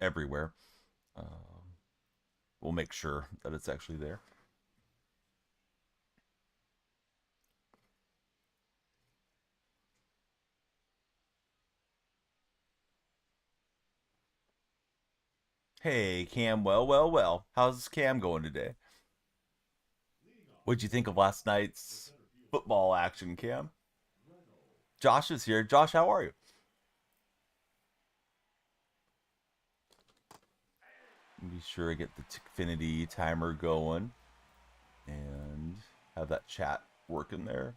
everywhere. We'll make sure that it's actually there. Hey, Cam. Well. How's Cam going today? What'd you think of last night's football action, Cam? Josh is here. Josh, how are you? Be sure to get the Xfinity timer going and have that chat working there.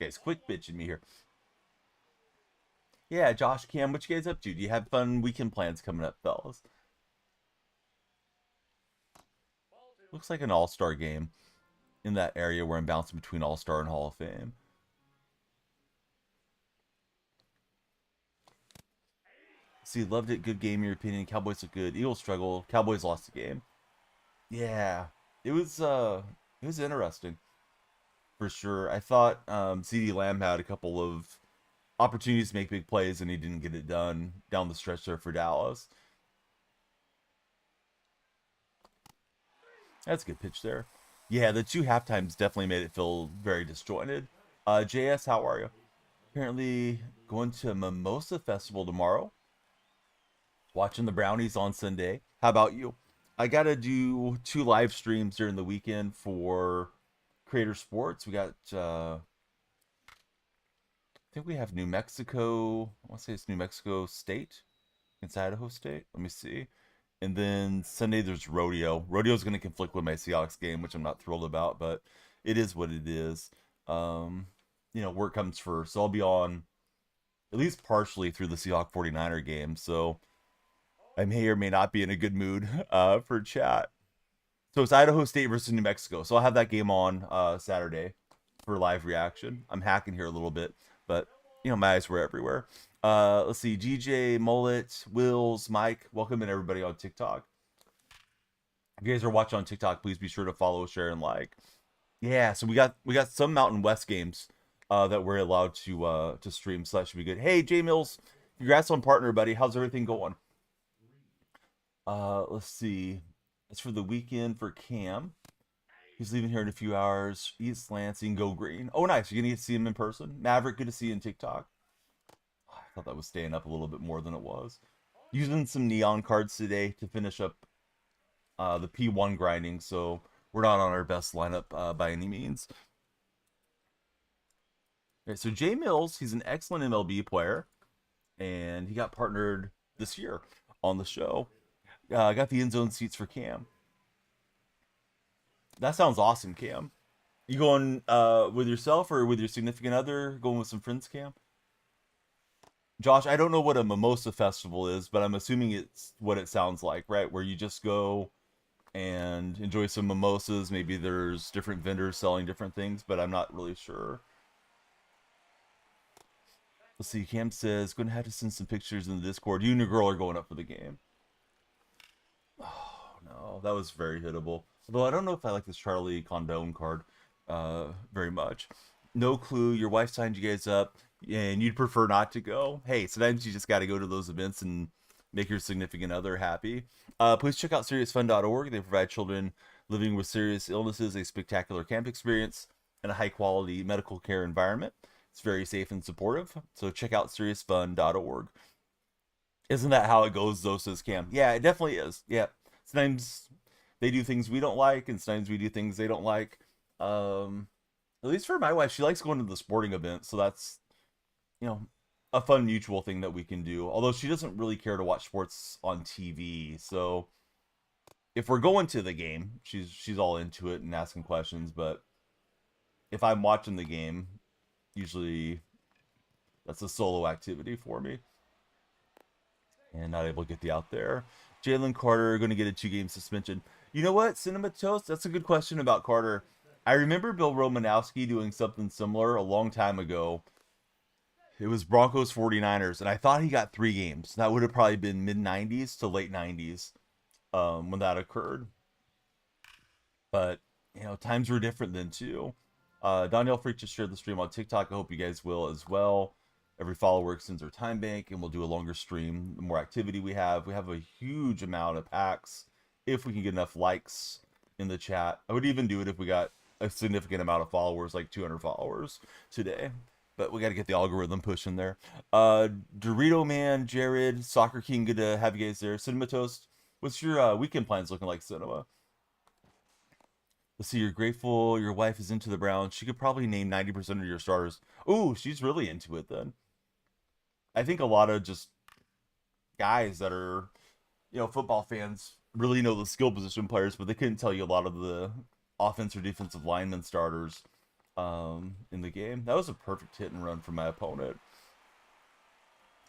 Guys, quick bitching me here. Yeah, Josh, Cam, what you guys up to? Do you have fun weekend plans coming up, fellas? Looks like an all-star game in that area where I'm bouncing between all-star and Hall of Fame. See, loved it. Good game, in your opinion. Cowboys look good. Eagles struggle. Cowboys lost the game. Yeah, it was interesting for sure. I thought CD Lamb had a couple of opportunities to make big plays and he didn't get it done down the stretch there for Dallas. That's a good pitch there. Yeah, the two half times definitely made it feel very disjointed. JS, how are you? Apparently going to a Mimosa Festival tomorrow. Watching the Brownies on Sunday. How about you? I gotta do two live streams during the weekend for Creator Sports. We got I think we have New Mexico. I want to say it's New Mexico State. It's Idaho State. Let me see. And then Sunday there's rodeo. Rodeo's going to conflict with my Seahawks game, which I'm not thrilled about, but it is what it is. Work comes first. So I'll be on at least partially through the Seahawk 49er game. So I may or may not be in a good mood for chat. So it's Idaho State versus New Mexico. So I'll have that game on Saturday for live reaction. I'm hacking here a little bit, but my eyes were everywhere. Let's see, GJ, Mullet, Wills, Mike, welcome in everybody on TikTok. If you guys are watching on TikTok, please be sure to follow, share, and like. Yeah, so we got some Mountain West games that we're allowed to stream, so that should be good. Hey, J Mills, congrats on partner, buddy. How's everything going? Let's see. It's for the weekend for Cam. He's leaving here in a few hours. East Lansing, go green. Oh, nice. You're gonna get to see him in person. Maverick, good to see you in TikTok. I thought that was staying up a little bit more than it was. Using some neon cards today to finish up the P1 grinding, so we're not on our best lineup by any means. Okay, so Jay Mills, he's an excellent MLB player, and he got partnered this year on the show. Got the end zone seats for Cam. That sounds awesome, Cam. You going with yourself or with your significant other? Going with some friends, Cam? Josh, I don't know what a mimosa festival is, but I'm assuming it's what it sounds like, right? Where you just go and enjoy some mimosas. Maybe there's different vendors selling different things, but I'm not really sure. Let's see. Cam says, going to have to send some pictures in the Discord. You and your girl are going up for the game. Oh, no. That was very hittable. Although I don't know if I like this Charlie Condone card very much. No clue. Your wife signed you guys up, and you'd prefer not to go. Hey, sometimes you just got to go to those events and make your significant other happy. Please check out seriousfun.org. They provide children living with serious illnesses a spectacular camp experience and a high-quality medical care environment. It's very safe and supportive. So check out seriousfun.org. Isn't that how it goes, though, says Cam? Yeah, it definitely is. Yeah. Sometimes they do things we don't like, and sometimes we do things they don't like. At least for my wife, she likes going to the sporting events, so that's you know a fun mutual thing that we can do. Although she doesn't really care to watch sports on TV, so if we're going to the game, she's all into it and asking questions. But if I'm watching the game, usually that's a solo activity for me and not able to get the out there. Jalen Carter going to get a 2-game suspension. You know what, Cinema Toast? That's a good question about Carter. I remember Bill Romanowski doing something similar a long time ago. It was Broncos 49ers, and I thought he got 3 games. That would have probably been mid 90s to late 90s when that occurred. But, times were different then too. Danielle Freak just shared the stream on TikTok. I hope you guys will as well. Every follower extends our time bank, and we'll do a longer stream. The more activity we have a huge amount of packs. If we can get enough likes in the chat, I would even do it if we got a significant amount of followers, like 200 followers today. But we got to get the algorithm pushing there. Dorito Man, Jared, Soccer King, good to have you guys there. Cinema Toast, what's your weekend plans looking like, Cinema? Let's see, you're grateful your wife is into the Browns. She could probably name 90% of your starters. Ooh, she's really into it then. I think a lot of just guys that are, football fans really know the skill position players, but they couldn't tell you a lot of the offense or defensive lineman starters in the game. That was a perfect hit and run from my opponent.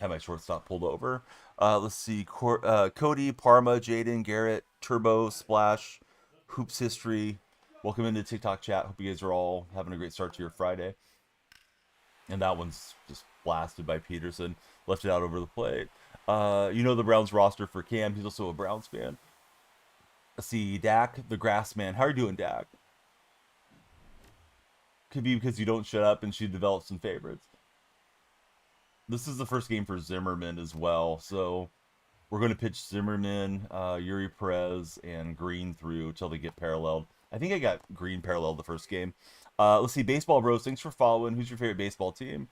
Had my shortstop pulled over. Let's see, Cody, Parma, Jaden, Garrett, Turbo, Splash, Hoops History. Welcome into TikTok chat. Hope you guys are all having a great start to your Friday. And that one's just blasted by Peterson. Left it out over the plate. The Browns roster for Cam. He's also a Browns fan. Let's see, Dak, the Grass Man. How are you doing, Dak? Could be because you don't shut up and she developed some favorites. This is the first game for Zimmerman as well, so we're going to pitch Zimmerman, Yuri Perez, and Green through till they get paralleled. I think I got Green paralleled the first game. Let's see, Baseball Bros, thanks for following. Who's your favorite baseball team?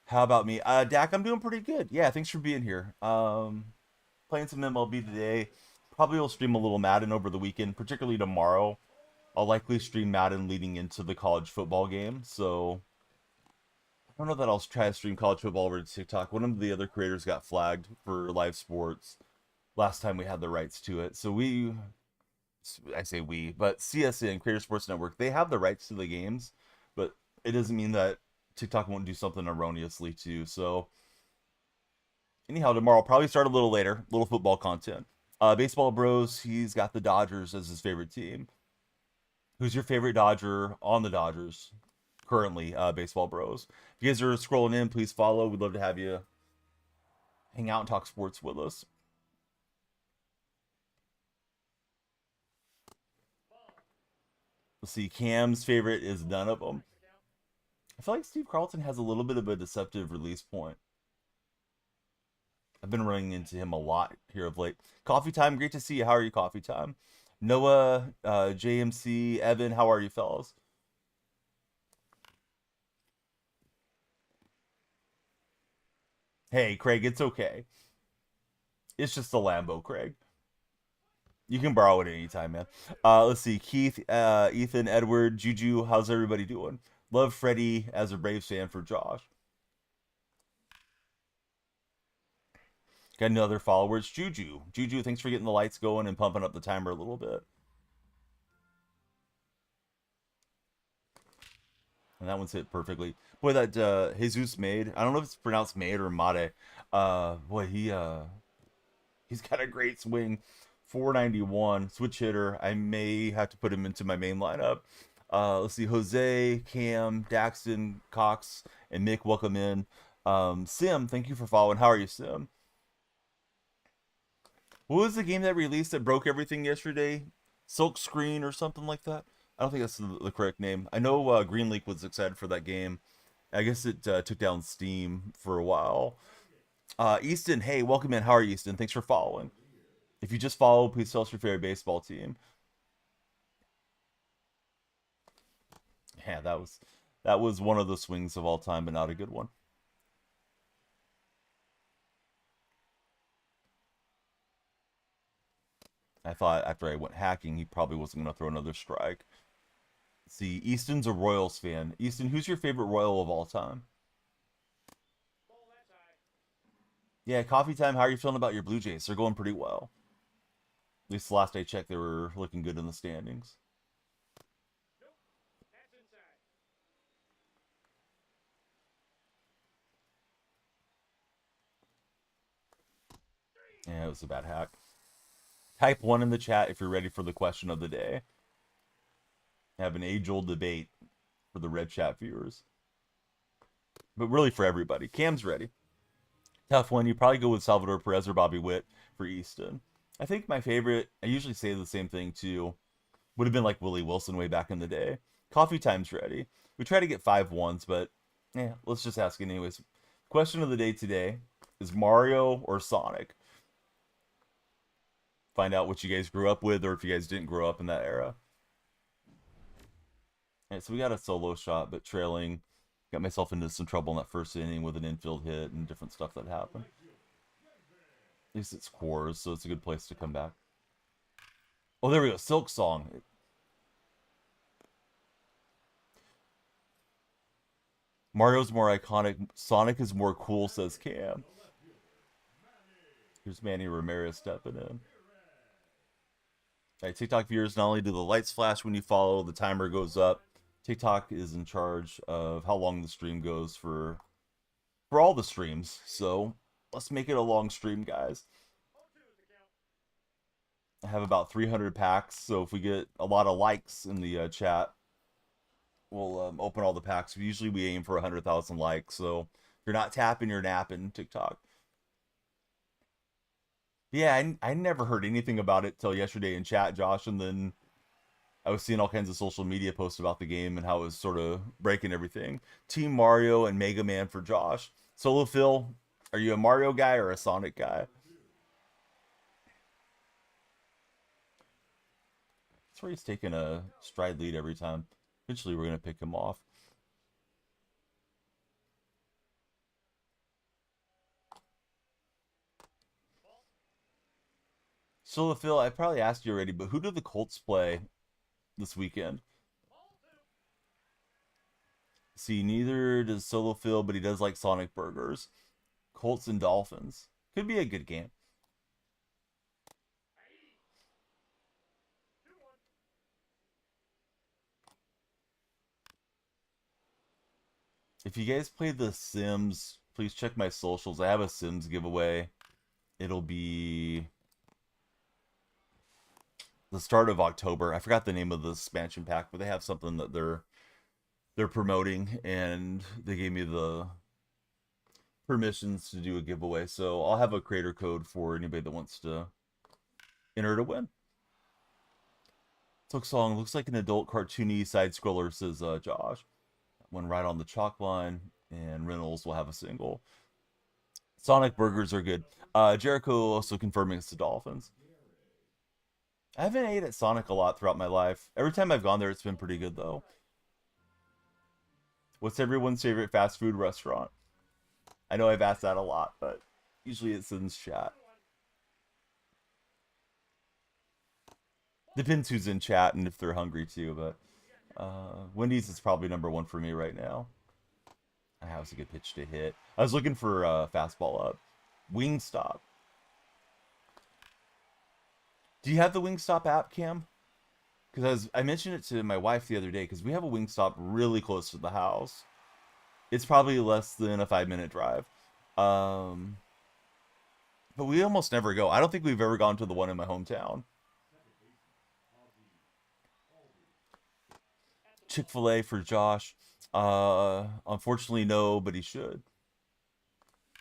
How about me? Dak, I'm doing pretty good. Yeah, thanks for being here. Playing some MLB today. Probably will stream a little Madden over the weekend, particularly tomorrow. I'll likely stream Madden leading into the college football game, so I don't know that I'll try to stream college football over to TikTok. One of the other creators got flagged for live sports last time we had the rights to it. So I say we, but CSN, Creator Sports Network, they have the rights to the games, but it doesn't mean that TikTok won't do something erroneously too. So anyhow, tomorrow I'll probably start a little later, little football content. Baseball Bros, he's got the Dodgers as his favorite team. Who's your favorite Dodger on the Dodgers currently, Baseball Bros? If you guys are scrolling in, please follow. We'd love to have you hang out and talk sports with us. Let's see, Cam's favorite is none of them. I feel like Steve Carlton has a little bit of a deceptive release point. I've been running into him a lot here of late. Coffee Time, great to see you. How are you, Coffee Time? Noah, JMC, Evan, how are you, fellas? Hey, Craig, it's okay. It's just a Lambo, Craig. You can borrow it anytime, man. Let's see, Keith, Ethan, Edward, Juju, how's everybody doing? Love Freddie as a Braves fan for Josh. Got another followers, Juju. Juju, thanks for getting the lights going and pumping up the timer a little bit. And that one's hit perfectly. Boy, that Jesus made. I don't know if it's pronounced made or made. Boy, he's got a great swing. 491 switch hitter. I may have to put him into my main lineup. Let's see, Jose, Cam, Daxton, Cox, and Mick, welcome in. Sim, thank you for following. How are you, Sim? What was the game that released that broke everything yesterday? Silk Screen or something like that? I don't think that's the correct name. I know Green Leak was excited for that game. I guess it took down Steam for a while. Easton, hey, welcome in. How are you, Easton? Thanks for following. If you just follow, please tell us your favorite baseball team. Yeah, that was one of the swings of all time, but not a good one. I thought after I went hacking, he probably wasn't going to throw another strike. Let's see, Easton's a Royals fan. Easton, who's your favorite Royal of all time? Yeah, Coffee Time, how are you feeling about your Blue Jays? They're going pretty well. At least the last I checked, they were looking good in the standings. Yeah, it was a bad hack. Type 1 in the chat if you're ready for the question of the day. Have an age-old debate for the red chat viewers. But really for everybody. Cam's ready. Tough one. You probably go with Salvador Perez or Bobby Witt for Easton. I think my favorite, I usually say the same thing too, would have been like Willie Wilson way back in the day. Coffee time's ready. We try to get 5 ones, but yeah, let's just ask it anyways. Question of the day today is Mario or Sonic? Find out what you guys grew up with or if you guys didn't grow up in that era. Alright, so we got a solo shot, but trailing. Got myself into some trouble in that first inning with an infield hit and different stuff that happened. At least it's cores, so it's a good place to come back. Oh, there we go. Silk Song. Mario's more iconic. Sonic is more cool, says Cam. Here's Manny Ramirez stepping in. All right, TikTok viewers, not only do the lights flash when you follow, the timer goes up. TikTok is in charge of how long the stream goes for all the streams. So let's make it a long stream, guys. I have about 300 packs, so if we get a lot of likes in the chat, we'll open all the packs. Usually we aim for 100,000 likes, so if you're not tapping, you're napping TikTok. Yeah, I never heard anything about it till yesterday in chat, Josh, and then I was seeing all kinds of social media posts about the game and how it was sort of breaking everything. Team Mario and Mega Man for Josh. Solo Phil, are you a Mario guy or a Sonic guy? That's where he's taking a stride lead every time. Eventually we're going to pick him off. Solo Phil, I probably asked you already, but who do the Colts play this weekend? See, neither does Solo Phil, but he does like Sonic Burgers. Colts and Dolphins. Could be a good game. If you guys play The Sims, please check my socials. I have a Sims giveaway. It'll be the start of October. I forgot the name of the expansion pack, but they have something that they're promoting, and they gave me the permissions to do a giveaway. So I'll have a creator code for anybody that wants to enter to win. Silk Song looks like an adult cartoony side scroller, says Josh. One right on the chalk line, and Reynolds will have a single. Sonic Burgers are good. Jericho also confirming it's the Dolphins. I haven't ate at Sonic a lot throughout my life. Every time I've gone there, it's been pretty good, though. What's everyone's favorite fast food restaurant? I know I've asked that a lot, but usually it's in chat. Depends who's in chat and if they're hungry, too, but Wendy's is probably #1 for me right now. That was a good pitch to hit. I was looking for fastball up. Wingstop. Do you have the Wingstop app, Cam? Because I mentioned it to my wife the other day, because we have a Wingstop really close to the house. It's probably less than a 5-minute drive. But we almost never go. I don't think we've ever gone to the one in my hometown. Chick-fil-A for Josh. Unfortunately, no, but he should.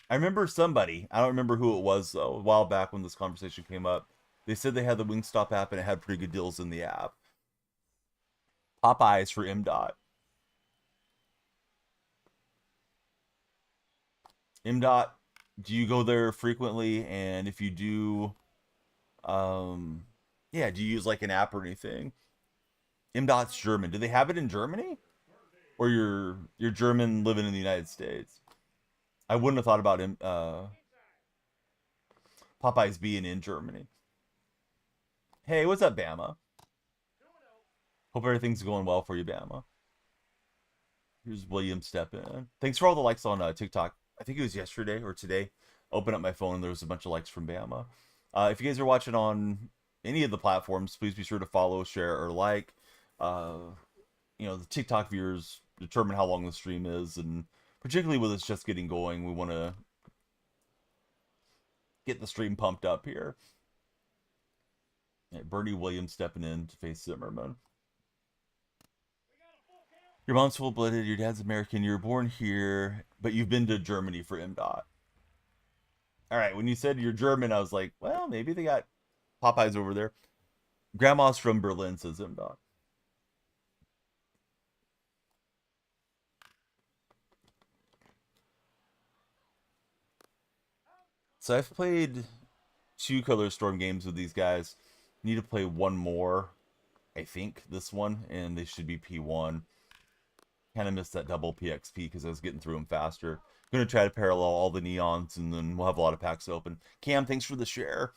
I remember somebody, I don't remember who it was, though, a while back when this conversation came up. They said they had the Wingstop app and it had pretty good deals in the app. Popeyes for MDOT. MDOT, do you go there frequently? And if you do, yeah, do you use like an app or anything? MDOT's German. Do they have it in Germany? Or you're German living in the United States? I wouldn't have thought about him Popeyes being in Germany. Hey, what's up, Bama? Hope everything's going well for you, Bama. Here's William stepping in. Thanks for all the likes on TikTok. I think it was yesterday or today. Open up my phone and there was a bunch of likes from Bama. If you guys are watching on any of the platforms, please be sure to follow, share, or like. The TikTok viewers determine how long the stream is, and particularly with us just getting going, we want to get the stream pumped up here. Yeah, Bernie Williams stepping in to face Zimmerman. Your mom's full-blooded, your dad's American, you were born here, but you've been to Germany for MDOT. Alright, when you said you're German, I was like, well, maybe they got Popeyes over there. Grandma's from Berlin, says MDOT. So I've played 2 Color Storm games with these guys. Need to play one more, I think, this one, and they should be P1. Kind of missed that double PXP because I was getting through them faster. Gonna try to parallel all the neons, and then we'll have a lot of packs open. Cam, thanks for the share.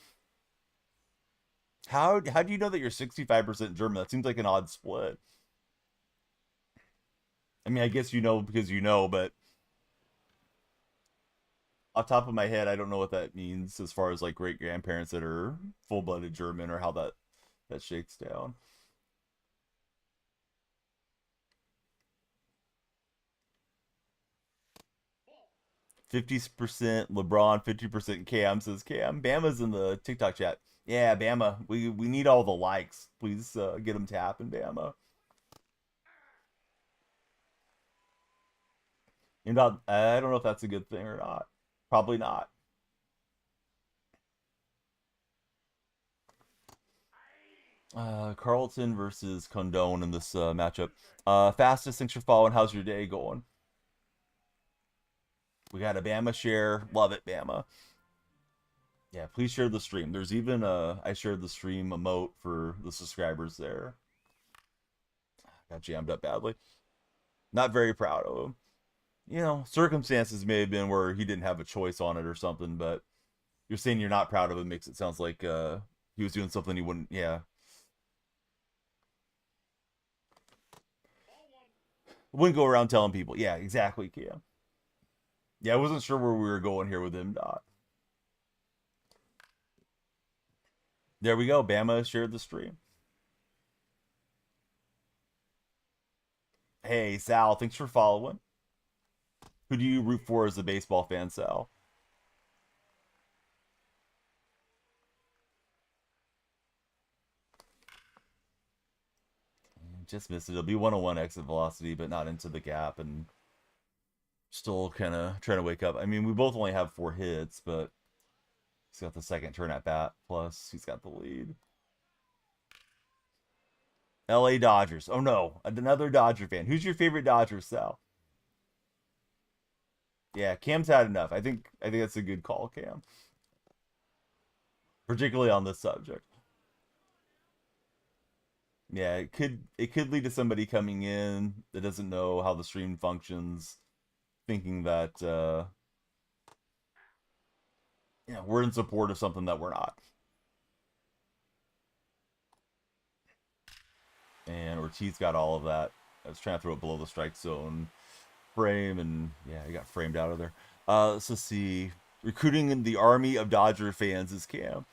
How do you know that you're 65% German? That seems like an odd split. I mean, I guess you know because you know, but off top of my head, I don't know what that means as far as like great grandparents that are full-blooded German or how that shakes down. 50% LeBron, 50% Cam, says Cam. Bama's in the TikTok chat. Yeah, Bama, we need all the likes. Please get them tapping, Bama. You know, I don't know if that's a good thing or not. Probably not. Carlton versus Condone in this matchup. Fastest, thanks for following. How's your day going? We got a Bama share. Love it, Bama. Yeah, please share the stream. There's even I shared the stream emote for the subscribers there. Got jammed up badly. Not very proud of him. You know, circumstances may have been where he didn't have a choice on it or something, but you're saying you're not proud of him makes it sounds like he was doing something he wouldn't. Yeah, wouldn't go around telling people. Yeah, exactly. Yeah, yeah. I wasn't sure where we were going here with him. Dot. There we go. Bama shared the stream. Hey, Sal, thanks for following. Who do you root for as a baseball fan, Sal? Just missed it. It'll be 101 exit velocity, but not into the gap, and still kind of trying to wake up. I mean, we both only have 4 hits, but he's got the second turn at bat. Plus, he's got the lead. LA Dodgers. Oh no, another Dodger fan. Who's your favorite Dodgers, Sal? Yeah, Cam's had enough. I think that's a good call, Cam. Particularly on this subject. Yeah, it could lead to somebody coming in that doesn't know how the stream functions, thinking that we're in support of something that we're not. And Ortiz got all of that. I was trying to throw it below the strike zone frame, and yeah, he got framed out of there. Let's see. Recruiting in the army of Dodger fans is Cam.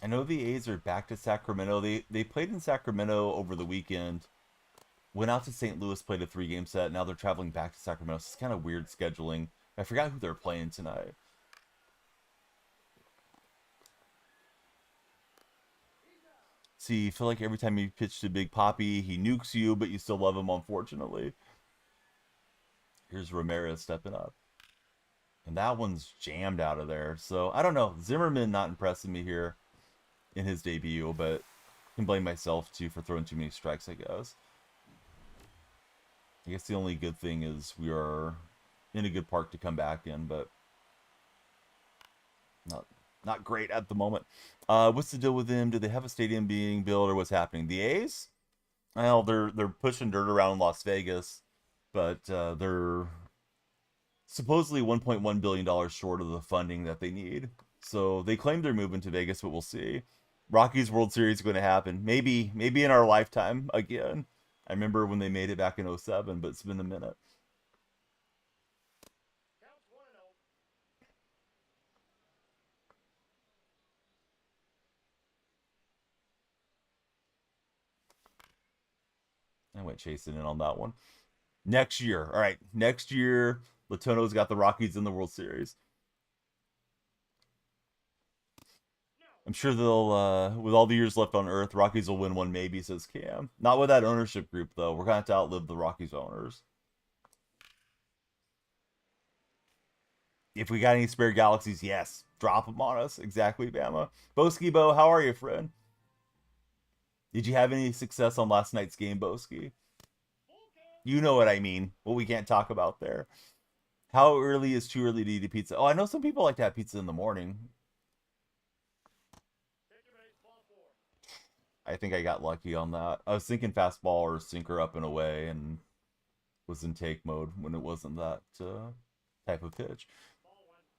I know the A's are back to Sacramento. They played in Sacramento over the weekend. Went out to St. Louis, played a 3-game set. Now they're traveling back to Sacramento. So it's kind of weird scheduling. I forgot who they're playing tonight. See, you feel like every time you pitch to Big Poppy, he nukes you, but you still love him, unfortunately. Here's Ramirez stepping up. And that one's jammed out of there. So, I don't know. Zimmerman not impressing me here in his debut, but I can blame myself, too, for throwing too many strikes, I guess. I guess the only good thing is we are in a good park to come back in, but not great at the moment. What's the deal with them? Do they have a stadium being built, or what's happening? The A's? Well, they're pushing dirt around Las Vegas, but they're supposedly $1.1 billion short of the funding that they need. So they claim they're moving to Vegas, but we'll see. Rockies World Series is going to happen. Maybe in our lifetime again. I remember when they made it back in '07, but it's been a minute. I went chasing in on that one. Next year. All right. Next year, Latono's got the Rockies in the World Series. I'm sure they'll, with all the years left on Earth, Rockies will win one maybe, says Cam. Not with that ownership group, though. We're going to have to outlive the Rockies owners. If we got any spare galaxies, yes. Drop them on us. Exactly, Bama. Boski Bo, how are you, friend? Did you have any success on last night's game, Boski? You know what I mean. What we can't talk about there. How early is too early to eat a pizza? Oh, I know some people like to have pizza in the morning. I think I got lucky on that. I was thinking fastball or sinker up and away and was in take mode when it wasn't that type of pitch.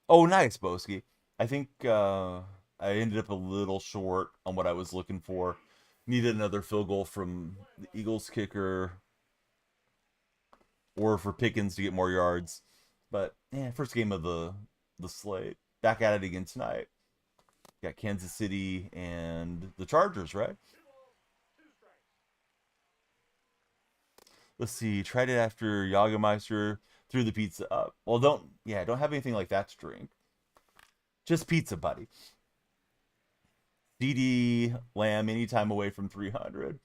Oh, nice, Boski. I think I ended up a little short on what I was looking for. Needed another field goal from the Eagles kicker or for Pickens to get more yards. But yeah, first game of the slate. Back at it again tonight. Got Kansas City and the Chargers, right? Let's see. Tried it after Jagermeister threw the pizza up. Well, don't have anything like that to drink. Just pizza, buddy. CD Lamb anytime away from 300.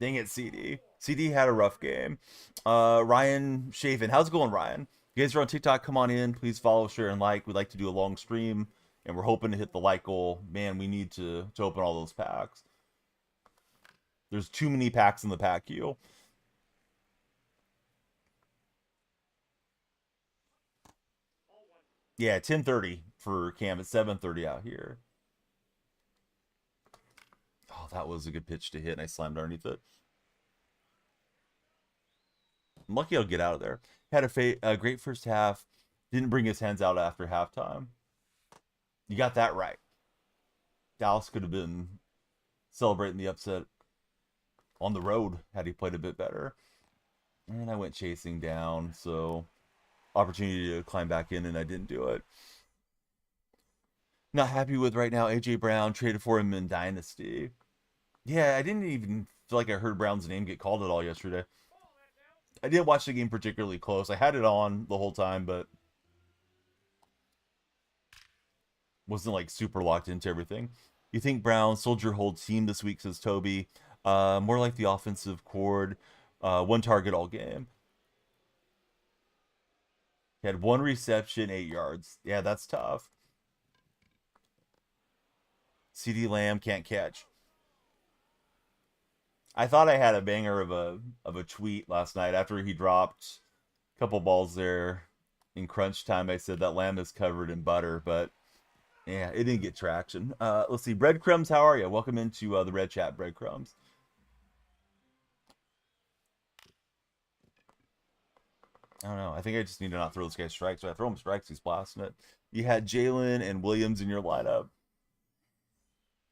Dang it, CD. CD had a rough game. Ryan Schaven. How's it going, Ryan? You guys are on TikTok. Come on in. Please follow, share, and like. We'd like to do a long stream, and we're hoping to hit the like goal. Man, we need to open all those packs. There's too many packs in the pack queue. Yeah, 10:30 for Cam. It's 7:30 out here. Oh, that was a good pitch to hit, and I slammed underneath it. I'm lucky I'll get out of there. Had a great first half. Didn't bring his hands out after halftime. You got that right. Dallas could have been celebrating the upset on the road had he played a bit better. And I went chasing down, so opportunity to climb back in, and I didn't do it. Not happy with right now. AJ Brown traded for him in Dynasty. Yeah, I didn't even feel like I heard Brown's name get called at all yesterday. I didn't watch the game particularly close. I had it on the whole time, but wasn't like super locked into everything. You think Brown sold your whole team this week, says Toby. More like the offensive cord. One target all game. He had one reception, 8 yards. Yeah, that's tough. CD Lamb can't catch. I thought I had a banger of a tweet last night after he dropped a couple balls there in crunch time. I said that Lamb is covered in butter, but yeah, it didn't get traction. Let's see. Breadcrumbs, how are you? Welcome into the Red Chat, Breadcrumbs. I don't know. I think I just need to not throw this guy strikes. So I throw him strikes, he's blasting it. You had Jalen and Williams in your lineup.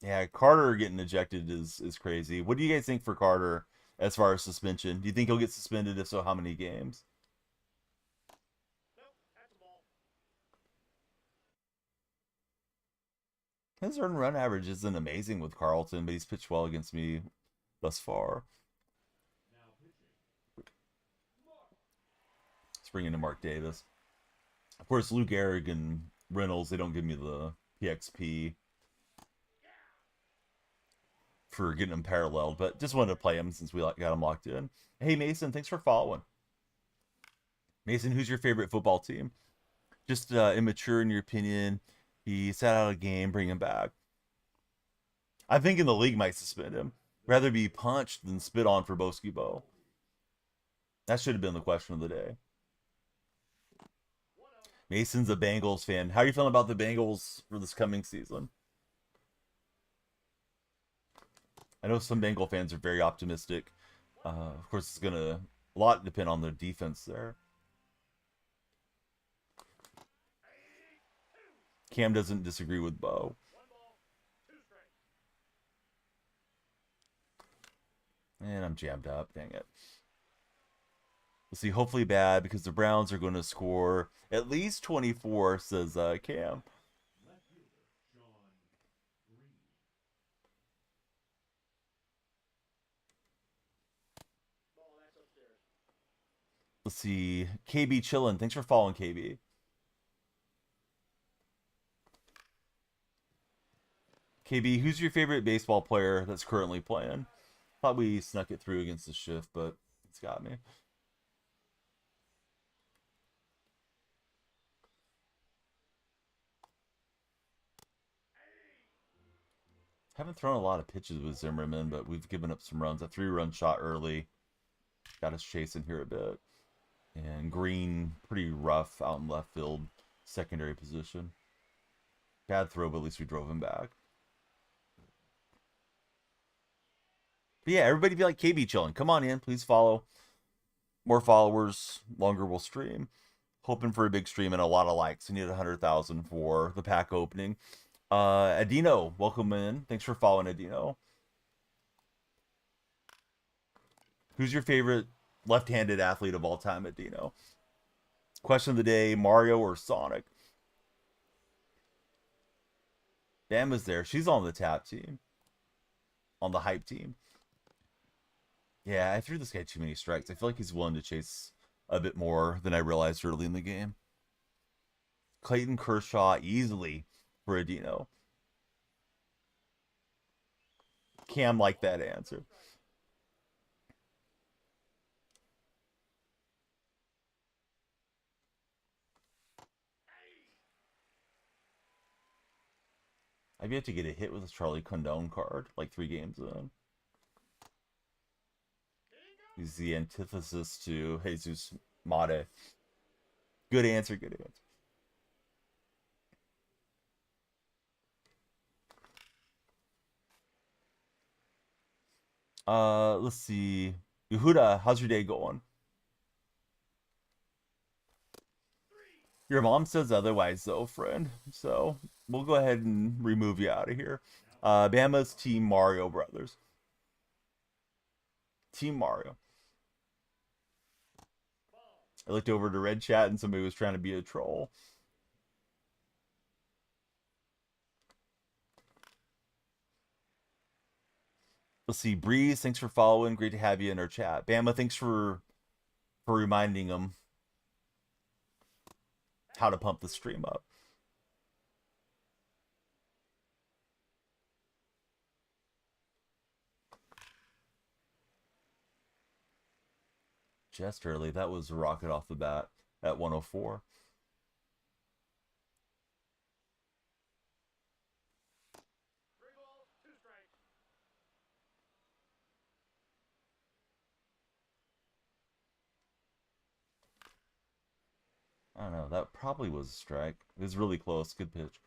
Yeah, Carter getting ejected is crazy. What do you guys think for Carter as far as suspension? Do you think he'll get suspended? If so, how many games? His earned run average isn't amazing with Carlton, but he's pitched well against me thus far. Let's bring in Mark Davis. Of course, Luke Gehrig and Reynolds, they don't give me the PXP for getting them paralleled, but just wanted to play them since we got them locked in. Hey, Mason, thanks for following. Mason, who's your favorite football team? Just immature in your opinion. He sat out a game, bring him back. I'm thinking the league might suspend him. Rather be punched than spit on for Boski Bo. That should have been the question of the day. Mason's a Bengals fan. How are you feeling about the Bengals for this coming season? I know some Bengal fans are very optimistic. Of course, it's going to a lot depend on their defense there. Cam doesn't disagree with Bo. And I'm jammed up. Dang it. We'll see. Hopefully bad because the Browns are going to score at least 24, says Cam. Let's see. KB chillin'. Thanks for following, KB. KB, who's your favorite baseball player that's currently playing? Thought we snuck it through against the shift, but it's got me. Haven't thrown a lot of pitches with Zimmerman, but we've given up some runs. A 3-run shot early got us chasing here a bit. And Green, pretty rough out in left field, secondary position. Bad throw, but at least we drove him back. But yeah, everybody be like KB chilling. Come on in, please follow. More followers, longer we'll stream. Hoping for a big stream and a lot of likes. We need 100,000 for the pack opening. Adino, welcome in. Thanks for following, Adino. Who's your favorite left-handed athlete of all time, Adino? Question of the day, Mario or Sonic? Bama's there. She's on the tap team. On the hype team. Yeah, I threw this guy too many strikes. I feel like he's willing to chase a bit more than I realized early in the game. Clayton Kershaw easily for Adino. Cam liked that answer. I've yet to get a hit with a Charlie Condone card, like 3 games in. He's the antithesis to Jesus Mate. Good answer, good answer. Let's see. Yehuda, how's your day going? Your mom says otherwise, though, friend. So we'll go ahead and remove you out of here. Bama's Team Mario Brothers. Team Mario. I looked over to Red Chat and somebody was trying to be a troll. Let's see. Breeze, thanks for following. Great to have you in our chat. Bama, thanks for reminding them how to pump the stream up. Just early. That was a rocket off the bat at 104. I don't know. That probably was a strike. It was really close. Good pitch.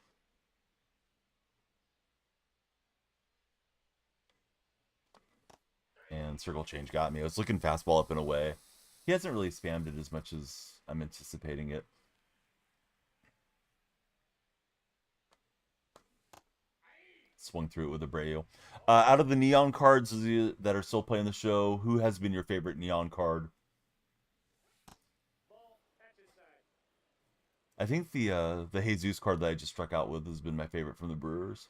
And circle change got me. I was looking fastball up and away. He hasn't really spammed it as much as I'm anticipating it. Swung through it with Abreu. Out of the neon cards that are still playing the show, who has been your favorite neon card? I think the Jesus card that I just struck out with has been my favorite from the Brewers.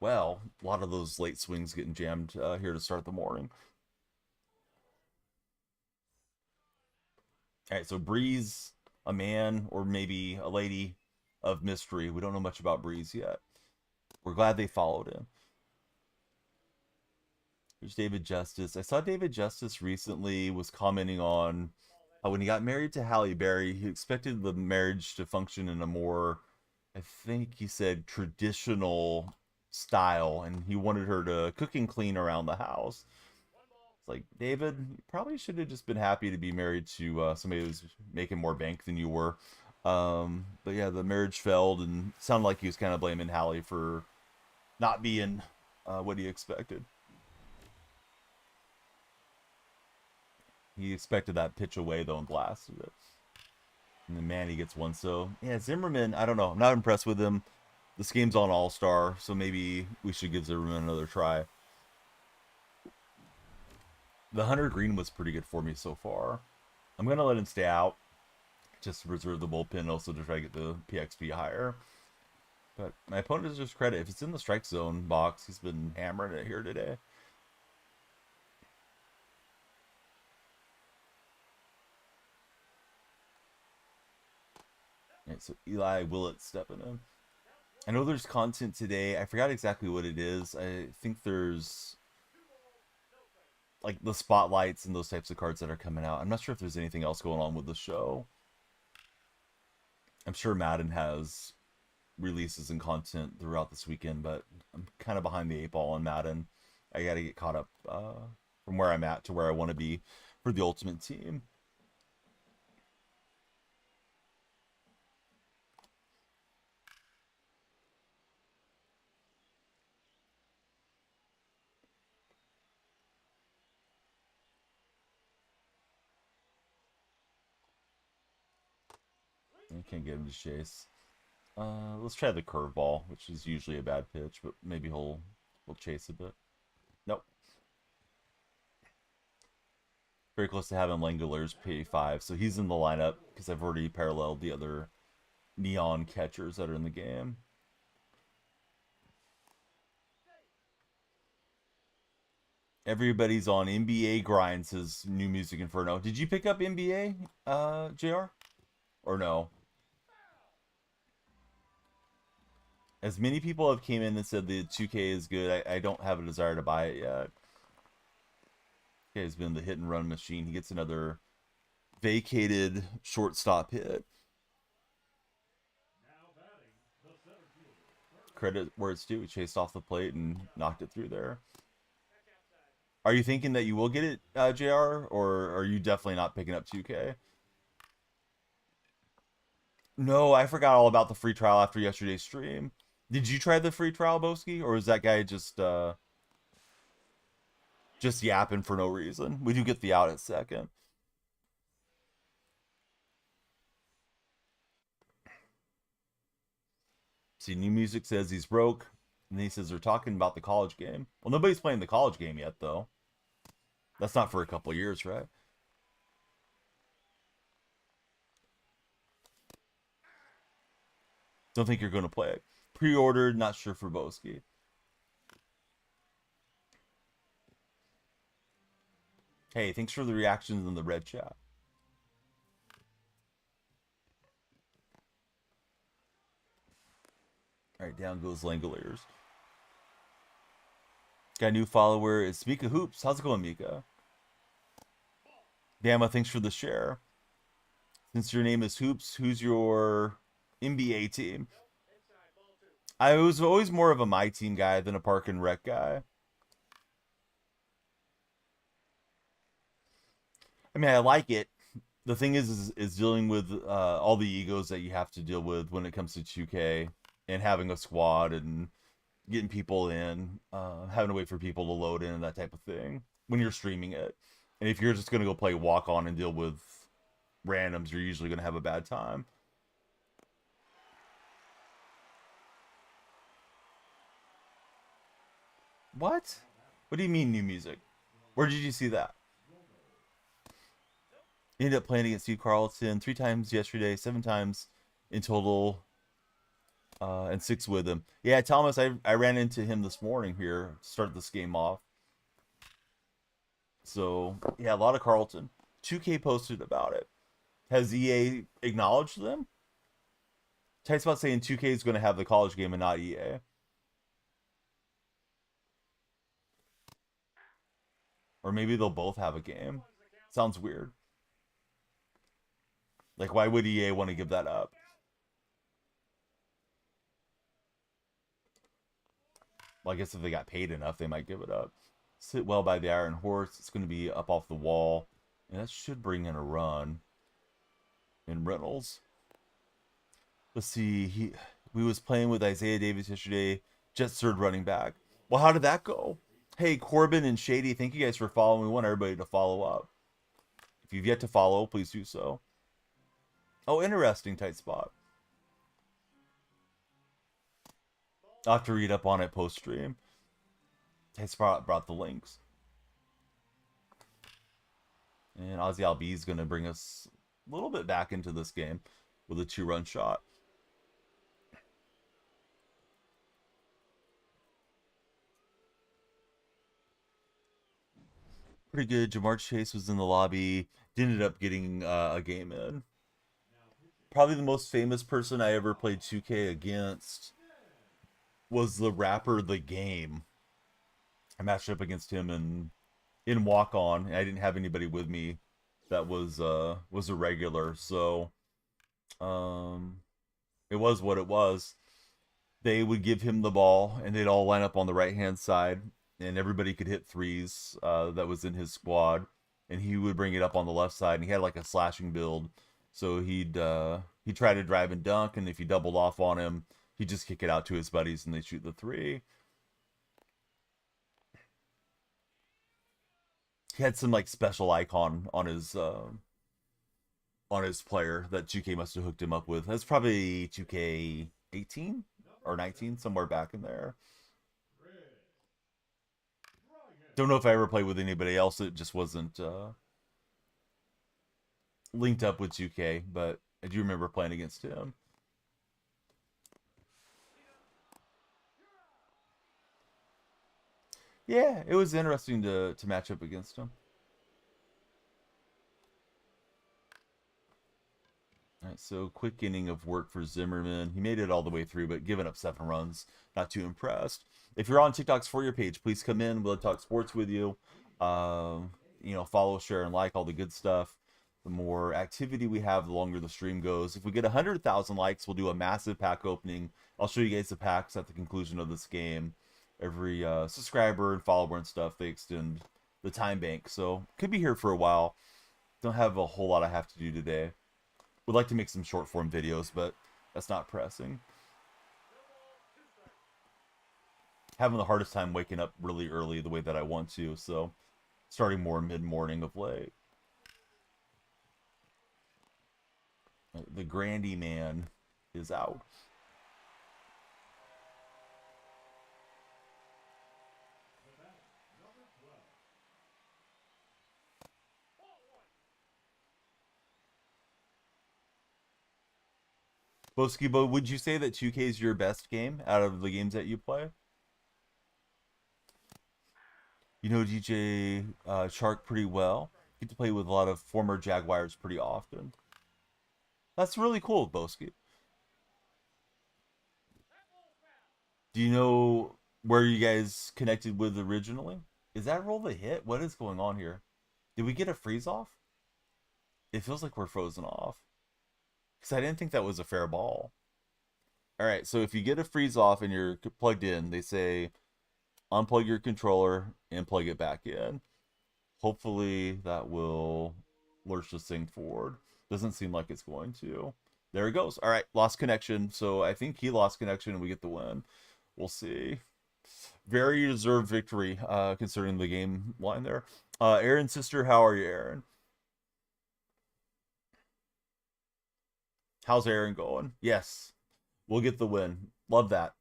Well, a lot of those late swings getting jammed here to start the morning. All right, so Breeze, a man or maybe a lady of mystery. We don't know much about Breeze yet. We're glad they followed him. There's David Justice. I saw David Justice recently was commenting on how when he got married to Halle Berry, he expected the marriage to function in a more, I think he said, traditional style, and he wanted her to cook and clean around the house. It's like, David, you probably should have just been happy to be married to somebody who's making more bank than you were. But yeah, the marriage failed, and it sounded like he was kind of blaming Halle for not being what he expected. He expected that pitch away, though, and blasted it. And then Manny gets one. So, yeah, Zimmerman, I don't know. I'm not impressed with him. This game's on All-Star, so maybe we should give Zimmerman another try. The Hunter Green was pretty good for me so far. I'm going to let him stay out just to preserve the bullpen, also to try to get the PXP higher. But my opponent deserves credit. If it's in the strike zone box, he's been hammering it here today. Right, so Eli Willett stepping in. I know there's content today. I forgot exactly what it is. I think there's like the spotlights and those types of cards that are coming out. I'm not sure if there's anything else going on with the show. I'm sure Madden has releases and content throughout this weekend, but I'm kind of behind the eight ball on Madden. I got to get caught up from where I'm at to where I want to be for the Ultimate Team. I can't get him to chase. Let's try the curveball, which is usually a bad pitch, but maybe he'll chase a bit. Nope. Very close to having Langoliers P5, so he's in the lineup because I've already paralleled the other neon catchers that are in the game. Everybody's on NBA grind, says New Music Inferno. Did you pick up NBA, JR? Or no? As many people have came in and said the 2K is good, I don't have a desire to buy it yet. Okay, he's been the hit and run machine. He gets another vacated shortstop hit. Credit where it's due. He chased off the plate and knocked it through there. Are you thinking that you will get it, JR? Or are you definitely not picking up 2K? No, I forgot all about the free trial after yesterday's stream. Did you try the free trial, Boski? Or is that guy just yapping for no reason? We do get the out at second. See, New Music says he's broke. And then he says they're talking about the college game. Well, nobody's playing the college game yet, though. That's not for a couple years, right? Don't think you're going to play it. Pre-ordered, not sure for Boski. Hey, thanks for the reactions in the red chat. Alright, down goes Langoliers. Got a new follower. It's Mika Hoops. How's it going, Mika? Bama, thanks for the share. Since your name is Hoops, who's your NBA team? I was always more of a my team guy than a park and rec guy. I mean, I like it. The thing is dealing with all the egos that you have to deal with when it comes to 2K and having a squad and getting people in, having to wait for people to load in and that type of thing when you're streaming it. And if you're just going to go play walk on and deal with randoms, you're usually going to have a bad time. What? What do you mean new music? Where did you see that? Ended up playing against Steve Carlson 3 times yesterday, 7 times in total, and 6 with him. Yeah, Thomas, I ran into him this morning here to start this game off. So, yeah, a lot of Carlton. 2K posted about it. Has EA acknowledged them? Tight Spot saying 2K is going to have the college game and not EA. Or maybe they'll both have a game. Sounds weird. Like, why would EA want to give that up? Well, I guess if they got paid enough, they might give it up. Sit well by the Iron Horse. It's going to be up off the wall. And that should bring in a run. In Reynolds. Let's see. We was playing with Isaiah Davis yesterday. Jets third running back. Well, how did that go? Hey, Corbin and Shady, thank you guys for following. We want everybody to follow up. If you've yet to follow, please do so. Oh, interesting, Tight Spot. I'll have to read up on it post-stream. Tight Spot brought the links. And Ozzy Albi is going to bring us a little bit back into this game with a 2-run shot. Pretty good. Jamar Chase was in the lobby. Ended up getting a game in. Probably the most famous person I ever played 2K against was the rapper The Game. I matched up against him in Walk On. I didn't have anybody with me that was a regular, so it was what it was. they would give him the ball, and they'd all line up on the right hand side, and everybody could hit threes that was in his squad, and he would bring it up on the left side, and he had like a slashing build, so he'd try to drive and dunk, and if he doubled off on him, he'd just kick it out to his buddies, and they shoot the three. He had some like special icon on his player that 2K must have hooked him up with. That's probably 2K18 or 19, somewhere back in there. Don't know if I ever played with anybody else. It just wasn't linked up with 2K, but I do remember playing against him. Yeah, it was interesting to match up against him. All right, so quick inning of work for Zimmerman. He made it all the way through, but giving up 7 runs. Not too impressed. If you're on TikTok's For You page, please come in. We'll talk sports with you. Follow, share, and like all the good stuff. The more activity we have, the longer the stream goes. If we get 100,000 likes, we'll do a massive pack opening. I'll show you guys the packs at the conclusion of this game. Every subscriber and follower and stuff, they extend the time bank. So could be here for a while. Don't have a whole lot I have to do today. Would like to make some short form videos, but that's not pressing. Having the hardest time waking up really early the way that I want to, so starting more mid-morning of late. The Grandy man is out. Boskibo, would you say that 2K is your best game out of the games that you play? You know DJ Shark pretty well. You get to play with a lot of former Jaguars pretty often. That's really cool, Boski. Do you know where you guys connected with originally? Is that roll the hit? What is going on here? Did we get a freeze off? It feels like we're frozen off. Because I didn't think that was a fair ball. Alright, so if you get a freeze off and you're plugged in, they say unplug your controller and plug it back in. Hopefully that will lurch this thing forward. Doesn't seem like it's going to. There it goes. Alright, lost connection. So I think he lost connection and we get the win. We'll see. Very deserved victory, considering the game line there. Aaron's sister, how are you, Aaron? How's Aaron going? Yes, we'll get the win. Love that.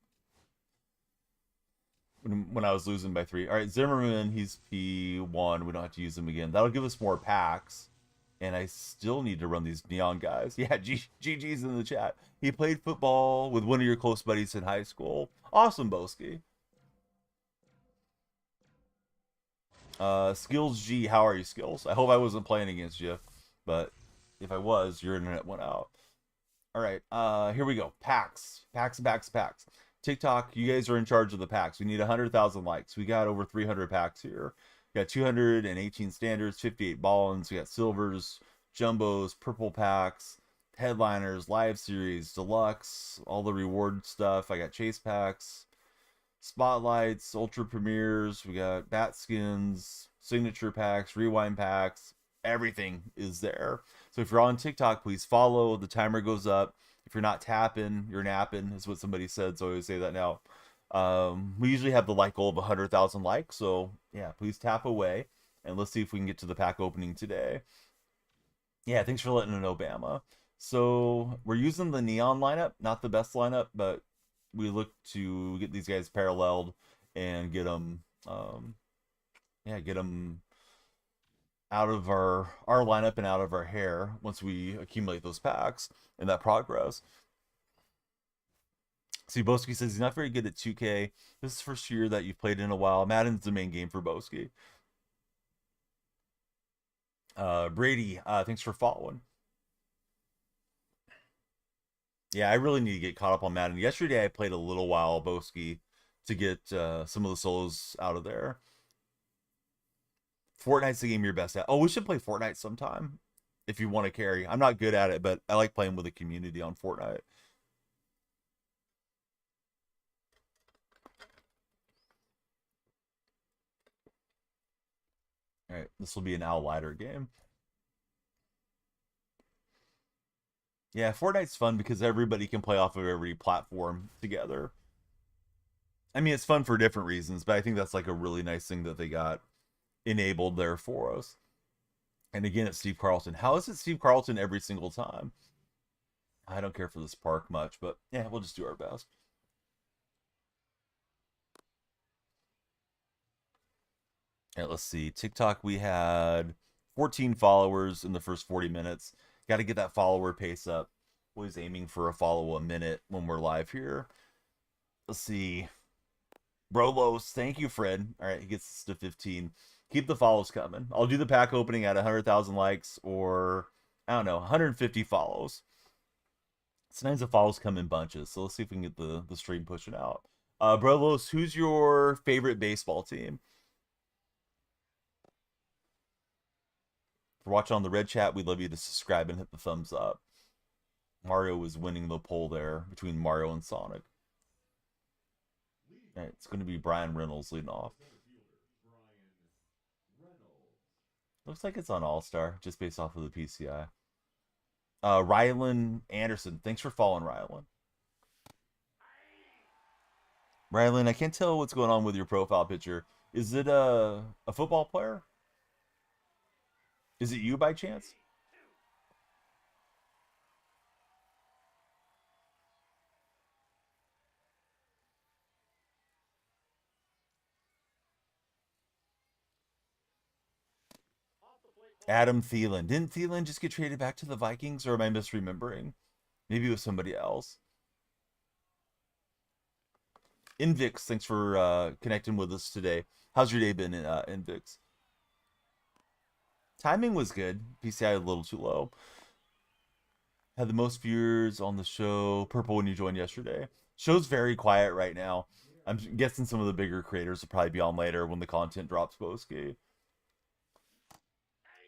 When I was losing by 3. All right, Zimmerman, he's P1. We don't have to use him again. That'll give us more packs. And I still need to run these neon guys. Yeah, GG's in the chat. He played football with one of your close buddies in high school. Awesome, Boski. Skills G, how are you, Skills? I hope I wasn't playing against you. But if I was, your internet went out. All right, here we go. Packs. TikTok, you guys are in charge of the packs. We need 100,000 likes. We got over 300 packs here. We got 218 standards, 58 ballins. We got silvers, jumbos, purple packs, headliners, live series, deluxe, all the reward stuff. I got chase packs, spotlights, ultra premieres. We got bat skins, signature packs, rewind packs. Everything is there. So if you're on TikTok, please follow. The timer goes up. If you're not tapping, you're napping, is what somebody said. So I always say that now. We usually have the like goal of 100,000 likes. So yeah, please tap away. And let's see if we can get to the pack opening today. Yeah, thanks for letting me know, Bama. So we're using the neon lineup. Not the best lineup, but we look to get these guys paralleled and get them, get them out of our lineup and out of our hair once we accumulate those packs and that progress. See, Boski says he's not very good at 2K. This is the first year that you've played in a while. Madden's the main game for Boski. Brady, thanks for following. Yeah, I really need to get caught up on Madden. Yesterday I played a little while, Boski, to get some of the solos out of there. Fortnite's the game you're best at. Oh, we should play Fortnite sometime if you want to carry. I'm not good at it, but I like playing with the community on Fortnite. All right, this will be an Outlier game. Yeah, Fortnite's fun because everybody can play off of every platform together. I mean, it's fun for different reasons, but I think that's like a really nice thing that they got enabled there for us. And again, it's Steve Carlton. How is it Steve Carlton every single time? I don't care for this park much, but yeah, we'll just do our best. All right, let's see. TikTok, we had 14 followers in the first 40 minutes. Got to get that follower pace up. Always aiming for a follow a minute when we're live here. Let's see. Brolos, thank you, Fred. All right, he gets us to 15. Keep the follows coming. I'll do the pack opening at 100,000 likes or, I don't know, 150 follows. Sometimes the follows come in bunches, so let's see if we can get the stream pushing out. Brolos, who's your favorite baseball team? If you're watching on the red chat, we'd love you to subscribe and hit the thumbs up. Mario is winning the poll there between Mario and Sonic. All right, it's going to be Brian Reynolds leading off. Looks like it's on All Star, just based off of the PCI. Rylan Anderson, thanks for following, Rylan. Rylan, I can't tell what's going on with your profile picture. Is it a football player? Is it you by chance? Adam Thielen. Didn't Thielen just get traded back to the Vikings, or am I misremembering? Maybe it was somebody else. Invix, thanks for connecting with us today. How's your day been, Invix? Timing was good. PCI a little too low. Had the most viewers on the show. Purple when you joined yesterday. Show's very quiet right now. I'm guessing some of the bigger creators will probably be on later when the content drops post-game.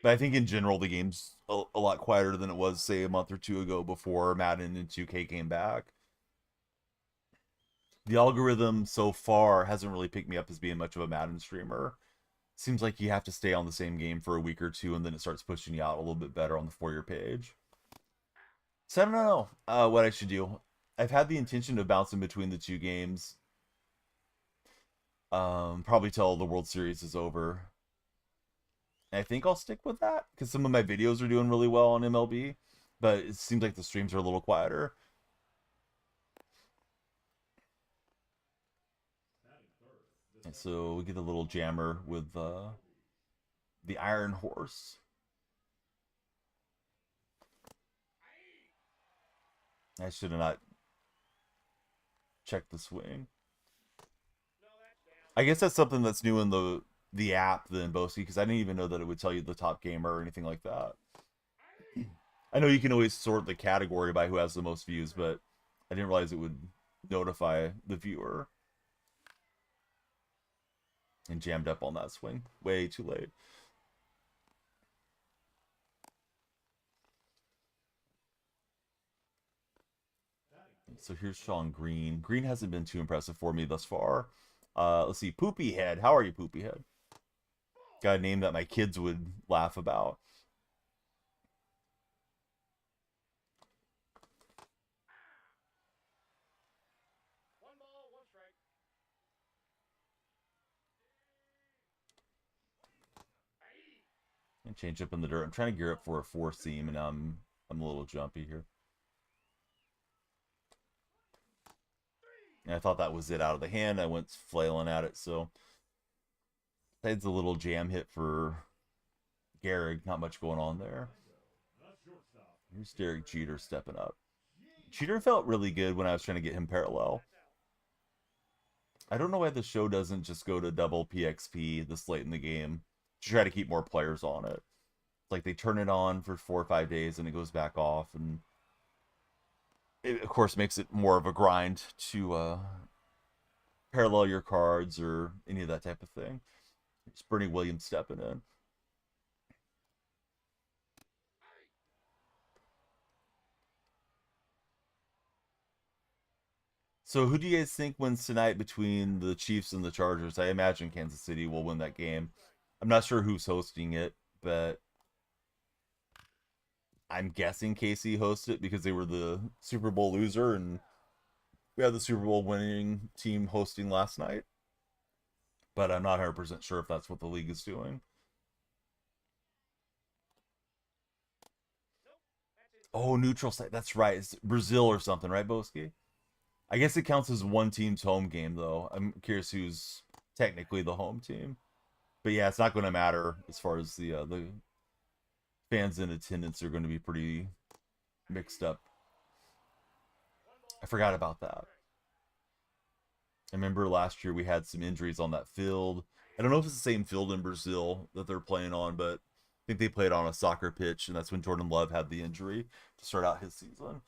But I think in general the game's a lot quieter than it was, say, a month or two ago before Madden and 2K came back. The algorithm so far hasn't really picked me up as being much of a Madden streamer. Seems like you have to stay on the same game for a week or two, and then it starts pushing you out a little bit better on the For Your page. So I don't know what I should do. I've had the intention of bouncing between the two games. Probably till the World Series is over. And I think I'll stick with that because some of my videos are doing really well on MLB, but it seems like the streams are a little quieter. And so we get a little jammer with the Iron Horse. I should have not checked the swing. I guess that's something that's new in the app than Boski, because I didn't even know that it would tell you the top gamer or anything like that. I know you can always sort the category by who has the most views, but I didn't realize it would notify the viewer. And jammed up on that swing. Way too late. So here's Sean Green. Green hasn't been too impressive for me thus far. Let's see. Poopy Head. How are you, Poopy Head? Got a name that my kids would laugh about. And change up in the dirt. I'm trying to gear up for a 4-seam, and I'm a little jumpy here. And I thought that was it out of the hand. I went flailing at it, so that's a little jam hit for Gehrig. Not much going on there. Here's Derek Jeter stepping up. Jeter felt really good when I was trying to get him parallel. I don't know why the show doesn't just go to double PXP this late in the game to try to keep more players on it. Like they turn it on for 4 or 5 days and it goes back off, and it of course makes it more of a grind to parallel your cards or any of that type of thing. It's Bernie Williams stepping in. So who do you guys think wins tonight between the Chiefs and the Chargers? I imagine Kansas City will win that game. I'm not sure who's hosting it, but I'm guessing KC hosted it because they were the Super Bowl loser, and we had the Super Bowl winning team hosting last night. But I'm not 100% sure if that's what the league is doing. Oh, neutral site. That's right. It's Brazil or something, right, Boski? I guess it counts as one team's home game, though. I'm curious who's technically the home team. But yeah, it's not going to matter as far as the fans in attendance are going to be pretty mixed up. I forgot about that. I remember last year we had some injuries on that field. I don't know if it's the same field in Brazil that they're playing on, but I think they played on a soccer pitch, and that's when Jordan Love had the injury to start out his season.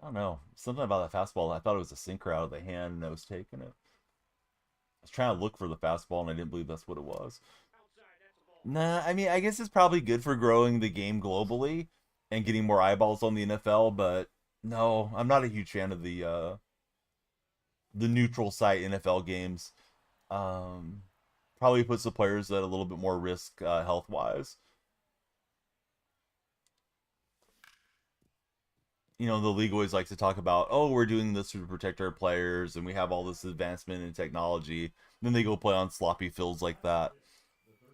I don't know. Something about that fastball. I thought it was a sinker out of the hand, and I was taking it. I was trying to look for the fastball, and I didn't believe that's what it was. Nah, I mean, I guess it's probably good for growing the game globally and getting more eyeballs on the NFL, but no, I'm not a huge fan of the neutral site NFL games. Um, Probably puts the players at a little bit more risk health wise. The league always likes to talk about, oh, we're doing this to protect our players, and we have all this advancement in technology. Then they go play on sloppy fields like that,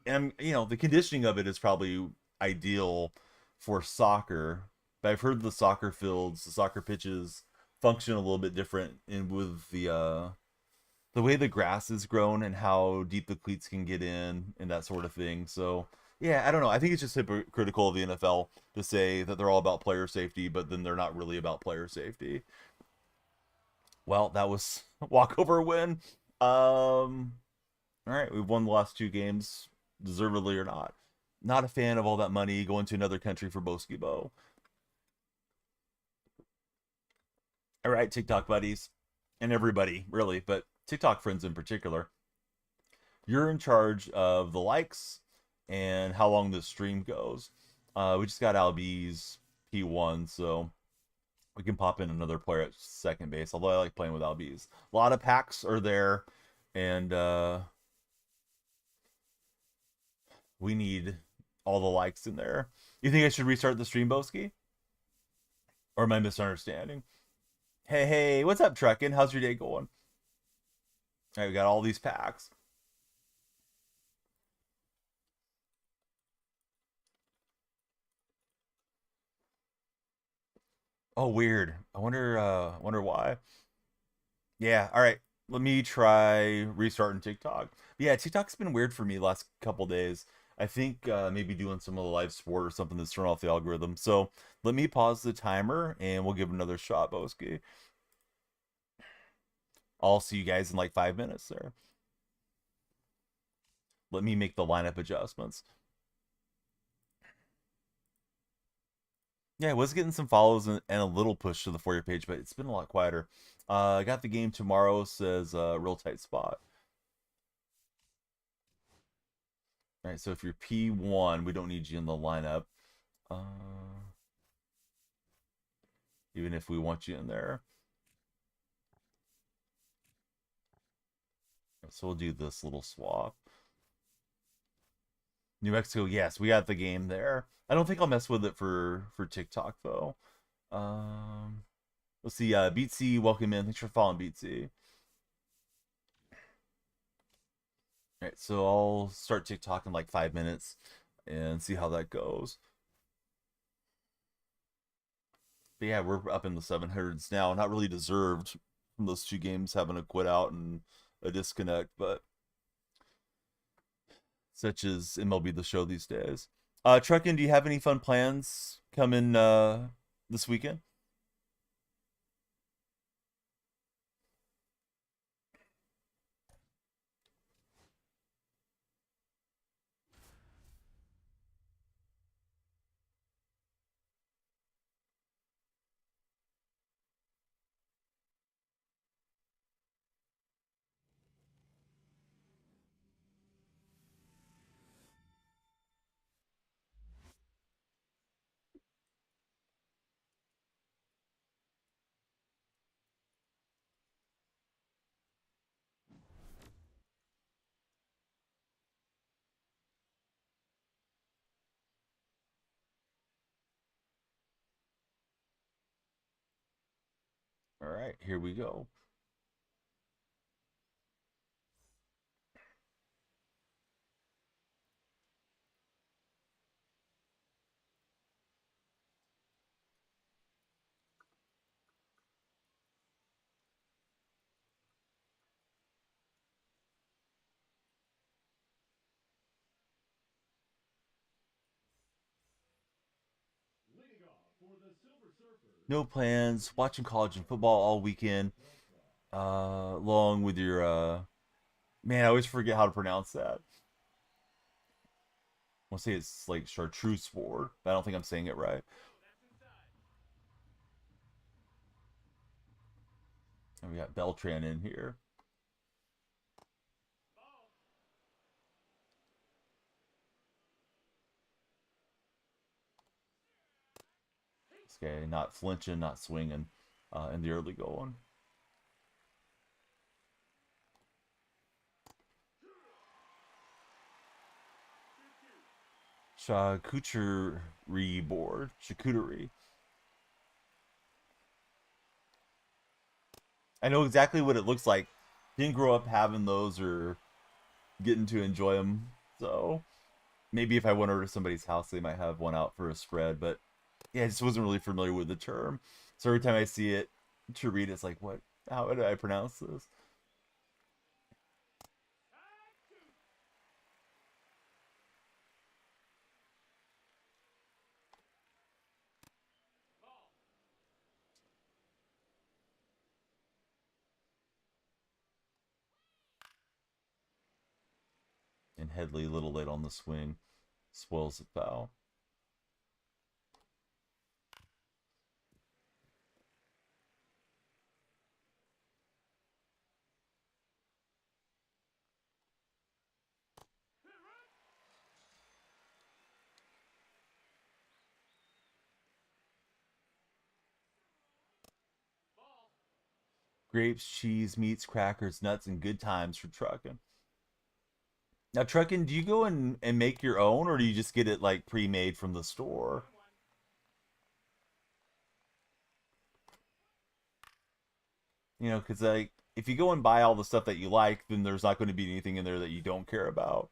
and the conditioning of it is probably ideal for soccer. But I've heard the soccer fields, the soccer pitches function a little bit different, and with the way the grass is grown and how deep the cleats can get in and that sort of thing. So yeah, I don't know. I think it's just hypocritical of the NFL to say that they're all about player safety, but then they're not really about player safety. Well, that was a walkover win. All right, we've won the last two games, deservedly or not. Not a fan of all that money going to another country for Boski Bo. All right, TikTok buddies, and everybody really, but TikTok friends in particular. You're in charge of the likes and how long the stream goes. We just got Albie's P1, so we can pop in another player at second base. Although I like playing with Albie's. A lot of packs are there, and we need all the likes in there. You think I should restart the stream, Boski? Or am I misunderstanding? Hey, hey, what's up, Truckin'? How's your day going? All right, we got all these packs. Oh, weird. I wonder why. Yeah, all right. Let me try restarting TikTok. Yeah, TikTok's been weird for me last couple days. I think maybe doing some of the live sport or something that's turned off the algorithm. So let me pause the timer and we'll give it another shot, Boski. I'll see you guys in like 5 minutes there. Let me make the lineup adjustments. Yeah, I was getting some follows and a little push to the For You page, but it's been a lot quieter. I got the game tomorrow, says real tight spot. All right, so if you're P1, we don't need you in the lineup. Uh, Even if we want you in there. So we'll do this little swap. New Mexico, yes, we got the game there. I don't think I'll mess with it for TikTok though. Um, let's see. Beatsy, welcome in. Thanks for following, Beatsy. All right, so I'll start TikTok in like 5 minutes and see how that goes. But yeah, we're up in the 700s now. Not really deserved from those two games having a quit out and a disconnect, but such as MLB The Show these days. Truckin, do you have any fun plans coming this weekend? All right, here we go. No plans. Watching college and football all weekend. Along with your man, I always forget how to pronounce that. I want to say it's like chartreuse board, but I don't think I'm saying it right. And we got Beltran in here. This guy not flinching, not swinging in the early going. Charcuterie board. Charcuterie. I know exactly what it looks like. Didn't grow up having those or getting to enjoy them. So maybe if I went over to somebody's house, they might have one out for a spread. But yeah, I just wasn't really familiar with the term. So every time I see it to read, it's like, what? How do I pronounce this? And Headley a little late on the swing. Spoils the foul. Grapes, cheese, meats, crackers, nuts, and good times for trucking. Now, trucking, do you go and make your own, or do you just get it like pre-made from the store? You know, because like if you go and buy all the stuff that you like, then there's not going to be anything in there that you don't care about.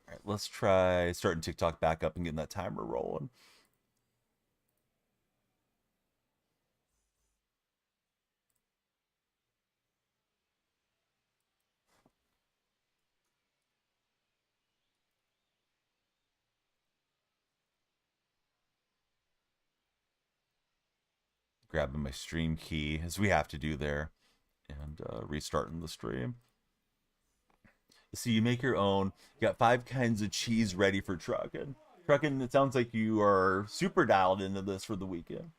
All right, let's try starting TikTok back up and getting that timer rolling. Grabbing my stream key as we have to do there, and restarting the stream. So you make your own. You got 5 kinds of cheese ready for trucking. Trucking. It sounds like you are super dialed into this for the weekend.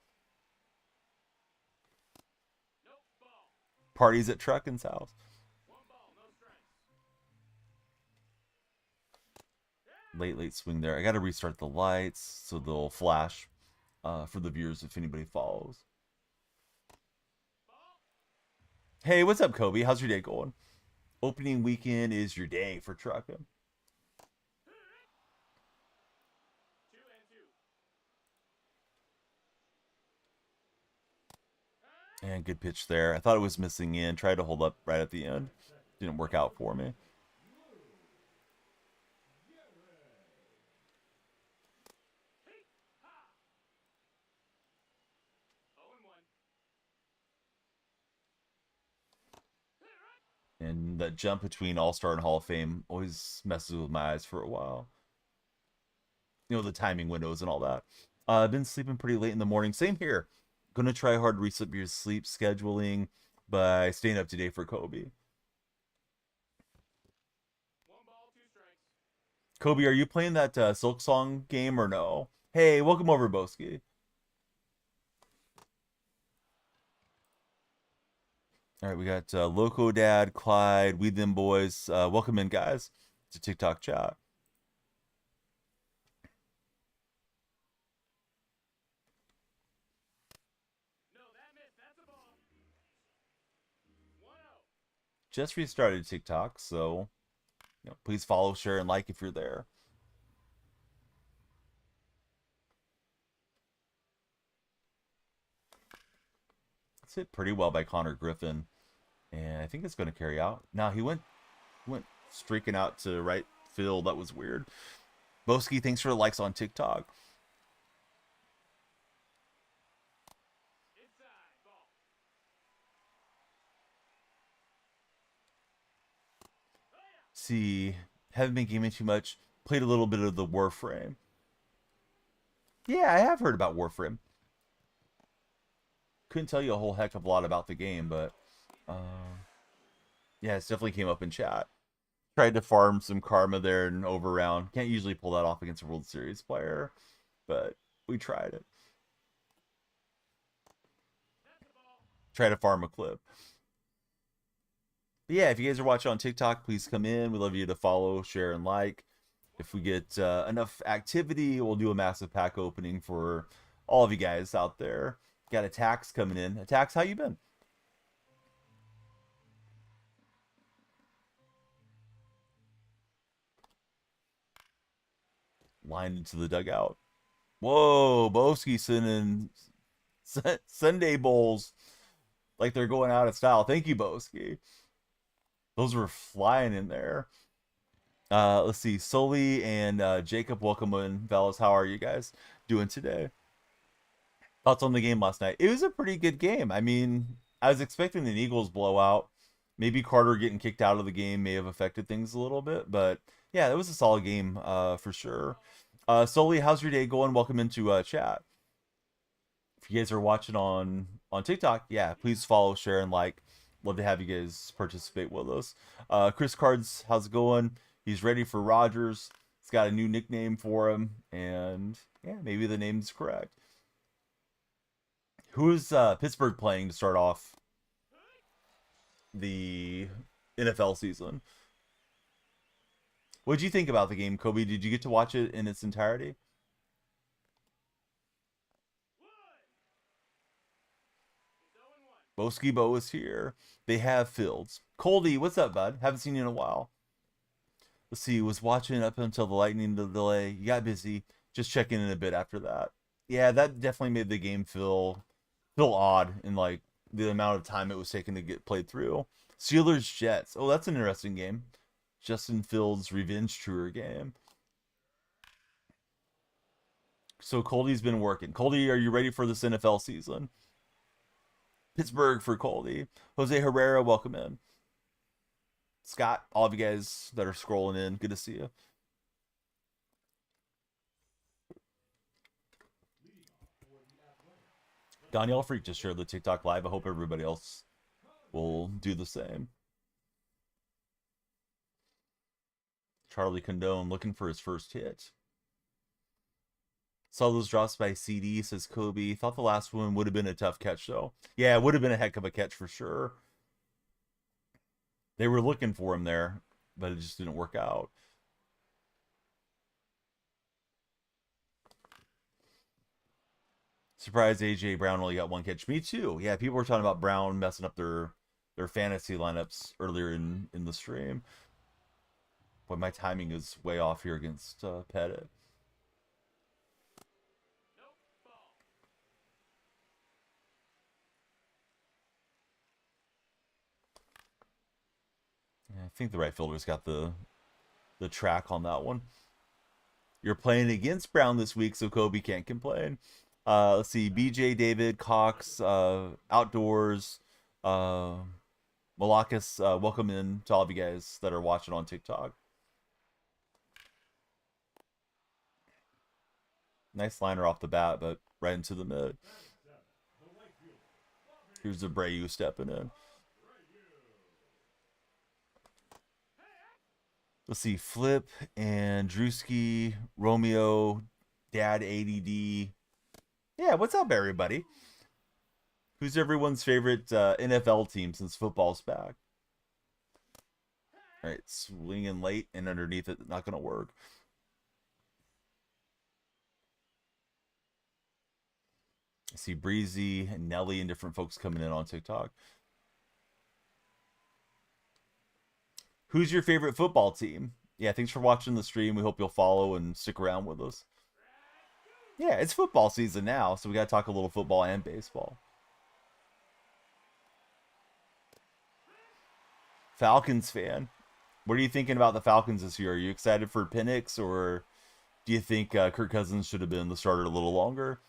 Parties at Trucking's house. Late swing there. I got to restart the lights so they'll flash for the viewers if anybody follows. Hey, what's up, Kobe? How's your day going? Opening weekend is your day for trucking. And good pitch there. I thought it was missing in. Tried to hold up right at the end. Didn't work out for me. And that jump between All Star and Hall of Fame always messes with my eyes for a while. You know, the timing windows and all that. I've been sleeping pretty late in the morning. Same here. Gonna try hard to reset your sleep scheduling by staying up to date for Kobe. Kobe, are you playing that Silk Song game or no? Hey, welcome over, Boski. All right, we got Loco Dad, Clyde, We Them Boys. Welcome in, guys, to TikTok chat. Just restarted TikTok, so please follow, share, and like if you're there. It's hit pretty well by Connor Griffin, and I think it's going to carry out. Now he went streaking out to right field. That was weird. Boski, thanks for the likes on TikTok. See, haven't been gaming too much. Played a little bit of the Warframe. Yeah, I have heard about Warframe. Couldn't tell you a whole heck of a lot about the game, but yeah, it's definitely came up in chat. Tried to farm some karma there and overround. Can't usually pull that off against a World Series player, but we tried it. Try to farm a clip. But yeah, if you guys are watching on TikTok, please come in. We'd love you to follow, share, and like. If we get enough activity, we'll do a massive pack opening for all of you guys out there. Got Attacks coming in. Attacks, how you been? Lined into the dugout. Whoa, Boski sending Sunday bowls like they're going out of style. Thank you, Boski. Those were flying in there. Let's see. Sully and Jacob, welcome in. Fellas, how are you guys doing today? Thoughts on the game last night? It was a pretty good game. I mean, I was expecting an Eagles blowout. Maybe Carter getting kicked out of the game may have affected things a little bit, but yeah, it was a solid game for sure. Sully, how's your day going? Welcome into chat. If you guys are watching on TikTok, yeah, please follow, share, and like. Love to have you guys participate with us. Chris Cards, how's it going? He's ready for Rodgers. He's got a new nickname for him, and yeah, maybe the name's correct. Who is Pittsburgh playing to start off the NFL season? What did you think about the game, Kobe? Did you get to watch it in its entirety? Boski Bo is here. They have Fields. Coldy, what's up, bud? Haven't seen you in a while. Let's see. Was watching up until the lightning delay. You got busy. Just checking in a bit after that. Yeah, that definitely made the game feel odd in like the amount of time it was taking to get played through. Steelers Jets. Oh, that's an interesting game. Justin Fields' revenge tour game. So Coldy's been working. Coldy, are you ready for this NFL season? Pittsburgh for Coldy. Jose Herrera, welcome in. Scott, all of you guys that are scrolling in, good to see you. Danielle Freak just shared the TikTok live. I hope everybody else will do the same. Charlie Condone looking for his first hit. Saw those drops by CD, says Kobe. Thought the last one would have been a tough catch, though. Yeah, it would have been a heck of a catch for sure. They were looking for him there, but it just didn't work out. Surprised AJ Brown only got one catch. Me too. Yeah, people were talking about Brown messing up their fantasy lineups earlier in the stream. But my timing is way off here against Pettit. I think the right fielder's got the track on that one. You're playing against Brown this week, so Kobe can't complain. Let's see, BJ, David, Cox, Outdoors, Malakas, welcome in to all of you guys that are watching on TikTok. Nice liner off the bat, but right into the mid. Here's Abreu stepping in. Let's see, Flip and Drewski, Romeo, Dad ADD. Yeah, what's up, everybody? Who's everyone's favorite NFL team since football's back? All right, swinging late and underneath it, not going to work. I see Breezy and Nelly and different folks coming in on TikTok. Who's your favorite football team? Yeah, thanks for watching the stream. We hope you'll follow and stick around with us. Yeah, it's football season now, so we got to talk a little football and baseball. Falcons fan. What are you thinking about the Falcons this year? Are you excited for Penix, or do you think Kirk Cousins should have been the starter a little longer?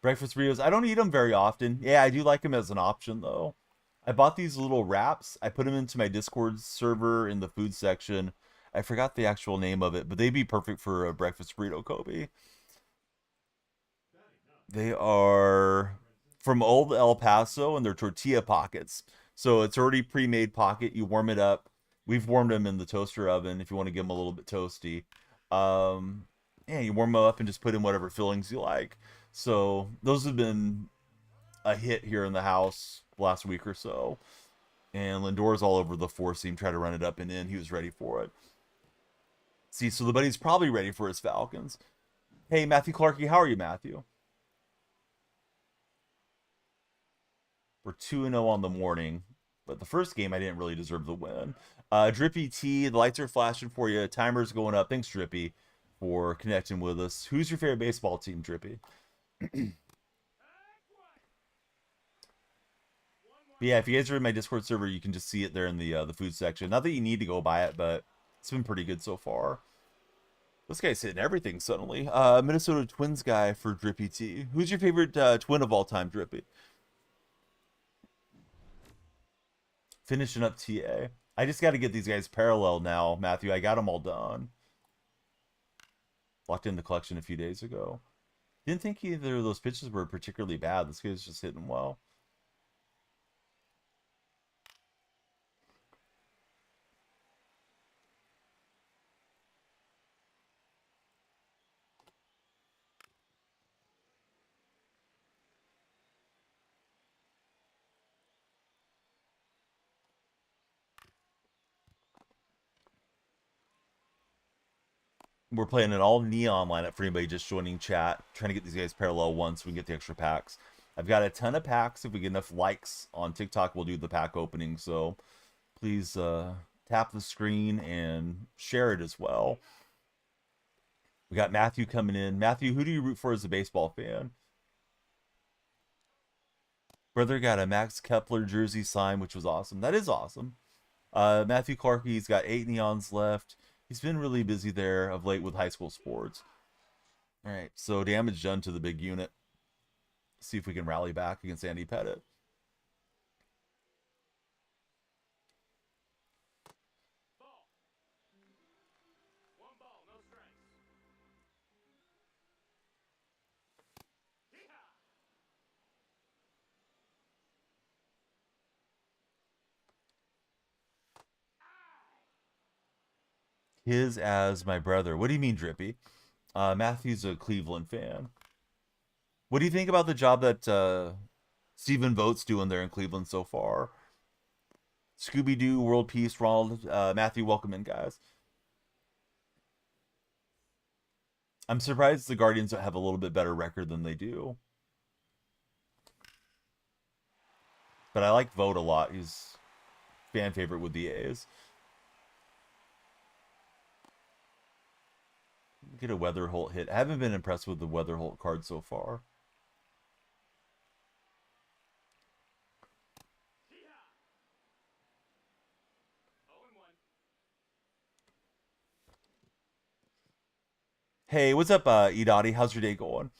Breakfast burritos. I don't eat them very often. Yeah, I do like them as an option though. I bought these little wraps. I put them into my Discord server in the food section. I forgot the actual name of it, but they'd be perfect for a breakfast burrito, Kobe. They are from Old El Paso, and they're tortilla pockets. So it's already pre-made pocket. You warm it up. We've warmed them in the toaster oven if you want to get them a little bit toasty. Um, yeah, you warm them up and just put in whatever fillings you like. So those have been a hit here in the house last week or so. And Lindor's all over the four seam, try to run it up and in. He was ready for it. See, so the buddy's probably ready for his Falcons. Hey, Matthew Clarkey, how are you, Matthew? We're 2-0 on the morning, but the first game I didn't really deserve the win. Drippy T, the lights are flashing for you. Timer's going up. Thanks, Drippy, for connecting with us. Who's your favorite baseball team, Drippy? But yeah, if you guys are in my Discord server, you can just see it there in the food section. Not that you need to go buy it, but it's been pretty good so far. This guy's hitting everything suddenly. Minnesota Twins guy for Drippy T. Who's your favorite twin of all time, Drippy? Finishing up TA. I just got to get these guys parallel now, Matthew. I got them all done. Locked in the collection a few days ago. Didn't think either of those pitches were particularly bad. This guy's just hitting well. We're playing an all neon lineup for anybody just joining chat. Trying to get these guys parallel once so we can get the extra packs. I've got a ton of packs. If we get enough likes on TikTok, we'll do the pack opening. So please tap the screen and share it as well. We got Matthew coming in. Matthew, who do you root for as a baseball fan? Brother got a Max Kepler jersey signed, which was awesome. That is awesome. Matthew Clarkey's got 8 neons left. He's been really busy there of late with high school sports. All right, so damage done to the big unit. See if we can rally back against Andy Pettit. His as my brother. What do you mean, Drippy? Matthew's a Cleveland fan. What do you think about the job that Stephen Vogt's doing there in Cleveland so far? Scooby Doo, World Peace, Ronald, Matthew, welcome in, guys. I'm surprised the Guardians have a little bit better record than they do. But I like Vogt a lot. He's fan favorite with the A's. Get a Weatherholt hit. I haven't been impressed with the Weatherholt card so far. Hey, what's up, Edottie? How's your day going?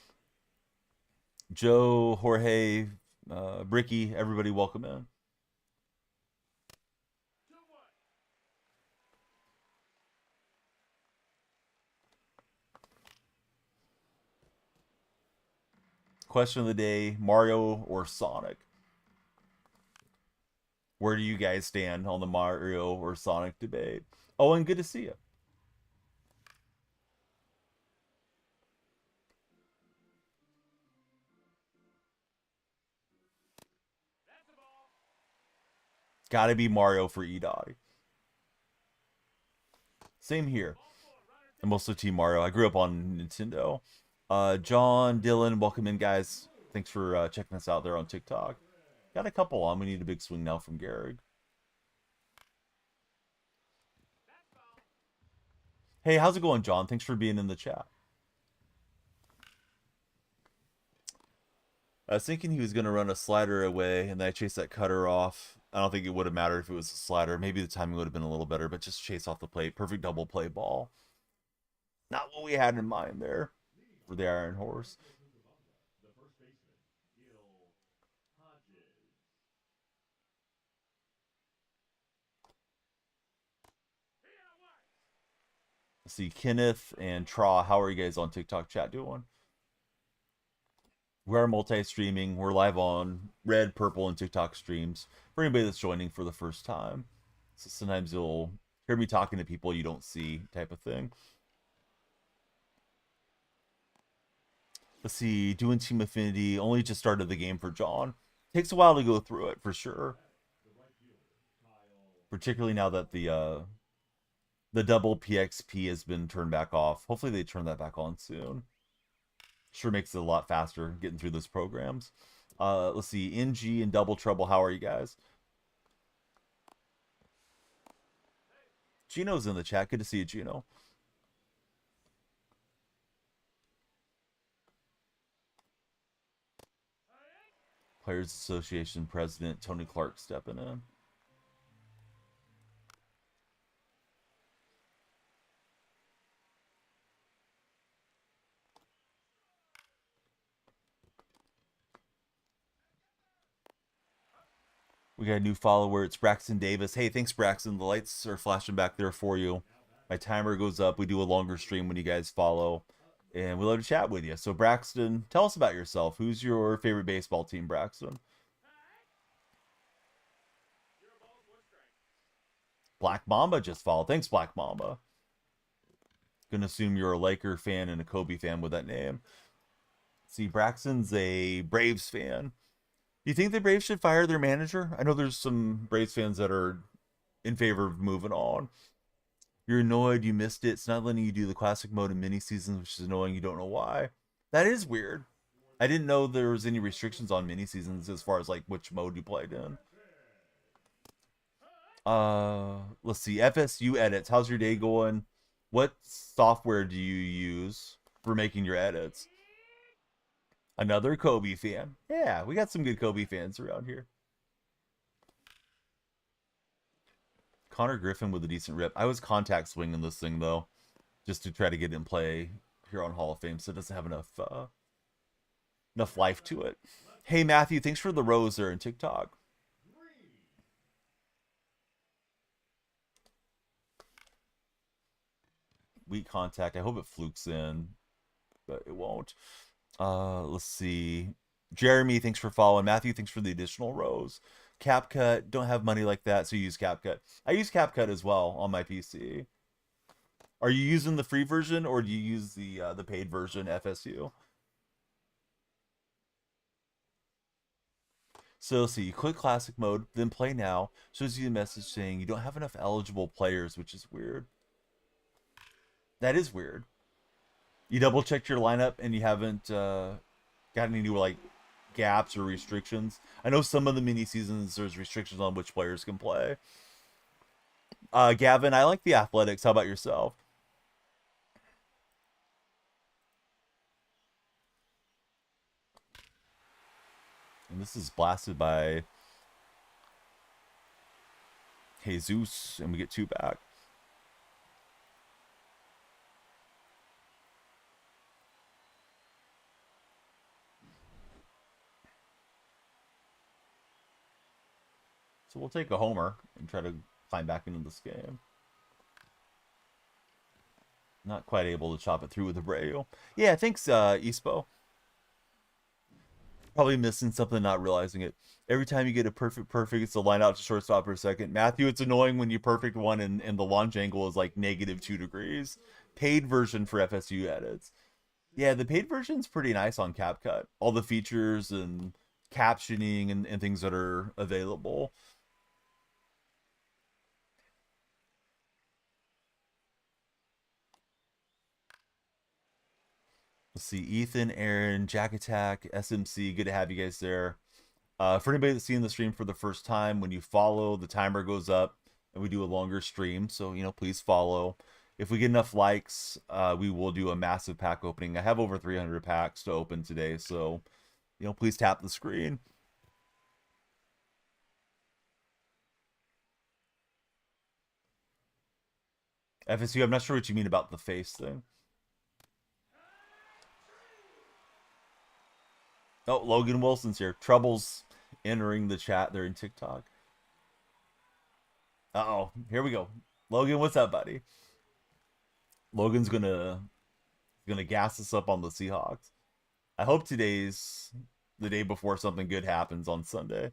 Joe, Jorge, Bricky, everybody welcome in. Question of the day, Mario or Sonic? Where do you guys stand on the Mario or Sonic debate? Oh, and good to see you. Gotta be Mario for Edottie. Same here. I'm also Team Mario. I grew up on Nintendo. John, Dylan, welcome in, guys. Thanks for checking us out there on TikTok. Got a couple on. We need a big swing now from Gehrig. Hey, how's it going, John? Thanks for being in the chat. I was thinking he was going to run a slider away, and then I chased that cutter off. I don't think it would have mattered if it was a slider. Maybe the timing would have been a little better, but just chase off the plate. Perfect double play ball. Not what we had in mind there for the Iron Horse. Let's see, Kenneth and Tra, how are you guys on TikTok chat doing? We're multi-streaming. We're live on Red, Purple, and TikTok streams for anybody that's joining for the first time. So sometimes you'll hear me talking to people you don't see, type of thing. Let's see, doing Team Affinity. Only just started the game for John. Takes a while to go through it for sure. Particularly now that the double PXP has been turned back off. Hopefully they turn that back on soon. Sure makes it a lot faster getting through those programs. Let's see, NG and Double Trouble. How are you guys? Gino's in the chat. Good to see you, Gino. Players Association President Tony Clark stepping in. We got a new follower. It's Braxton Davis. Hey, thanks, Braxton. The lights are flashing back there for you. My timer goes up. We do a longer stream when you guys follow. And we love to chat with you. So, Braxton, tell us about yourself. Who's your favorite baseball team, Braxton? Black Mamba just followed. Thanks, Black Mamba. Gonna assume you're a Laker fan and a Kobe fan with that name. See, Braxton's a Braves fan. Do you think the Braves should fire their manager? I know there's some Braves fans that are in favor of moving on. You're annoyed you missed it. It's not letting you do the classic mode in mini seasons, which is annoying. You don't know why. That is weird. I didn't know there was any restrictions on mini seasons as far as like which mode you played in. Let's see. FSU edits. How's your day going? What software do you use for making your edits? Another Kobe fan. Yeah, we got some good Kobe fans around here. Connor Griffin with a decent rip. I was contact swinging this thing though, just to try to get it in play here on Hall of Fame, so it doesn't have enough life to it. Hey Matthew, thanks for the rose there in TikTok. Weak contact. I hope it flukes in, but it won't. Let's see. Jeremy, thanks for following. Matthew, thanks for the additional rows. CapCut, don't have money like that, so use CapCut. I use CapCut as well on my PC. Are you using the free version or do you use the paid version, FSU? So let's see, you click classic mode, then play now. Shows you a message saying you don't have enough eligible players, which is weird. That is weird. You double checked your lineup and you haven't got any new like gaps or restrictions. I know some of the mini seasons there's restrictions on which players can play. Gavin, I like the Athletics. How about yourself? And this is blasted by Jesus, and we get 2 back. So we'll take a homer and try to climb back into this game. Not quite able to chop it through with the Abreu. Yeah, thanks, Ispo. Probably missing something, not realizing it. Every time you get a perfect, it's a line out to shortstop for a second. Matthew, it's annoying when you perfect one and the launch angle is like -2 degrees. Paid version for FSU edits. Yeah, the paid version's pretty nice on CapCut. All the features and captioning and things that are available. Let's see, Ethan, Aaron, Jack Attack, SMC, good to have you guys there. For anybody that's seeing the stream for the first time, when you follow, the timer goes up and we do a longer stream. So, please follow. If we get enough likes, we will do a massive pack opening. I have over 300 packs to open today. So, please tap the screen. FSU, I'm not sure what you mean about the face thing. Oh, Logan Wilson's here. Trouble's entering the chat there in TikTok. Uh-oh, here we go. Logan, what's up, buddy? Logan's gonna gas us up on the Seahawks. I hope today's the day before something good happens on Sunday.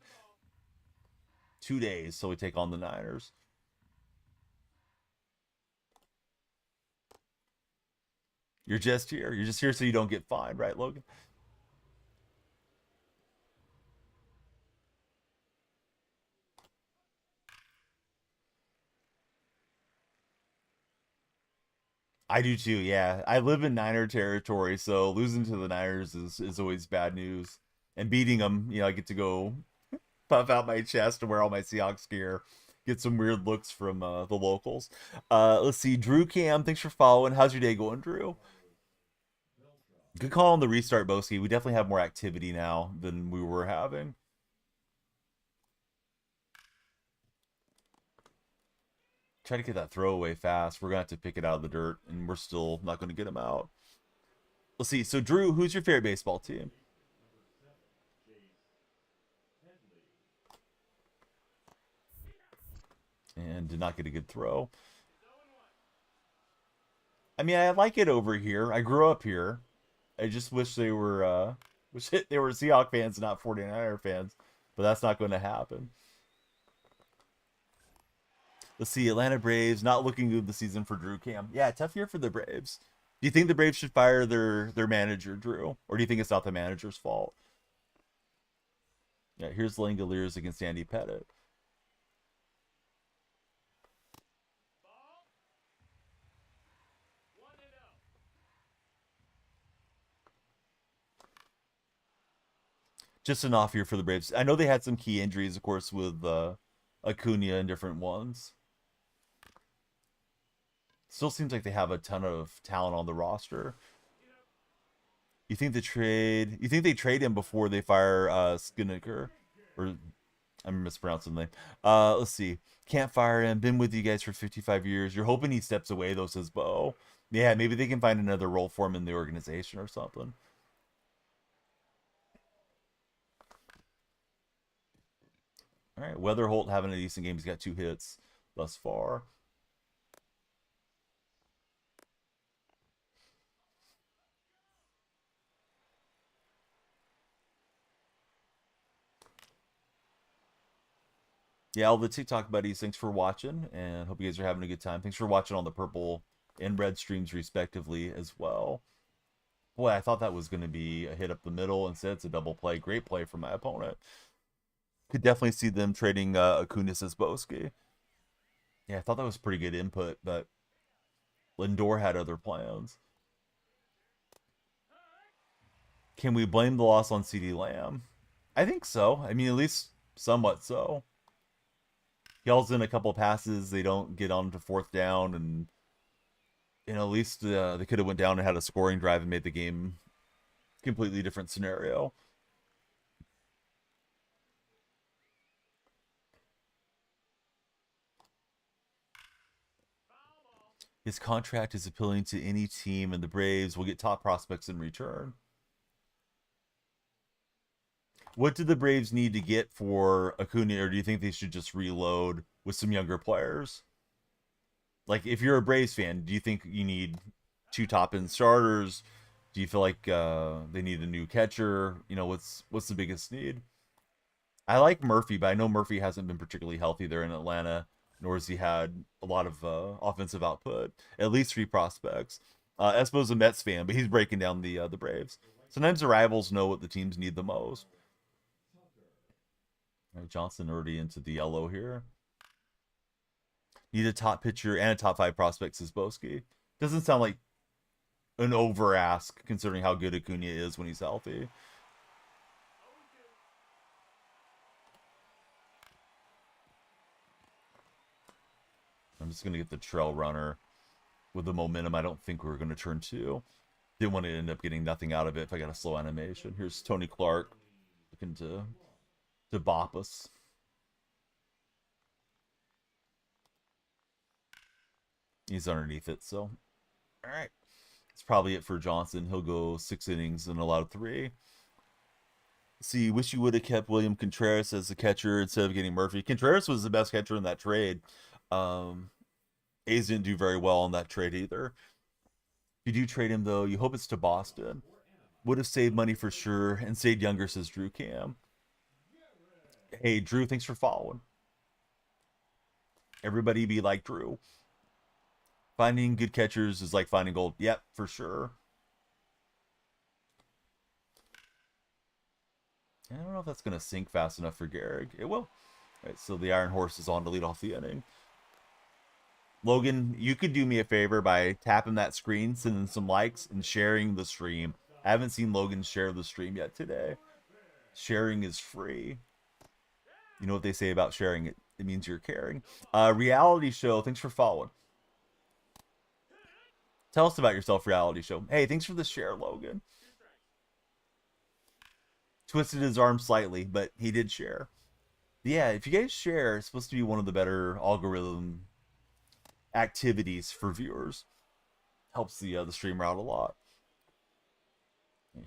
2 days, so we take on the Niners. You're just here. You're just here so you don't get fined, right, Logan? I do too, yeah. I live in Niner territory, so losing to the Niners is always bad news. And beating them, I get to go puff out my chest and wear all my Seahawks gear. Get some weird looks from the locals. Let's see. Drew Cam, thanks for following. How's your day going, Drew? Good call on the restart, Boski. We definitely have more activity now than we were having. Try to get that throwaway fast. We're going to have to pick it out of the dirt, and we're still not going to get him out. Let's see. So, Drew, who's your favorite baseball team? And did not get a good throw. I mean, I like it over here. I grew up here. I just wish they were they were Seahawks fans and not 49er fans. But that's not going to happen. Let's see, Atlanta Braves not looking good this season for Drew Cam. Yeah, tough year for the Braves. Do you think the Braves should fire their manager, Drew? Or do you think it's not the manager's fault? Yeah, here's Langoliers against Andy Pettit. Just an off year for the Braves. I know they had some key injuries, of course, with Acuna and different ones. Still seems like they have a ton of talent on the roster. You think they trade him before they fire Skinnicker? Or I'm mispronouncing the name. Let's see. Can't fire him. Been with you guys for 55 years. You're hoping he steps away, though, says Bo. Yeah, maybe they can find another role for him in the organization or something. All right, Weatherholt having a decent game. He's got 2 hits thus far. Yeah, all the TikTok buddies, thanks for watching, and hope you guys are having a good time. Thanks for watching on the purple and red streams, respectively, as well. Boy, I thought that was going to be a hit up the middle. Instead, it's a double play. Great play from my opponent. Could definitely see them trading Acuña as Boski. Yeah, I thought that was pretty good input, but Lindor had other plans. Can we blame the loss on CD Lamb? I think so. I mean, at least somewhat so. He hauls in a couple passes. They don't get on to 4th down, and at least they could have went down and had a scoring drive and made the game a completely different scenario. His contract is appealing to any team, and the Braves will get top prospects in return. What do the Braves need to get for Acuna, or do you think they should just reload with some younger players? Like, if you're a Braves fan, do you think you need 2 top-end starters? Do you feel like they need a new catcher? What's the biggest need? I like Murphy, but I know Murphy hasn't been particularly healthy there in Atlanta, nor has he had a lot of offensive output. At least 3 prospects. Espo's a Mets fan, but he's breaking down the Braves. Sometimes the rivals know what the teams need the most. All right, Johnson already into the yellow here. Need a top pitcher and a top 5 prospect, says Boski. Doesn't sound like an over ask considering how good Acuna is when he's healthy. I'm just going to get the trail runner with the momentum I don't think we're going to turn to. Didn't want to end up getting nothing out of it if I got a slow animation. Here's Tony Clark looking to bop us. He's underneath it, so all right. That's probably it for Johnson. He'll go 6 innings and allow 3. See, wish you would have kept William Contreras as the catcher instead of getting Murphy. Contreras was the best catcher in that trade. A's didn't do very well on that trade either. If you do trade him, though, you hope it's to Boston. Would have saved money for sure and stayed younger, says Drew Cam. Hey, Drew, thanks for following. Everybody be like Drew. Finding good catchers is like finding gold. Yep, for sure. I don't know if that's going to sink fast enough for Gehrig. It will. All right, so the Iron Horse is on to lead off the inning. Logan, you could do me a favor by tapping that screen, sending some likes, and sharing the stream. I haven't seen Logan share the stream yet today. Sharing is free. You know what they say about sharing? It means you're caring. Reality show, thanks for following. Tell us about yourself, reality show. Hey, thanks for the share, Logan. Twisted his arm slightly, but he did share. Yeah, if you guys share, it's supposed to be one of the better algorithm activities for viewers. Helps the streamer out a lot.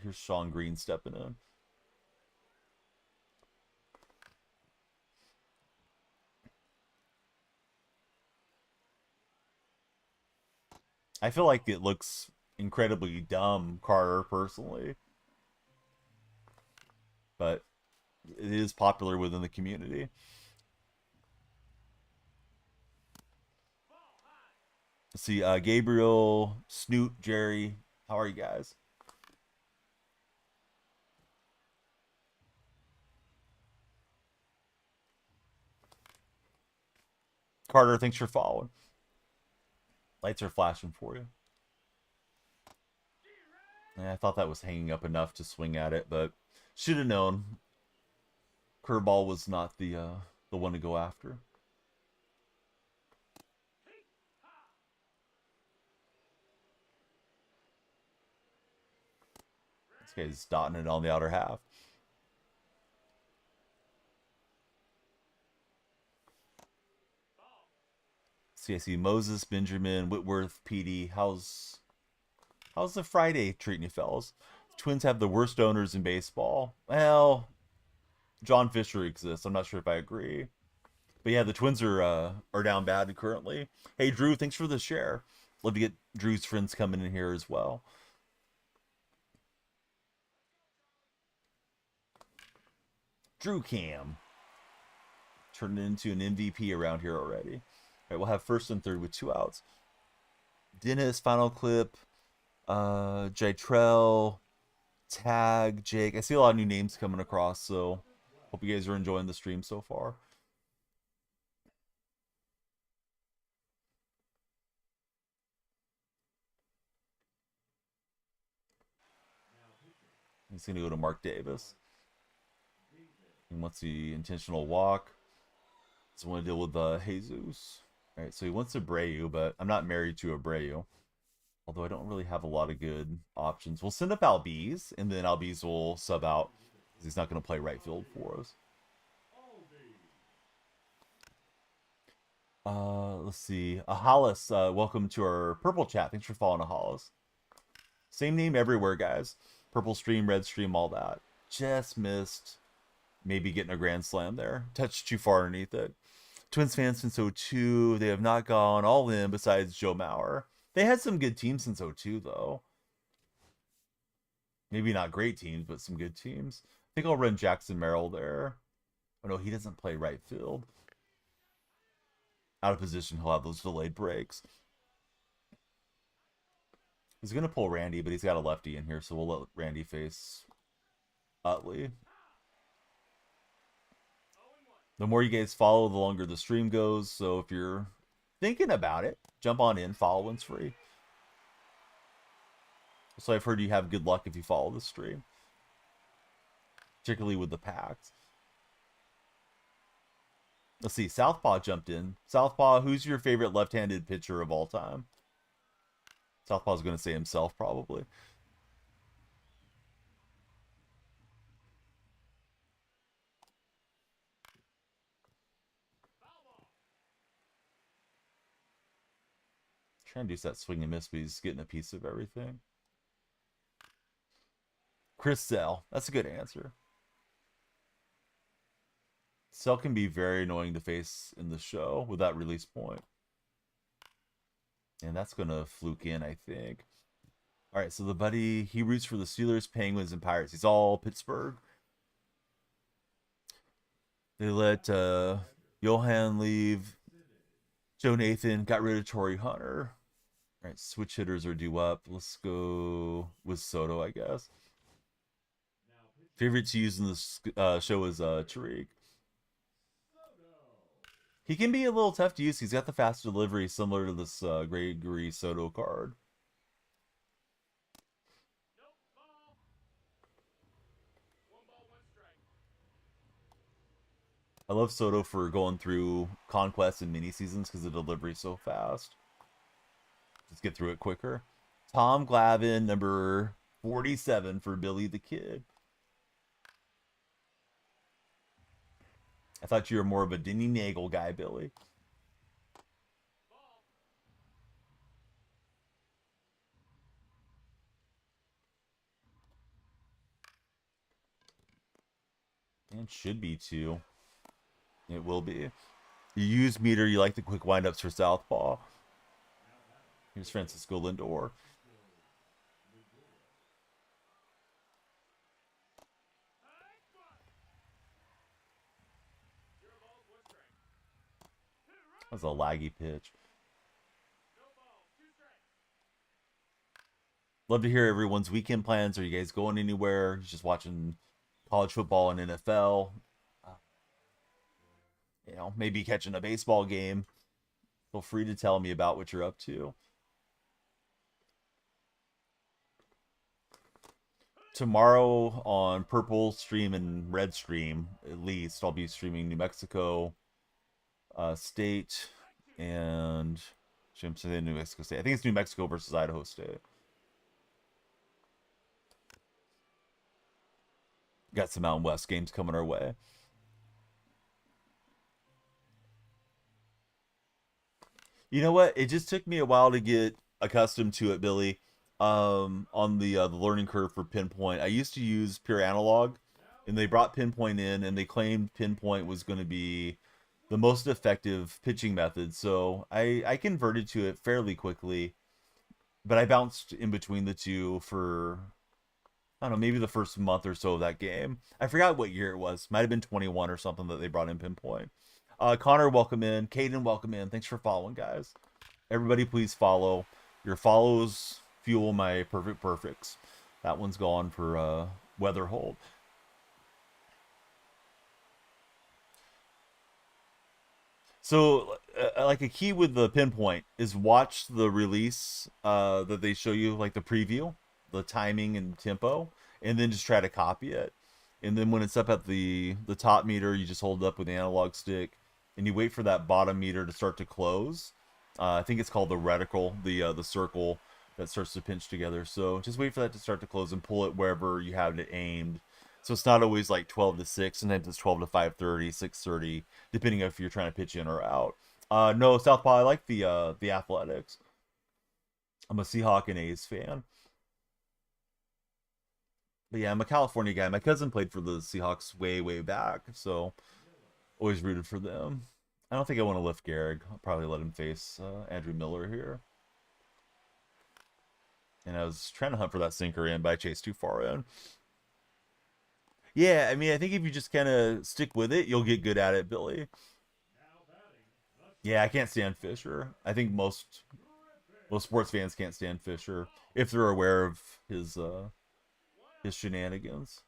Here's Sean Green stepping in. I feel like it looks incredibly dumb, Carter, personally. But it is popular within the community. Let's see, Gabriel, Snoot, Jerry, how are you guys? Carter, thanks for following. Lights are flashing for you. Yeah, I thought that was hanging up enough to swing at it, but should have known. Curveball was not the one to go after. This guy's dotting it on the outer half. See, I see Moses, Benjamin, Whitworth, PD. How's the Friday treating you, fellas? Twins have the worst owners in baseball. Well, John Fisher exists. I'm not sure if I agree. But yeah, the Twins are down bad currently. Hey, Drew, thanks for the share. Love to get Drew's friends coming in here as well. Drew Cam turned into an MVP around here already. All right, we'll have first and third with 2 outs. Dennis, final clip. Jaitrell, Tag, Jake. I see a lot of new names coming across, so hope you guys are enjoying the stream so far. He's going to go to Mark Davis. He wants the intentional walk. Doesn't want to deal with Jesus. All right, so he wants Abreu, but I'm not married to Abreu. Although I don't really have a lot of good options. We'll send up Albies, and then Albies will sub out because he's not going to play right field for us. Let's see. Ahalis, welcome to our purple chat. Thanks for following Ahalis. Same name everywhere, guys. Purple stream, red stream, all that. Just missed maybe getting a grand slam there. Touched too far underneath it. Twins fans since 02. They have not gone all in besides Joe Mauer. They had some good teams since 02, though. Maybe not great teams, but some good teams. I think I'll run Jackson Merrill there. Oh, no, he doesn't play right field. Out of position, he'll have those delayed breaks. He's going to pull Randy, but he's got a lefty in here, so we'll let Randy face Utley. The more you guys follow, the longer the stream goes. So if you're thinking about it, jump on in. Following's free. So I've heard you have good luck if you follow the stream, particularly with the packs. Let's see. Southpaw jumped in. Southpaw, who's your favorite left-handed pitcher of all time? Southpaw's going to say himself, probably. Trying to do that swing and miss, but he's getting a piece of everything. Chris Sale. That's a good answer. Cell can be very annoying to face in the show with that release point. And that's going to fluke in, I think. All right, so the buddy, he roots for the Steelers, Penguins, and Pirates. He's all Pittsburgh. They let Johan leave. Joe Nathan got rid of Torrey Hunter. All right, switch hitters are due up. Let's go with Soto, I guess. Favorite to use in this show is Tariq. He can be a little tough to use. He's got the fast delivery similar to this Gregory Soto card. I love Soto for going through conquests and mini seasons because the delivery's so fast. Just get through it quicker. Tom Glavine, number 47 for Billy the Kid. I thought you were more of a Denny Nagel guy, Billy. And should be too. It will be. You use meter, you like the quick windups for Southpaw. Here's Francisco Lindor. That's a laggy pitch. Love to hear everyone's weekend plans. Are you guys going anywhere? Just watching college football and NFL? You know, maybe catching a baseball game. Feel free to tell me about what you're up to. Tomorrow on Purple Stream and Red Stream, at least, I'll be streaming New Mexico State and New Mexico State. I think it's New Mexico versus Idaho State. Got some Mountain West games coming our way. You know what? It just took me a while to get accustomed to it, Billy. On the learning curve for Pinpoint, I used to use pure analog, and they brought Pinpoint in, and they claimed Pinpoint was going to be the most effective pitching method. So I converted to it fairly quickly, but I bounced in between the two for, I don't know, maybe the first month or so of that game. I forgot what year it was. Might have been 21 or something that they brought in Pinpoint. Connor, welcome in. Caden, welcome in. Thanks for following, guys. Everybody, please follow. Your follows fuel my perfect perfects. That one's gone for weather hold. So, like a key with the Pinpoint is watch the release that they show you, like the preview, the timing and tempo, and then just try to copy it. And then when it's up at the top meter, you just hold it up with the analog stick, and you wait for that bottom meter to start to close. I think it's called the reticle, the circle that starts to pinch together. So just wait for that to start to close and pull it wherever you have it aimed. So it's not always like 12 to 6, sometimes it's 12 to 5:30, 6:30, depending if you're trying to pitch in or out. No, Southpaw, I like the Athletics. I'm a Seahawk and A's fan. But yeah, I'm a California guy. My cousin played for the Seahawks way, way back, so always rooted for them. I don't think I want to lift Gehrig. I'll probably let him face Andrew Miller here. And I was trying to hunt for that sinker in, but I chased too far in. Yeah, I mean, I think if you just kind of stick with it, you'll get good at it, Billy. Yeah, I can't stand Fisher. I think most sports fans can't stand Fisher if they're aware of his shenanigans.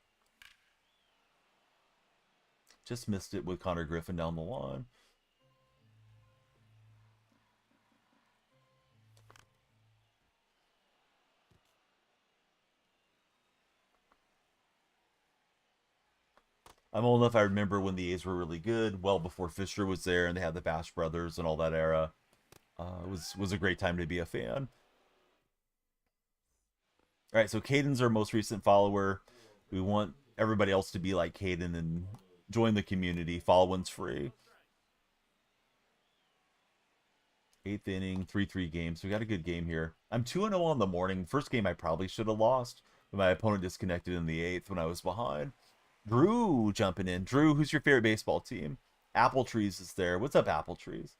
Just missed it with Connor Griffin down the line. I'm old enough, I remember when the A's were really good, well before Fisher was there, and they had the Bash brothers and all that era. Was a great time to be a fan. All right, so Caden's our most recent follower. We want everybody else to be like Caden and join the community. Following's free. 8th inning, 3-3 game. So we got a good game here. I'm 2-0 on the morning. First game I probably should have lost, but my opponent disconnected in the 8th when I was behind. Drew jumping in. Drew, who's your favorite baseball team? Apple Trees is there. What's up, Apple Trees?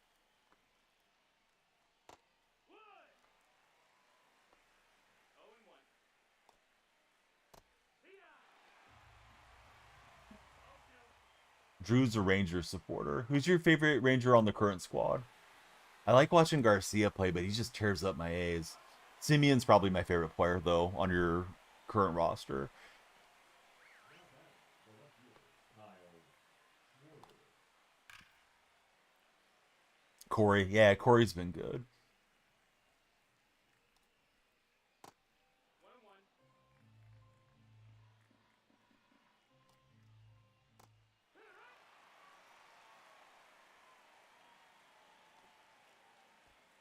Drew's a Rangers supporter. Who's your favorite Ranger on the current squad? I like watching Garcia play, but he just tears up my A's. Simeon's probably my favorite player, though, on your current roster. Corey, yeah, Corey's been good.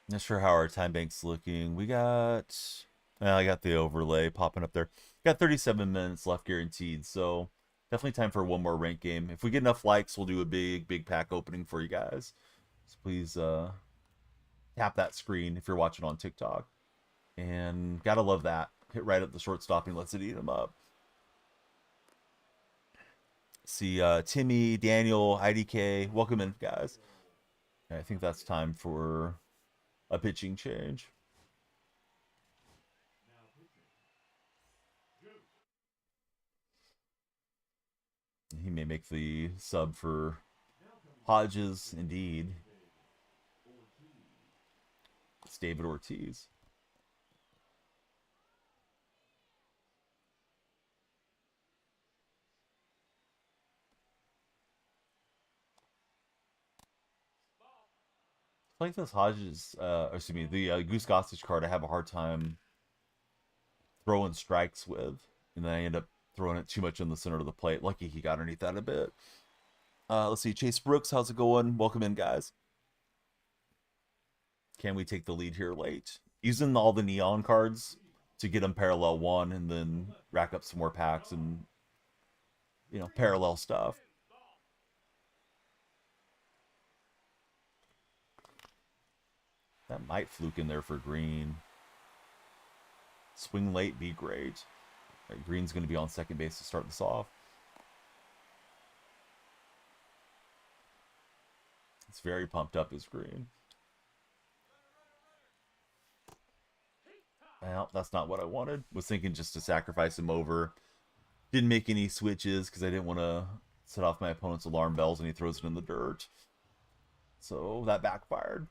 Not sure how our time bank's looking. We got, well, I got the overlay popping up there. Got 37 minutes left guaranteed, so definitely time for one more rank game. If we get enough likes, we'll do a big pack opening for you guys. So please tap that screen if you're watching on TikTok. And gotta love that. Hit right up the shortstop and lets it eat him up. See Timmy, Daniel, IDK, welcome in, guys. And I think that's time for a pitching change. He may make the sub for Hodges, indeed. It's David Ortiz. Like this Hodges, excuse me, the Goose Gossage card, I have a hard time throwing strikes with, and then I end up throwing it too much in the center of the plate. Lucky he got underneath that a bit. Let's see, Chase Brooks, how's it going? Welcome in, guys. Can we take the lead here late? Using all the neon cards to get them parallel one, and then rack up some more packs and parallel stuff. That might fluke in there for green. Swing late, be great. Right, green's going to be on second base to start this off. It's very pumped up as green. Well, that's not what I wanted. Was thinking just to sacrifice him over. Didn't make any switches because I didn't want to set off my opponent's alarm bells and he throws it in the dirt. So that backfired.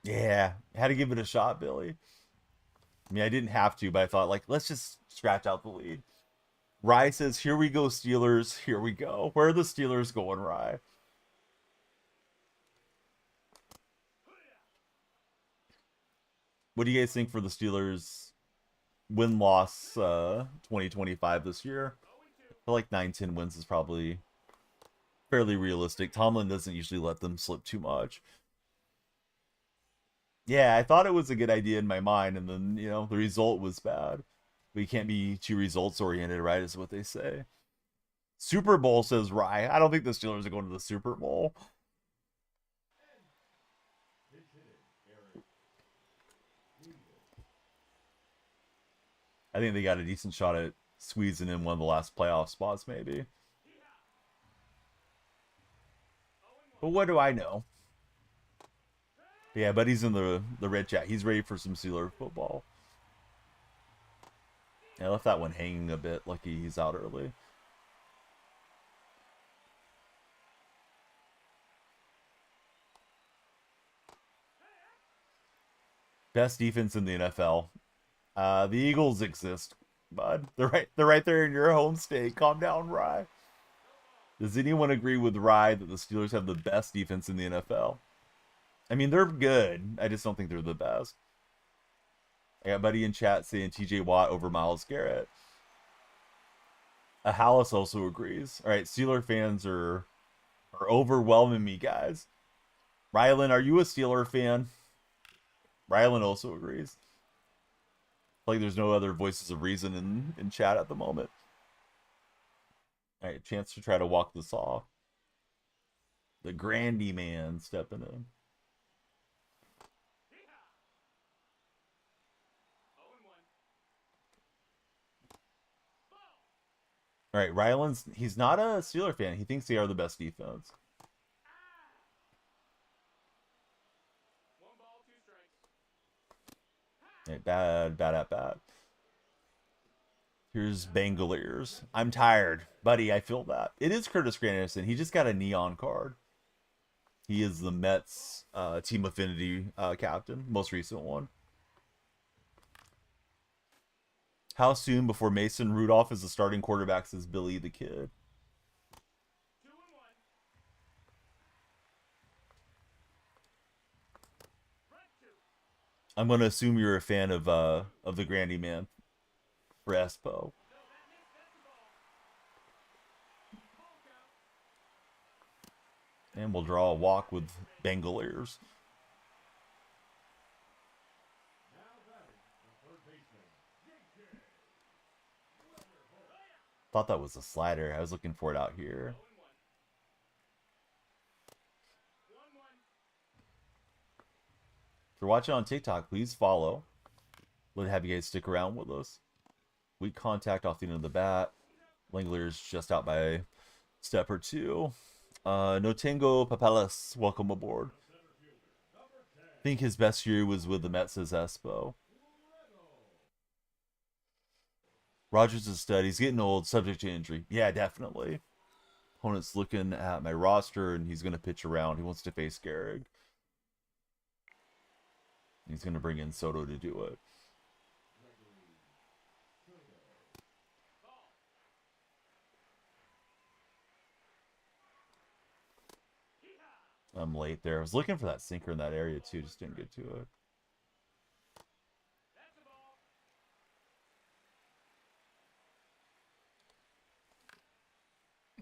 Yeah, had to give it a shot, Billy. I mean, I didn't have to, but I thought, like, let's just scratch out the lead. Rye says, here we go, Steelers. Here we go. Where are the Steelers going, Rye? What do you guys think for the Steelers win-loss 2025 this year? I feel like 9-10 wins is probably fairly realistic. Tomlin doesn't usually let them slip too much. Yeah, I thought it was a good idea in my mind, and then, the result was bad. But you can't be too results oriented, right? Is what they say. Super Bowl, says Rye. I don't think the Steelers are going to the Super Bowl. I think they got a decent shot at squeezing in one of the last playoff spots, maybe. But what do I know? But yeah, but he's in the red chat. He's ready for some Steeler football. I left that one hanging a bit. Lucky he's out early. Best defense in the NFL. The Eagles exist, bud. They're right there in your home state. Calm down, Rye. Does anyone agree with Rye that the Steelers have the best defense in the NFL? I mean, they're good. I just don't think they're the best. I got buddy in chat saying TJ Watt over Myles Garrett. Hallis also agrees. All right, Steeler fans are overwhelming me, guys. Rylan, are you a Steeler fan? Rylan also agrees. Like there's no other voices of reason in chat at the moment. All right, chance to try to walk this off. The Grandy man stepping in. All right, Ryland's, he's not a Steeler fan. He thinks they are the best defense. Right, bad at bat. Here's Bangaliers. I'm tired. Buddy, I feel that. It is Curtis Granderson. He just got a neon card. He is the Mets Team Affinity captain, most recent one. How soon before Mason Rudolph is the starting quarterback, says Billy the Kid. I'm going to assume you're a fan of the Grandy man for Espo. And we'll draw a walk with Bangaliers. Thought that was a slider. I was looking for it out here. If you're watching on TikTok, please follow. We'll have you guys stick around with us. Weak contact off the end of the bat. Langler's just out by a step or two. Notengo Papelas, welcome aboard. I think his best year was with the Mets, says Espo. Rogers is stud. He's getting old, subject to injury. Yeah, definitely. Opponent's looking at my roster, and he's going to pitch around. He wants to face Gehrig. He's going to bring in Soto to do it. I'm late there. I was looking for that sinker in that area, too. Just didn't get to it.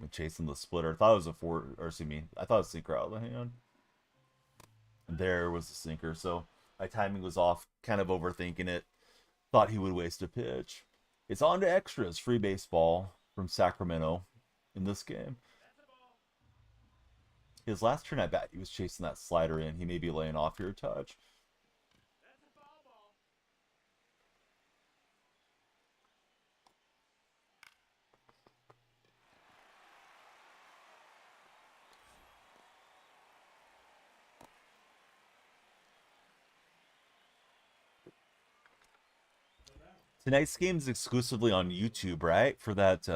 I'm chasing the splitter. I thought it was a four, or excuse me, I thought it was a sinker out of the hand. And there was the sinker, so my timing was off, kind of overthinking it. Thought he would waste a pitch. It's on to extras. Free baseball from Sacramento in this game. His last turn at bat, he was chasing that slider in. He may be laying off here a touch. Tonight's game is exclusively on YouTube, right? For that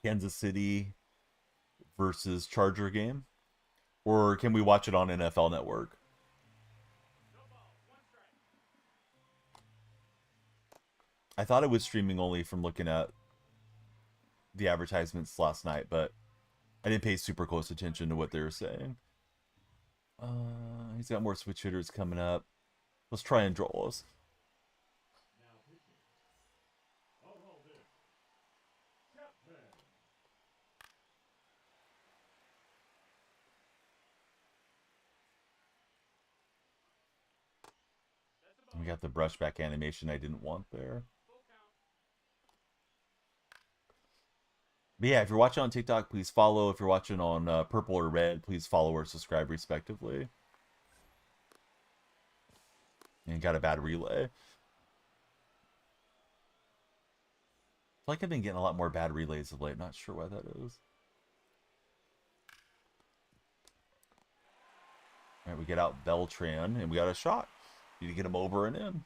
Kansas City versus Charger game? Or can we watch it on NFL Network? I thought it was streaming only from looking at the advertisements last night, but I didn't pay super close attention to what they were saying. He's got more switch hitters coming up. Let's try and draw us. We got the brushback animation I didn't want there. But yeah, if you're watching on TikTok, please follow. If you're watching on Purple or Red, please follow or subscribe respectively. And got a bad relay. I feel like I've been getting a lot more bad relays of late. Not sure why that is. All right, we get out Beltran, and we got a shot. Need to get him over and in.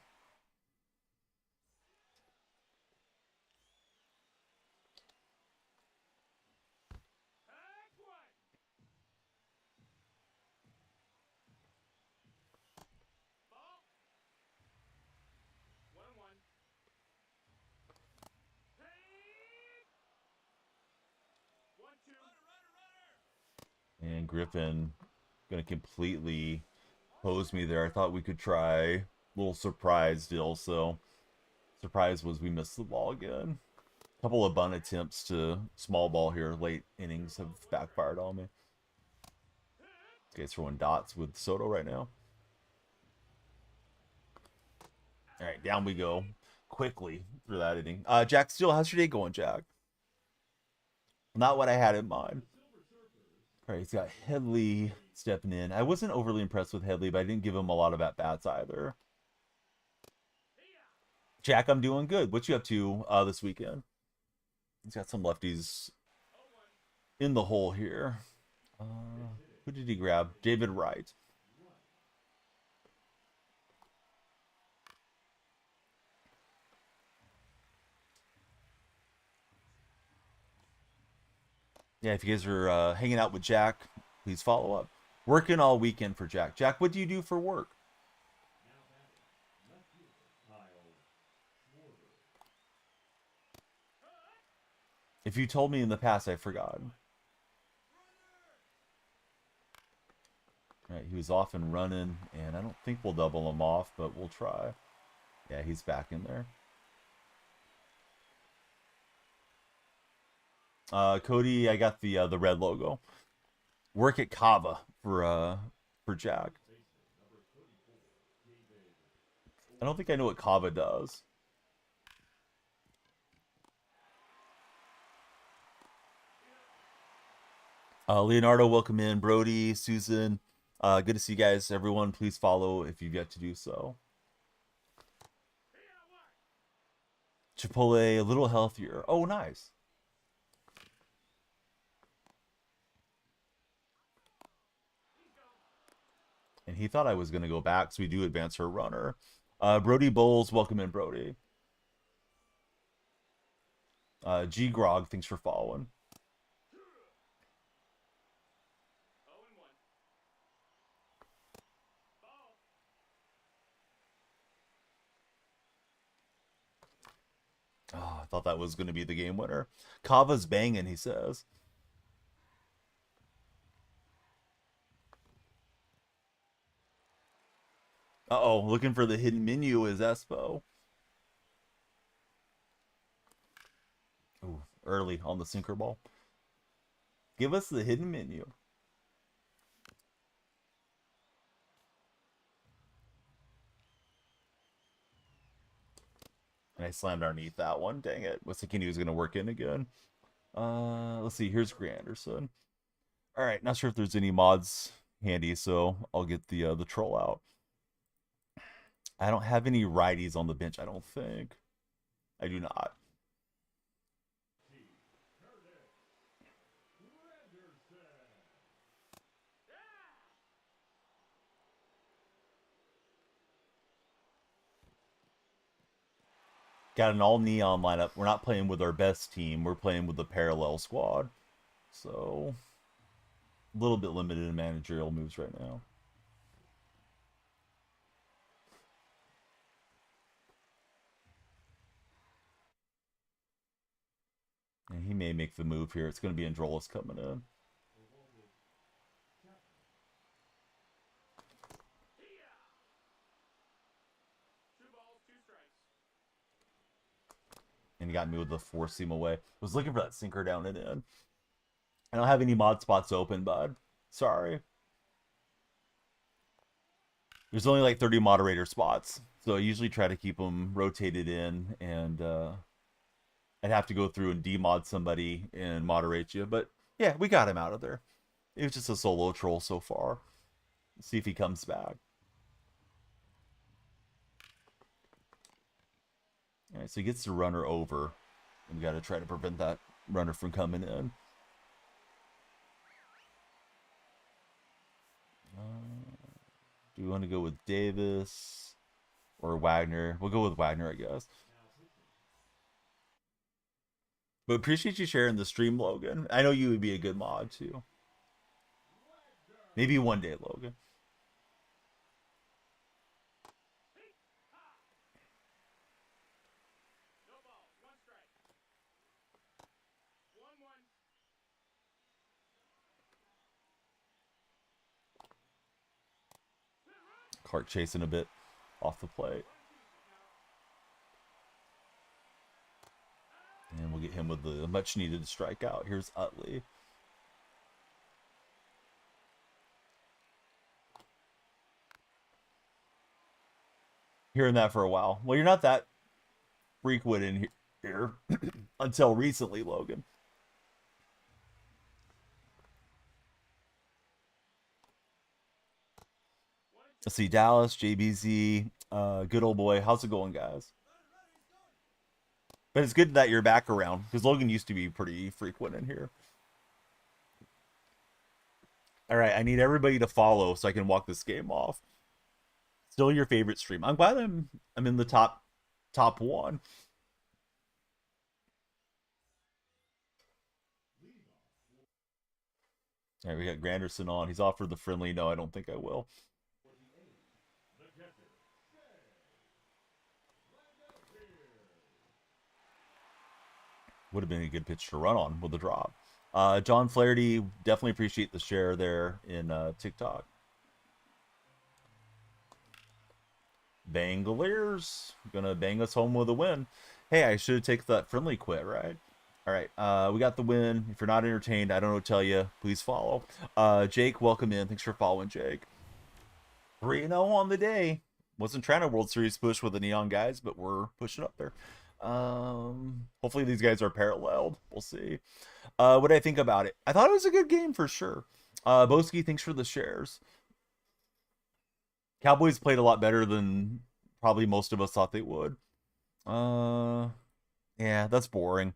And Griffin gonna completely hose me there. I thought we could try a little surprise deal, so surprise was we missed the ball again. A couple of bunt attempts to small ball here late innings have backfired on me. This guy's throwing dots with Soto right now. All right, down we go quickly through that inning. Jack Steele, how's your day going, Jack? Not what I had in mind. All right, he's got Headley stepping in. I wasn't overly impressed with Headley, but I didn't give him a lot of at-bats either. Jack, I'm doing good. What you up to this weekend? He's got some lefties in the hole here. Who did he grab? David Wright. Yeah, if you guys are hanging out with Jack, please follow up. Working all weekend for Jack. Jack, what do you do for work? If you told me in the past, I forgot. All right, he was off and running, and I don't think we'll double him off, but we'll try. Yeah, he's back in there. Cody, I got the red logo. Work at Kava for Jack. I don't think I know what Kava does. Leonardo, welcome in. Brody, Susan, good to see you guys. Everyone, please follow if you've yet to do so. Chipotle, a little healthier. Oh, nice. And he thought I was going to go back, so we do advance her runner. Brody Bowles, welcome in, Brody. G Grog, thanks for following. Oh, I thought that was going to be the game winner. Kava's banging, he says. Uh-oh, looking for the hidden menu is Espo. Ooh, early on the sinker ball. Give us the hidden menu. And I slammed underneath that one. Dang it. Was thinking he was going to work in again. Let's see. Here's Granderson. All right. Not sure if there's any mods handy, so I'll get the troll out. I don't have any righties on the bench, I don't think. I do not. Got an all neon lineup. We're not playing with our best team. We're playing with the parallel squad. So, a little bit limited in managerial moves right now. And he may make the move here. It's going to be Androlis coming in. And he got me with the four seam away. Was looking for that sinker down and in. I don't have any mod spots open, bud. Sorry. There's only like 30 moderator spots. So I usually try to keep them rotated in. And I'd have to go through and demod somebody and moderate you. But yeah, we got him out of there. It was just a solo troll so far. Let's see if he comes back. All right, so he gets the runner over. And we got to try to prevent that runner from coming in. Do we want to go with Davis or Wagner? We'll go with Wagner, I guess. But appreciate you sharing the stream, Logan. I know you would be a good mod, too. Maybe one day, Logan. Clark chasing a bit off the plate. And we'll get him with the much needed strikeout. Here's Utley. Hearing that for a while. Well, you're not that frequent in here until recently, Logan. Let's see, Dallas, JBZ, good old boy. How's it going, guys? But it's good that you're back around because Logan used to be pretty frequent in here. All right, I need everybody to follow so I can walk this game off. Still your favorite stream. I'm glad I'm in the top one. All right, we got Granderson on. He's offered the friendly. No, I don't think I will. Would have been a good pitch to run on with a drop. John Flaherty, definitely appreciate the share there in TikTok. Bangaliers gonna bang us home with a win. Hey, I should have taken that friendly quit, right? All right, we got the win. If you're not entertained, I don't know what to tell you. Please follow. Jake, welcome in. Thanks for following, Jake. 3-0 on the day. Wasn't trying to World Series push with the Neon guys, but we're pushing up there. Hopefully these guys are paralleled. We'll see. What do I think about it? I thought it was a good game for sure. Boski, thanks for the shares. Cowboys played a lot better than probably most of us thought they would. Yeah, that's boring.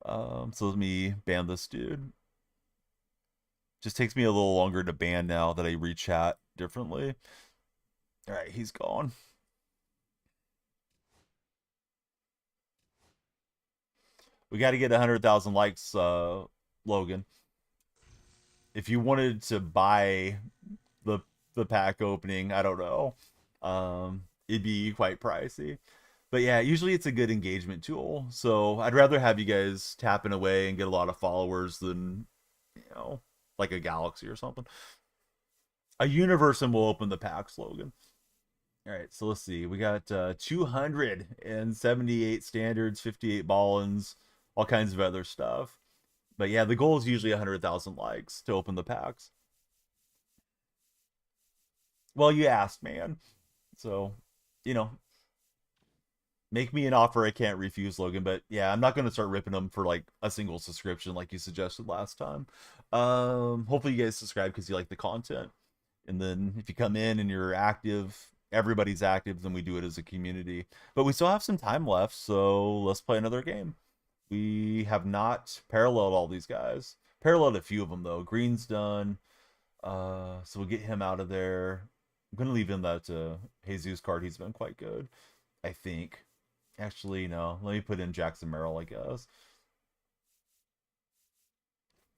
So let me ban this dude. Just takes me a little longer to ban now that I rechat differently. All right, he's gone. We got to get 100,000 likes, Logan. If you wanted to buy the pack opening, I don't know. It'd be quite pricey. But yeah, usually it's a good engagement tool. So I'd rather have you guys tapping away and get a lot of followers than, like a Galaxy or something. A universe and we'll open the pack slogan. All right, so let's see. We got 278 standards, 58 ball-ins, all kinds of other stuff. But yeah, the goal is usually 100,000 likes to open the packs. Well, you asked, man. So, make me an offer I can't refuse, Logan. But yeah, I'm not going to start ripping them for like a single subscription like you suggested last time. Hopefully you guys subscribe because you like the content. And then if you come in and you're active, everybody's active, then we do it as a community. But we still have some time left, so let's play another game. We have not paralleled all these guys. Paralleled a few of them though. Green's done. So we'll get him out of there. I'm gonna leave in that Jesus card. He's been quite good, I think. Actually, no. Let me put in Jackson Merrill, I guess.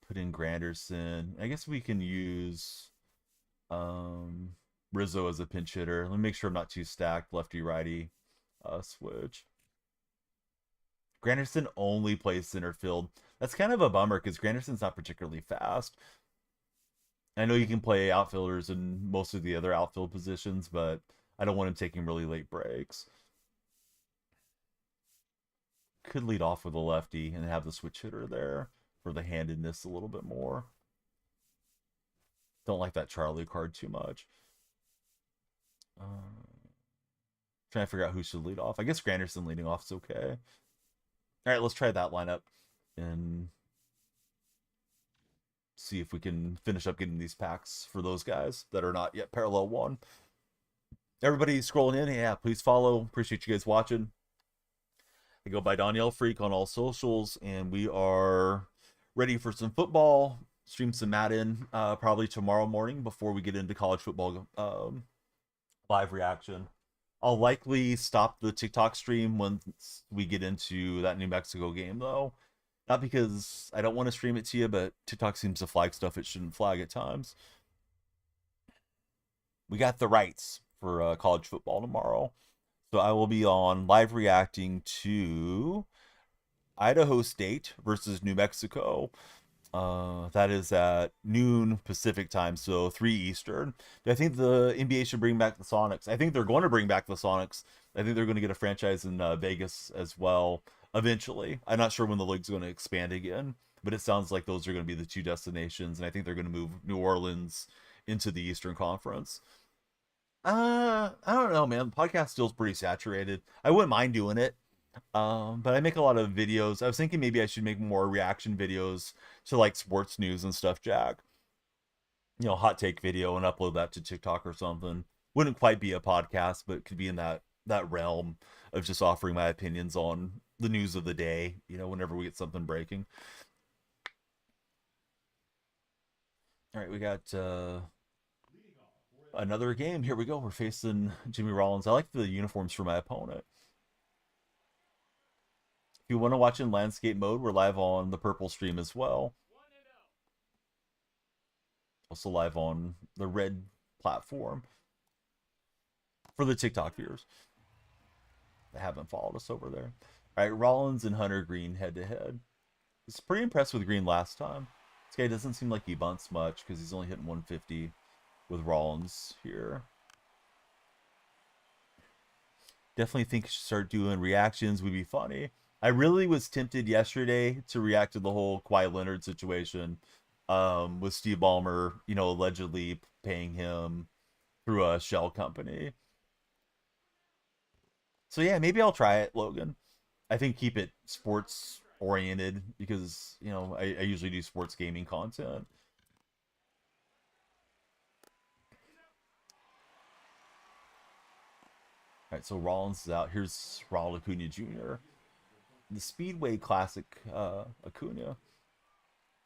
Put in Granderson. I guess we can use Rizzo as a pinch hitter. Let me make sure I'm not too stacked. Lefty righty switch. Granderson only plays center field. That's kind of a bummer because Granderson's not particularly fast. I know you can play outfielders in most of the other outfield positions, but I don't want him taking really late breaks. Could lead off with a lefty and have the switch hitter there for the handedness a little bit more. Don't like that Charlie card too much. Trying to figure out who should lead off. I guess Granderson leading off is okay. All right, let's try that lineup and see if we can finish up getting these packs for those guys that are not yet parallel one. Everybody scrolling in, yeah, please follow. Appreciate you guys watching. I go by Danielle Freak on all socials, and we are ready for some football. Stream some Madden probably tomorrow morning before we get into college football live reaction. I'll likely stop the TikTok stream once we get into that New Mexico game, though. Not because I don't want to stream it to you, but TikTok seems to flag stuff it shouldn't flag at times. We got the rights for college football tomorrow. So I will be on live reacting to Idaho State versus New Mexico. That is at noon Pacific time, so 3 Eastern. Do I think the NBA should bring back the Sonics? I think they're going to bring back the Sonics. I think they're going to get a franchise in Vegas as well eventually. I'm not sure when the league's going to expand again, but it sounds like those are going to be the two destinations, and I think they're going to move New Orleans into the Eastern Conference. I don't know, man. The podcast still's pretty saturated. I wouldn't mind doing it. But I make a lot of videos. I was thinking maybe I should make more reaction videos to like sports news and stuff, Jack. Hot take video and upload that to TikTok or something. wouldn't quite be a podcast, but could be in that realm of just offering my opinions on the news of the day, whenever we get something breaking. All right, we got another game. Here we go. We're facing Jimmy Rollins. I like the uniforms for my opponent. If you want to watch in landscape mode, we're live on the purple stream as well. Also live on the red platform for the TikTok viewers that haven't followed us over there. All right, Rollins and Hunter Green head to head. It's pretty impressed with Green last time. This guy doesn't seem like he bunts much because he's only hitting 150 with Rollins here. Definitely think you should start doing reactions. Would be funny. I really was tempted yesterday to react to the whole Kawhi Leonard situation, with Steve Ballmer, allegedly paying him through a shell company. So yeah, maybe I'll try it, Logan. I think keep it sports oriented because I usually do sports gaming content. All right, so Rollins is out. Here's Ronald Acuna Jr. The Speedway Classic Acuna.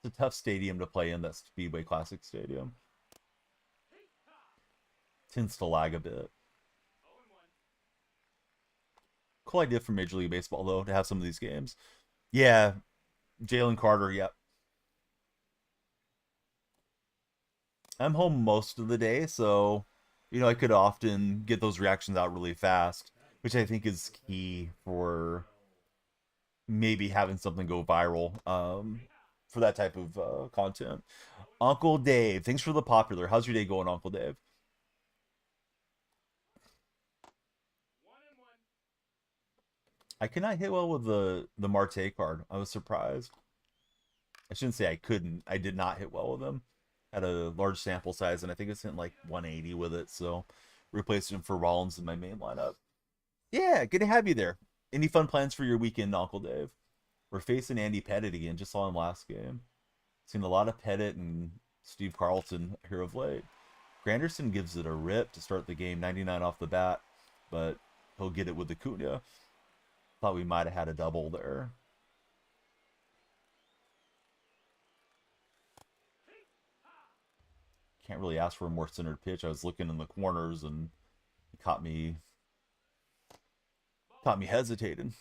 It's a tough stadium to play in, that Speedway Classic stadium. Tends to lag a bit. Cool idea for Major League Baseball, though, to have some of these games. Yeah, Jalen Carter, yep. I'm home most of the day, so, I could often get those reactions out really fast, which I think is key for maybe having something go viral for that type of content. Uncle Dave, thanks for the popular. How's your day going, Uncle Dave? I cannot hit well with the Marte card. I was surprised. I shouldn't say I couldn't. I did not hit well with him. Had a large sample size, and I think it's hitting like 180 with it. So replaced him for Rollins in my main lineup. Yeah, good to have you there. Any fun plans for your weekend, Uncle Dave? We're facing Andy Pettit again. Just saw him last game. Seen a lot of Pettit and Steve Carlton here of late. Granderson gives it a rip to start the game, 99 off the bat, but he'll get it with the Acuna. Thought we might have had a double there. Can't really ask for a more centered pitch. I was looking in the corners and it caught me hesitating.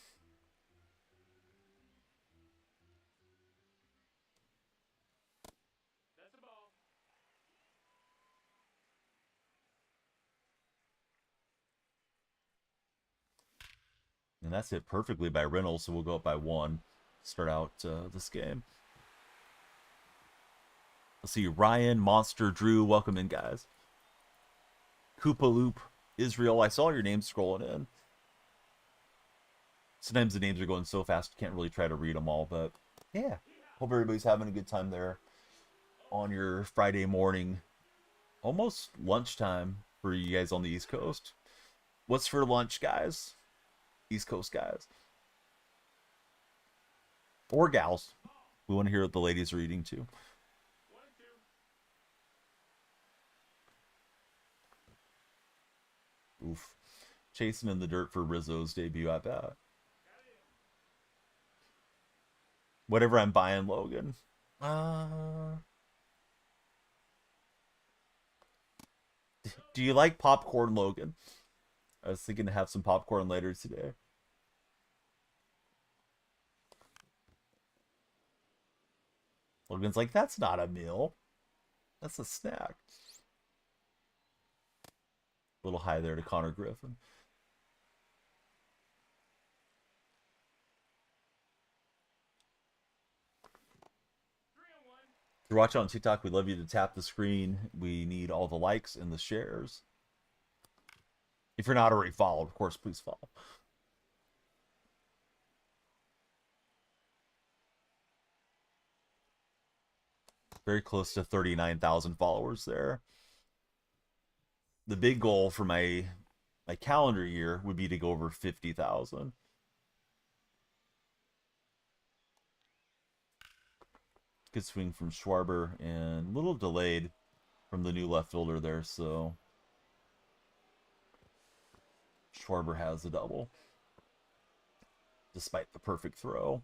And that's hit perfectly by Reynolds, so we'll go up by one. Start out this game. Let's see, Ryan, Monster, Drew, welcome in, guys. Koopa Loop, Israel, I saw your name scrolling in. Sometimes the names are going so fast, can't really try to read them all, but yeah. Hope everybody's having a good time there on your Friday morning. Almost lunchtime for you guys on the East Coast. What's for lunch, guys? East Coast guys. Or gals. We want to hear what the ladies are eating too. Oof. Chasing in the dirt for Rizzo's debut at bat. Whatever I'm buying, Logan. Do you like popcorn, Logan? I was thinking to have some popcorn later today. Logan's like, that's not a meal. That's a snack. A little high there to Connor Griffin. If you're watching on TikTok, we'd love you to tap the screen. We need all the likes and the shares. If you're not already followed, of course, please follow. Very close to 39,000 followers there. The big goal for my calendar year would be to go over 50,000. Good swing from Schwarber and a little delayed from the new left fielder there, so Schwarber has the double, despite the perfect throw.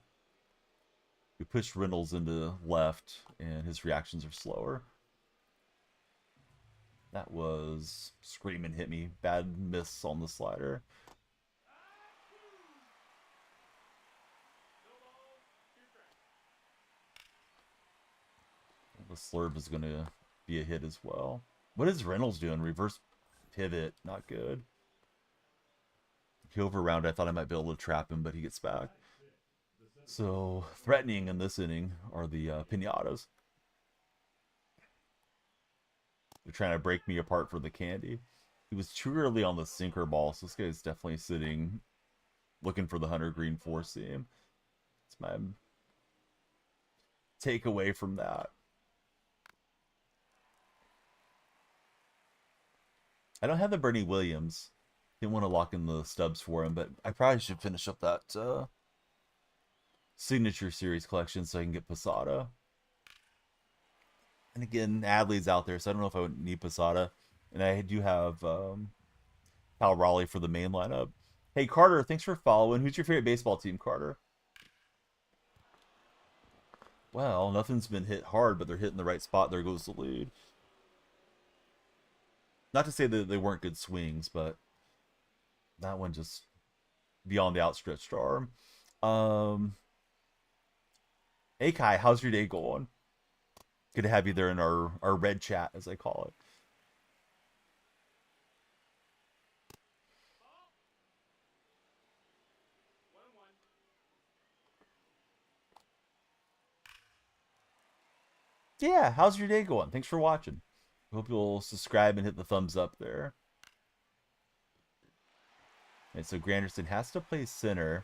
We pushed Reynolds into left, and his reactions are slower. That was scream and hit me. Bad miss on the slider. The slurve is going to be a hit as well. What is Reynolds doing? Reverse pivot. Not good. He overround. I thought I might be able to trap him, but he gets back. So threatening in this inning are the Pinatas. They're trying to break me apart for the candy. He was too early on the sinker ball, so this guy's definitely sitting, looking for the Hunter Green four seam. It's my takeaway from that. I don't have the Bernie Williams. Didn't want to lock in the stubs for him, but I probably should finish up that signature series collection so I can get Posada. And again, Adley's out there, so I don't know if I would need Posada. And I do have Cal Raleigh for the main lineup. Hey, Carter, thanks for following. Who's your favorite baseball team, Carter? Well, nothing's been hit hard, but they're hitting the right spot. There goes the lead. Not to say that they weren't good swings, but that one just beyond the outstretched arm. Hey, Kai, how's your day going? Good to have you there in our red chat, as I call it. Yeah, how's your day going? Thanks for watching. Hope you'll subscribe and hit the thumbs up there. And so Granderson has to play center.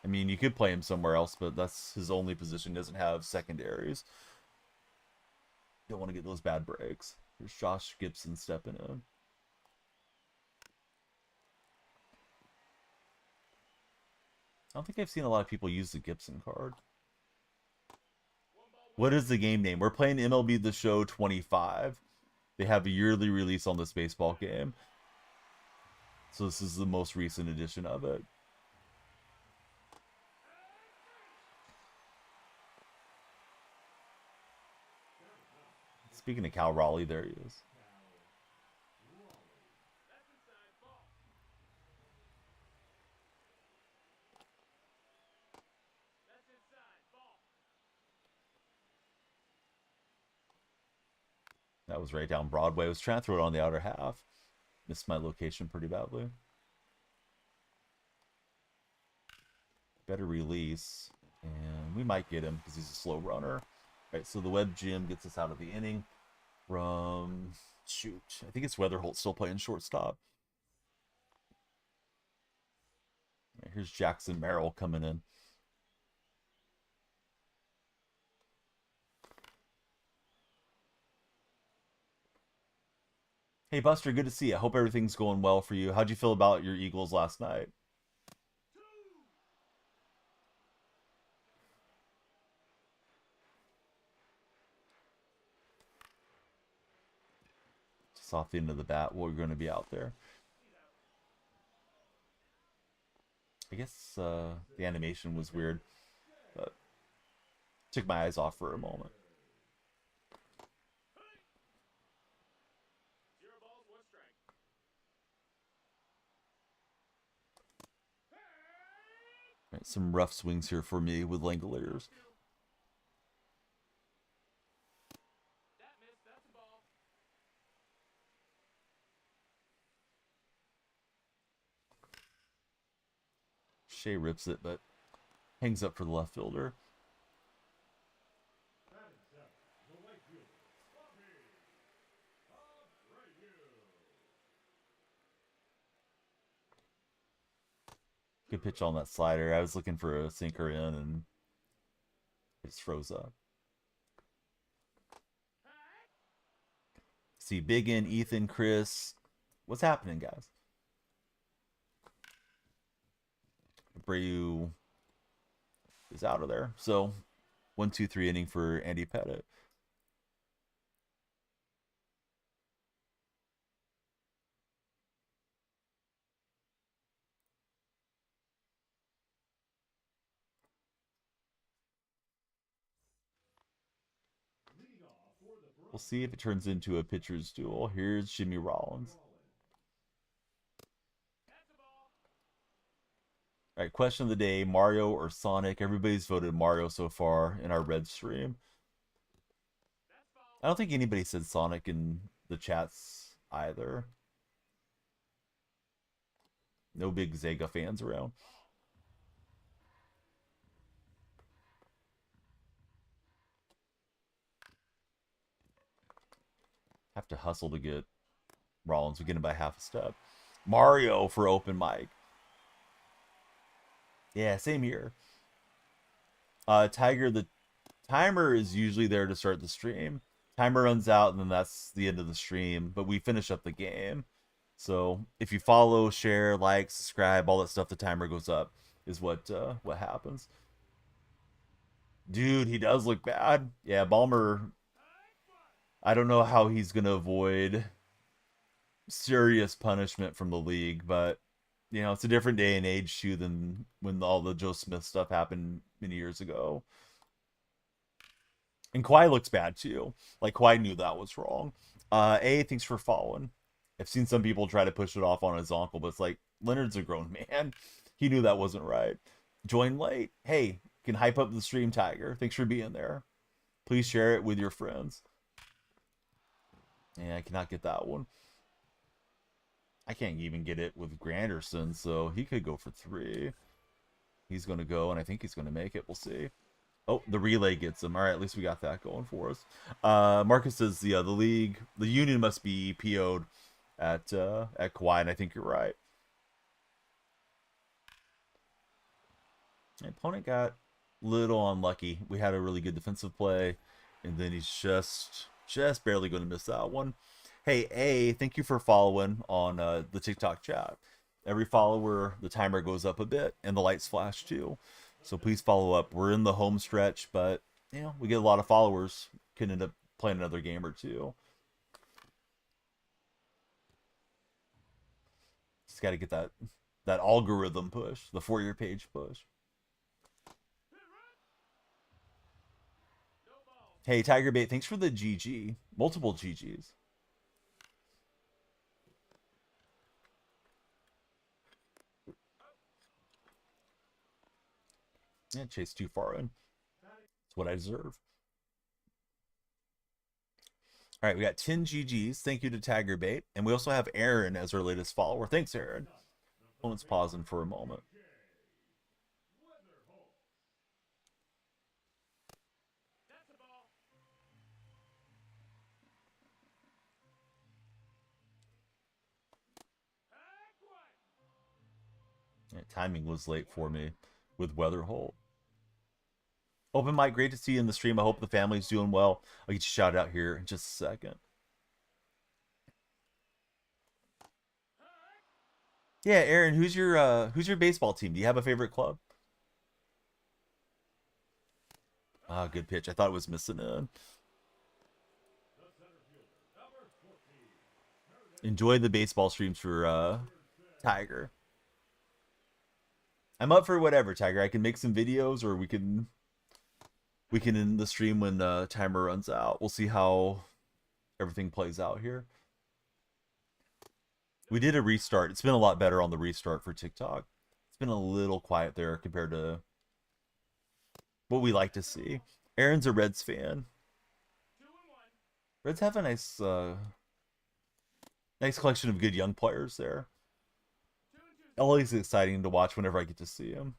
I mean, you could play him somewhere else, but that's his only position. Doesn't have secondaries. Don't want to get those bad breaks. Here's Josh Gibson stepping in. I don't think I've seen a lot of people use the Gibson card. What is the game name? We're playing MLB The Show 25. They have a yearly release on this baseball game. So this is the most recent edition of it. Speaking of Cal Raleigh, there he is. That was right down Broadway. I was trying to throw it on the outer half. Missed my location pretty badly. Better release. And we might get him because he's a slow runner. Right, so the Webb Gym gets us out of the inning from, shoot, I think it's Weatherholt still playing shortstop. Right, here's Jackson Merrill coming in. Hey, Buster, good to see you. I hope everything's going well for you. How'd you feel about your Eagles last night? Just off the end of the bat, we're going to be out there. I guess the animation was weird, but took my eyes off for a moment. Right, some rough swings here for me with Langoliers. Shea rips it, but hangs up for the left fielder. Good pitch on that slider. I was looking for a sinker in, and it just froze up. See Biggin, Ethan, Chris. What's happening, guys? Abreu is out of there. So 1-2-3 inning for Andy Pettit. We'll see if it turns into a pitcher's duel. Here's Jimmy Rollins. All right, question of the day, Mario or Sonic? Everybody's voted Mario so far in our red stream. I don't think anybody said Sonic in the chats either. No big Sega fans around. Have to hustle to get Rollins. We get him by half a step. Mario for open mic. Yeah, same here. Tiger, the timer is usually there to start the stream. Timer runs out, and then that's the end of the stream. But we finish up the game. So if you follow, share, like, subscribe, all that stuff, the timer goes up. Is what happens. Dude, he does look bad. Yeah, Balmer. I don't know how he's gonna avoid serious punishment from the league, but you know, it's a different day and age too than when all the Joe Smith stuff happened many years ago. And Kawhi looks bad too. Like Kawhi knew that was wrong. Thanks for following. I've seen some people try to push it off on his uncle, but it's like Leonard's a grown man. He knew that wasn't right. Join late. Hey, can hype up the stream, Tiger. Thanks for being there. Please share it with your friends. Yeah, I cannot get that one. I can't even get it with Granderson, so he could go for 3. He's going to go, and I think he's going to make it. We'll see. Oh, the relay gets him. All right, at least we got that going for us. Marcus says, yeah, the union must be PO'd at Kawhi, and I think you're right. My opponent got a little unlucky. We had a really good defensive play, and then he's just barely going to miss that one. Hey, thank you for following on the TikTok chat. Every follower, the timer goes up a bit, and the lights flash too. So please follow up. We're in the home stretch, but you know we get a lot of followers. Can end up playing another game or two. Just got to get that algorithm push, the For Your Page push. Hey, Tiger Bait, thanks for the GG. Multiple GGs. Yeah, chase too far in. That's what I deserve. All right, we got 10 GGs. Thank you to Tiger Bait. And we also have Aaron as our latest follower. Thanks, Aaron. Let's pausing for a moment. Yeah, timing was late for me with Weather Holt. Open mic, great to see you in the stream. I hope the family's doing well. I'll get you shout out here in just a second. Yeah, Aaron, who's your baseball team? Do you have a favorite club? Ah, good pitch. I thought it was missing in. Enjoy the baseball streams for Tiger. I'm up for whatever, Tiger. I can make some videos, or we can end the stream when the timer runs out. We'll see how everything plays out here. We did a restart. It's been a lot better on the restart for TikTok. It's been a little quiet there compared to what we like to see. Aaron's a Reds fan. Reds have a nice collection of good young players there. Always exciting to watch whenever I get to see him.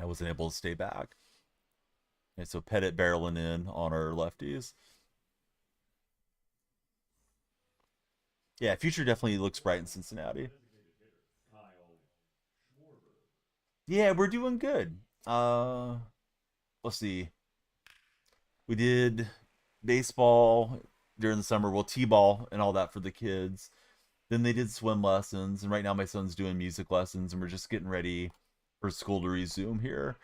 I wasn't able to stay back. Okay, so Pettit barreling in on our lefties. Yeah, future definitely looks bright in Cincinnati. Yeah, we're doing good. Let's see. We did baseball during the summer, well, t-ball and all that for the kids. Then they did swim lessons, and right now my son's doing music lessons, and we're just getting ready for school to resume here.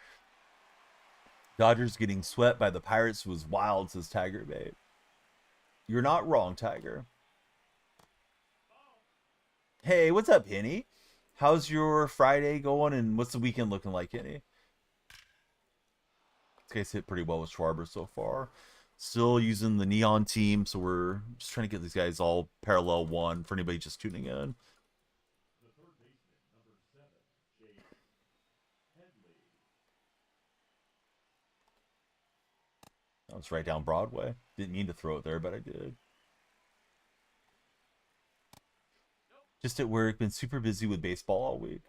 Dodgers getting swept by the Pirates was wild, says Tiger Bait. You're not wrong, Tiger. Hey, what's up, Henny? How's your Friday going, and what's the weekend looking like, Henny? This guy's hit pretty well with Schwarber so far. Still using the Neon team, so we're just trying to get these guys all parallel one for anybody just tuning in. That was right down Broadway. Didn't mean to throw it there, but I did. Just at work, been super busy with baseball all week.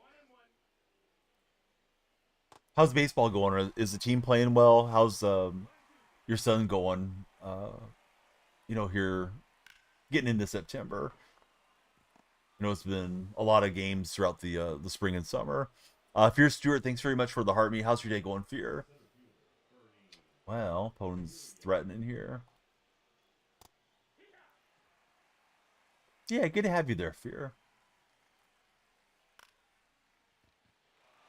How's baseball going? Is the team playing well? How's your son going? Here getting into September. It's been a lot of games throughout the spring and summer. Fear Stewart, thanks very much for the heart me. How's your day going, Fear? Well, Poden's threatening here. Yeah, good to have you there, Fear.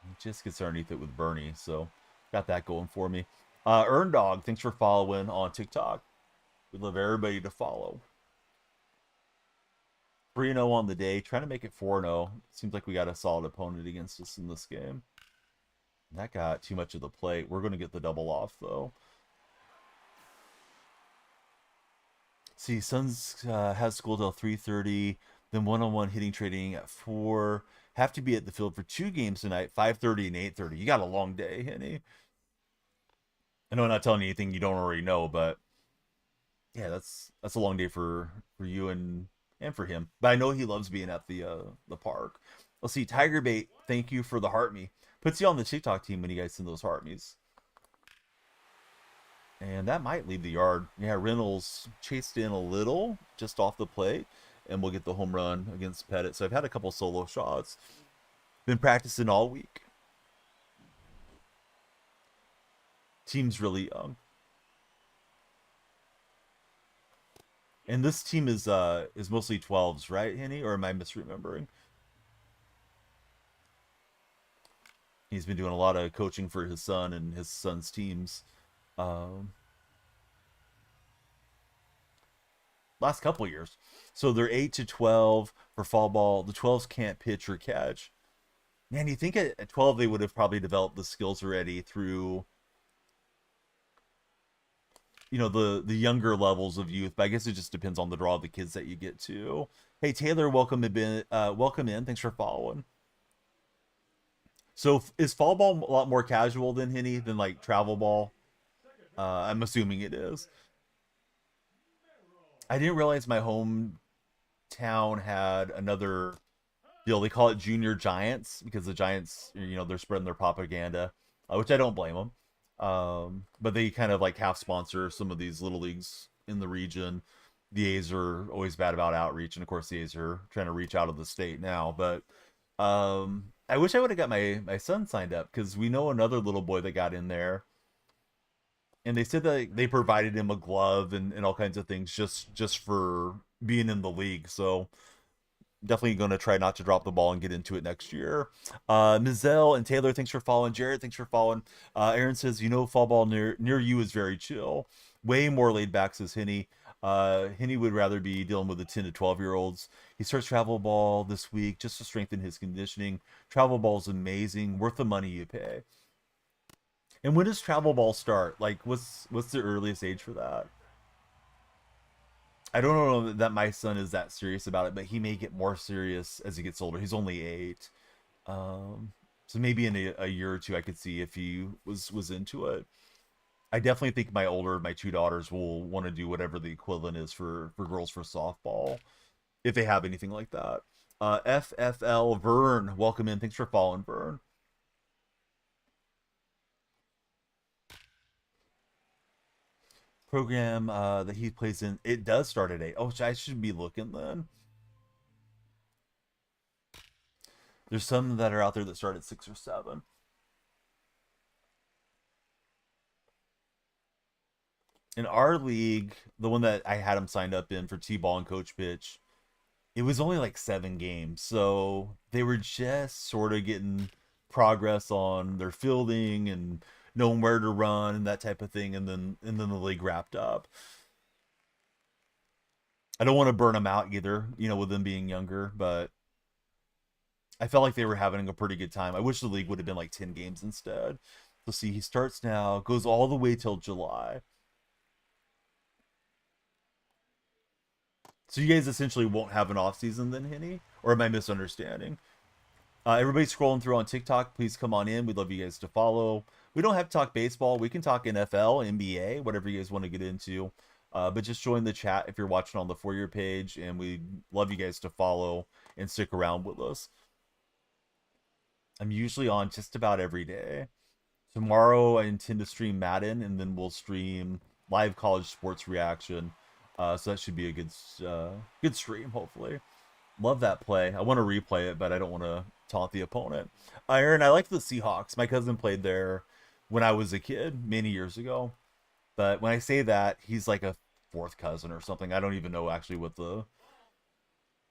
He just gets underneath it with Bernie, so got that going for me. Earn Dog, thanks for following on TikTok. We'd love everybody to follow. 3-0 on the day, trying to make it 4-0. Seems like we got a solid opponent against us in this game. That got too much of the plate. We're going to get the double off, though. See, Suns has school till 3:30, then one-on-one hitting trading at 4. Have to be at the field for 2 games tonight, 5:30 and 8:30. You got a long day, Henny. I know I'm not telling you anything you don't already know, but yeah, that's a long day for you and for him. But I know he loves being at the park. Let's see, Tiger Bait, thank you for the heart me. Puts you on the TikTok team when you guys send those heart me's. And that might leave the yard. Yeah, Reynolds chased in a little just off the plate, and we'll get the home run against Pettit. So I've had a couple solo shots. Been practicing all week. Team's really young. And this team is mostly 12s, right, Henny? Or am I misremembering? He's been doing a lot of coaching for his son and his son's teams. Last couple years. So they're 8 to 12 for fall ball. The 12s can't pitch or catch. Man, you think at 12 they would have probably developed the skills already through the younger levels of youth, but I guess it just depends on the draw of the kids that you get to. Hey Taylor, welcome in. Thanks for following. So is fall ball a lot more casual than Henny than like travel ball? I'm assuming it is. I didn't realize my hometown had another deal. They call it Junior Giants because the Giants, they're spreading their propaganda, which I don't blame them. But they kind of like half sponsor some of these little leagues in the region. The A's are always bad about outreach, and of course the A's are trying to reach out of the state now. But I wish I would have got my son signed up because we know another little boy that got in there, and they said that they provided him a glove and all kinds of things just for being in the league. So definitely going to try not to drop the ball and get into it next year. Mizelle and Taylor, thanks for following. Jared, thanks for following. Aaron says, fall ball near you is very chill. Way more laid back, says Henny. Henny would rather be dealing with the 10 to 12-year-olds. He starts travel ball this week just to strengthen his conditioning. Travel ball is amazing, worth the money you pay. And when does travel ball start? Like, what's the earliest age for that? I don't know that my son is that serious about it, but he may get more serious as he gets older. He's only 8, so maybe in a year or two, I could see if he was into it. I definitely think my 2 daughters will want to do whatever the equivalent is for girls for softball, if they have anything like that. FFL Vern, welcome in. Thanks for following, Vern. Program that he plays in, it does start at 8. Oh, I should be looking then. There's some that are out there that start at 6 or 7. In our league, the one that I had him signed up in for T-ball and coach pitch, it was only like 7 games. So they were just sort of getting progress on their fielding and knowing where to run and that type of thing, and then the league wrapped up. I don't want to burn them out either, with them being younger, but I felt like they were having a pretty good time. I wish the league would have been like 10 games instead. Let's see, he starts now, goes all the way till July. So you guys essentially won't have an off season then, Henny? Or am I misunderstanding? Everybody scrolling through on TikTok, please come on in. We'd love you guys to follow. We don't have to talk baseball. We can talk NFL, NBA, whatever you guys want to get into. But just join the chat if you're watching on the For Your page, and we'd love you guys to follow and stick around with us. I'm usually on just about every day. Tomorrow, I intend to stream Madden, and then we'll stream live college sports reaction. So that should be a good stream, hopefully. Love that play. I want to replay it, but I don't want to taunt the opponent. Iron, I like the Seahawks. My cousin played there when I was a kid many years ago. But when I say that, he's like a fourth cousin or something. I don't even know actually what the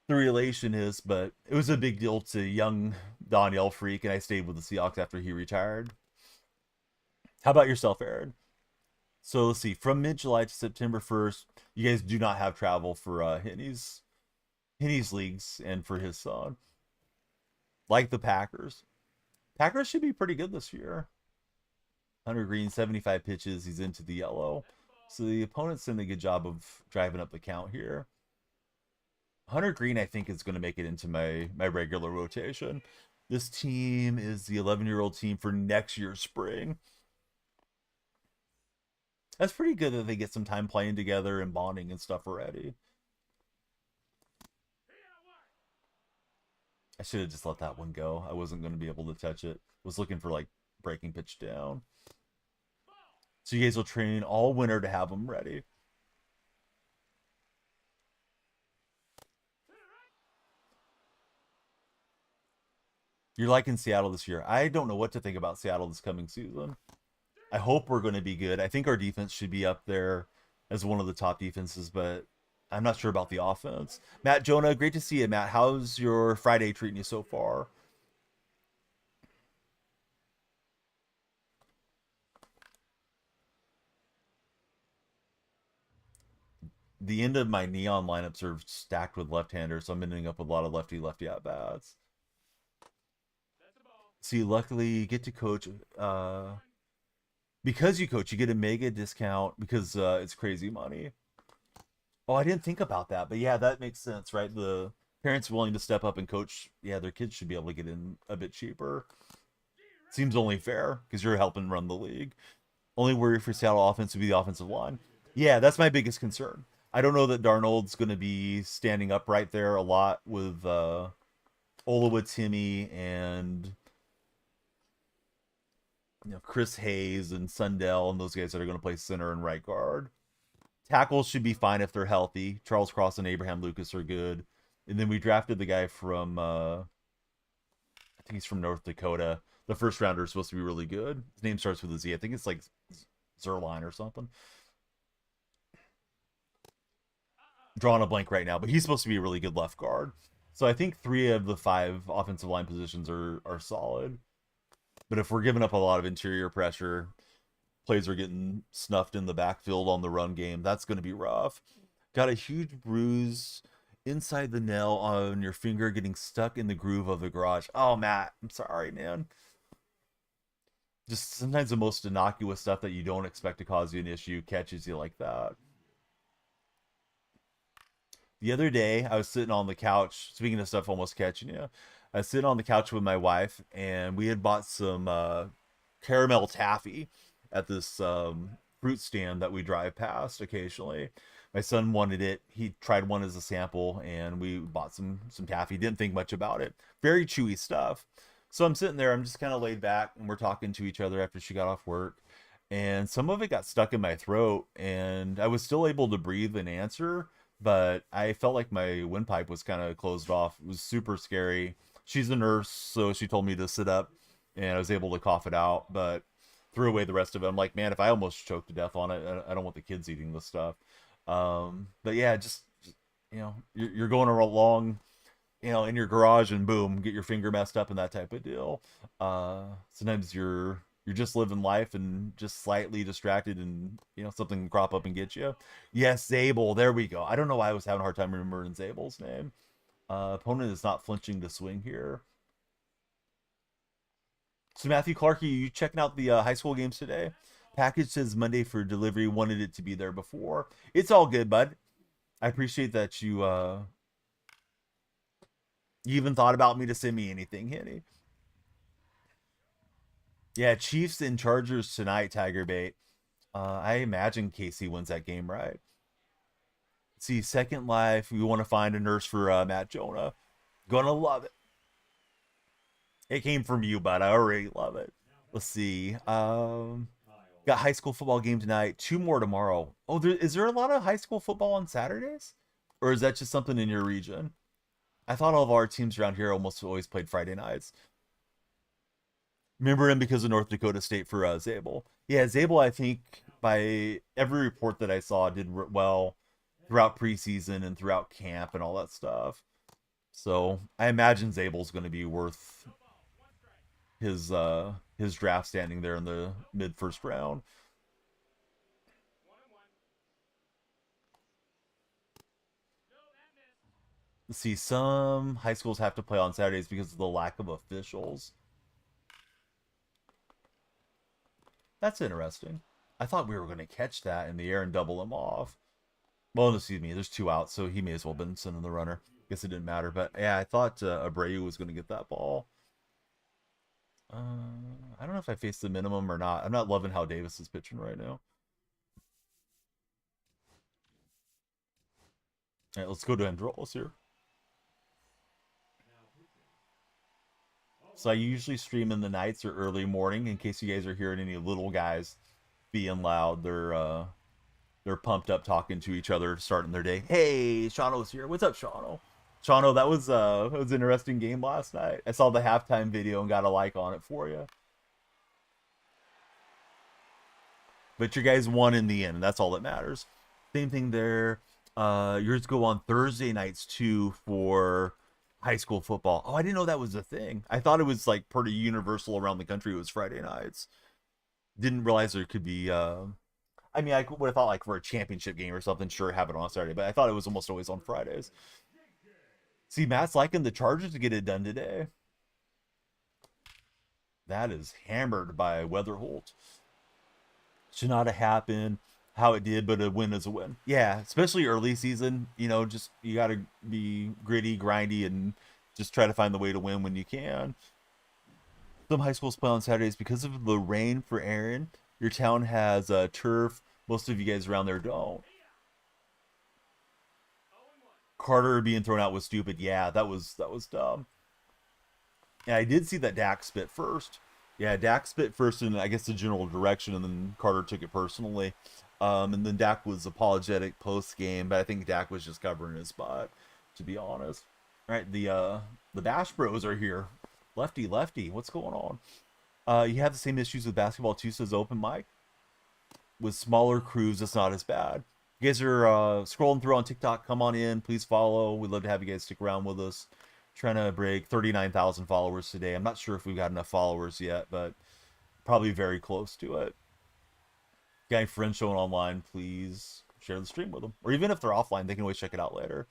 relation is, but it was a big deal to young Danielle Freak, and I stayed with the Seahawks after he retired. How about yourself, Aaron? So let's see, from mid-July to September 1st, you guys do not have travel for Henny's leagues and for his son. Like the Packers. Packers should be pretty good this year. Hunter Green, 75 pitches. He's into the yellow. So the opponent's doing a good job of driving up the count here. Hunter Green, I think, is going to make it into my regular rotation. This team is the 11-year-old team for next year's spring. That's pretty good that they get some time playing together and bonding and stuff already. I should have just let that one go. I wasn't going to be able to touch it. Was looking for like breaking pitch down. So you guys will train all winter to have them ready. You're liking Seattle this year. I don't know what to think about Seattle this coming season. I hope we're going to be good. I think our defense should be up there as one of the top defenses, but I'm not sure about the offense. Matt Jonah, great to see you, Matt. How's your Friday treating you so far? The end of my neon lineups are stacked with left-handers, so I'm ending up with a lot of lefty at bats. See, luckily you get to coach. Because you coach, you get a mega discount because it's crazy money. Oh, I didn't think about that, but yeah, that makes sense, right? The parents willing to step up and coach, yeah, their kids should be able to get in a bit cheaper. Seems only fair because you're helping run the league. Only worry for Seattle offense would be the offensive line. Yeah, that's my biggest concern. I don't know that Darnold's going to be standing up right there a lot with Olawa Timmy and Chris Hayes and Sundell and those guys that are going to play center and right guard. Tackles should be fine if they're healthy. Charles Cross and Abraham Lucas are good. And then we drafted the guy from, I think he's from North Dakota. The first rounder is supposed to be really good. His name starts with a Z. I think it's like Zerline or something. Drawing a blank right now, but he's supposed to be a really good left guard. So I think 3 of the 5 offensive line positions are solid. But if we're giving up a lot of interior pressure, plays are getting snuffed in the backfield on the run game, that's going to be rough. Got a huge bruise inside the nail on your finger getting stuck in the groove of the garage. Oh, Matt, I'm sorry, man. Just sometimes the most innocuous stuff that you don't expect to cause you an issue catches you like that. The other day, I was sitting on the couch, speaking of stuff almost catching you. I was sitting on the couch with my wife, and we had bought some caramel taffy at this fruit stand that we drive past occasionally. My son wanted it. He tried one as a sample, and we bought some taffy. Didn't think much about it. Very chewy stuff. So I'm sitting there. I'm just kind of laid back, and we're talking to each other after she got off work. And some of it got stuck in my throat, and I was still able to breathe and answer, but I felt like my windpipe was kind of closed off. It was super scary. She's a nurse, so she told me to sit up, and I was able to cough it out, but threw away the rest of it. I'm like, man, if I almost choked to death on it, I don't want the kids eating this stuff. But yeah, just you're going along, in your garage, and boom, get your finger messed up and that type of deal. Sometimes you're just living life and just slightly distracted, and something can crop up and get you. Yes, Zabel, there we go. I don't know why I was having a hard time remembering Zabel's name. Opponent is not flinching to swing here. So Matthew Clark, you checking out the high school games today? Package says Monday for delivery. Wanted it to be there before. It's all good, bud. I appreciate that you even thought about me to send me anything, Henny. Yeah, Chiefs and Chargers tonight, Tiger Bait. I imagine Casey wins that game, right? See, Second Life. We want to find a nurse for Matt Jonah. Gonna love it. It came from you, bud. I already love it. Let's see. Got high school football game tonight. Two more tomorrow. Oh, is there a lot of high school football on Saturdays, or is that just something in your region? I thought all of our teams around here almost always played Friday nights. Remember him because of North Dakota State for Zabel. Yeah, Zabel, I think by every report that I saw, did well throughout preseason and throughout camp and all that stuff. So I imagine Zabel's going to be worth his draft standing there in the mid first round. Let's see, some high schools have to play on Saturdays because of the lack of officials. That's interesting. I thought we were going to catch that in the air and double him off. Well, excuse me, there's two outs, so he may as well have been sending the runner. Guess it didn't matter, but yeah, I thought Abreu was going to get that ball. I don't know if I faced the minimum or not. I'm not loving how Davis is pitching right now. All right, let's go to Androlos here. So I usually stream in the nights or early morning in case you guys are hearing any little guys being loud. They're pumped up talking to each other, starting their day. Hey, Shauno's here. What's up, Shauno? Shauno, that was an interesting game last night. I saw the halftime video and got a like on it for you. But your guys won in the end, and that's all that matters. Same thing there. Yours go on Thursday nights too for high school football. Oh, I didn't know that was a thing. I thought it was like pretty universal around the country. It was Friday nights. Didn't realize there could be. I mean, I would have thought like for a championship game or something, sure, have it on Saturday, but I thought it was almost always on Fridays. See, Matt's liking the Chargers to get it done today. That is hammered by Weatherholt. Should not have happened how it did, but a win is a win. Yeah, especially early season. Just you got to be gritty, grindy, and just try to find the way to win when you can. Some high schools play on Saturdays because of the rain for Aaron. Your town has turf. Most of you guys around there don't. Carter being thrown out was stupid. Yeah, that was dumb. And I did see that Dak spit first. Yeah, Dak spit first in, I guess, the general direction, and then Carter took it personally. And then Dak was apologetic post game, but I think Dak was just covering his spot, to be honest. All right, the Bash Bros are here. Lefty, lefty, what's going on? You have the same issues with basketball too, says Open Mic. With smaller crews, it's not as bad. You guys are scrolling through on TikTok. Come on in, please follow. We'd love to have you guys stick around with us. Trying to break 39,000 followers today. I'm not sure if we've got enough followers yet, but probably very close to it. Guy friends showing online, please share the stream with them. Or even if they're offline, they can always check it out later.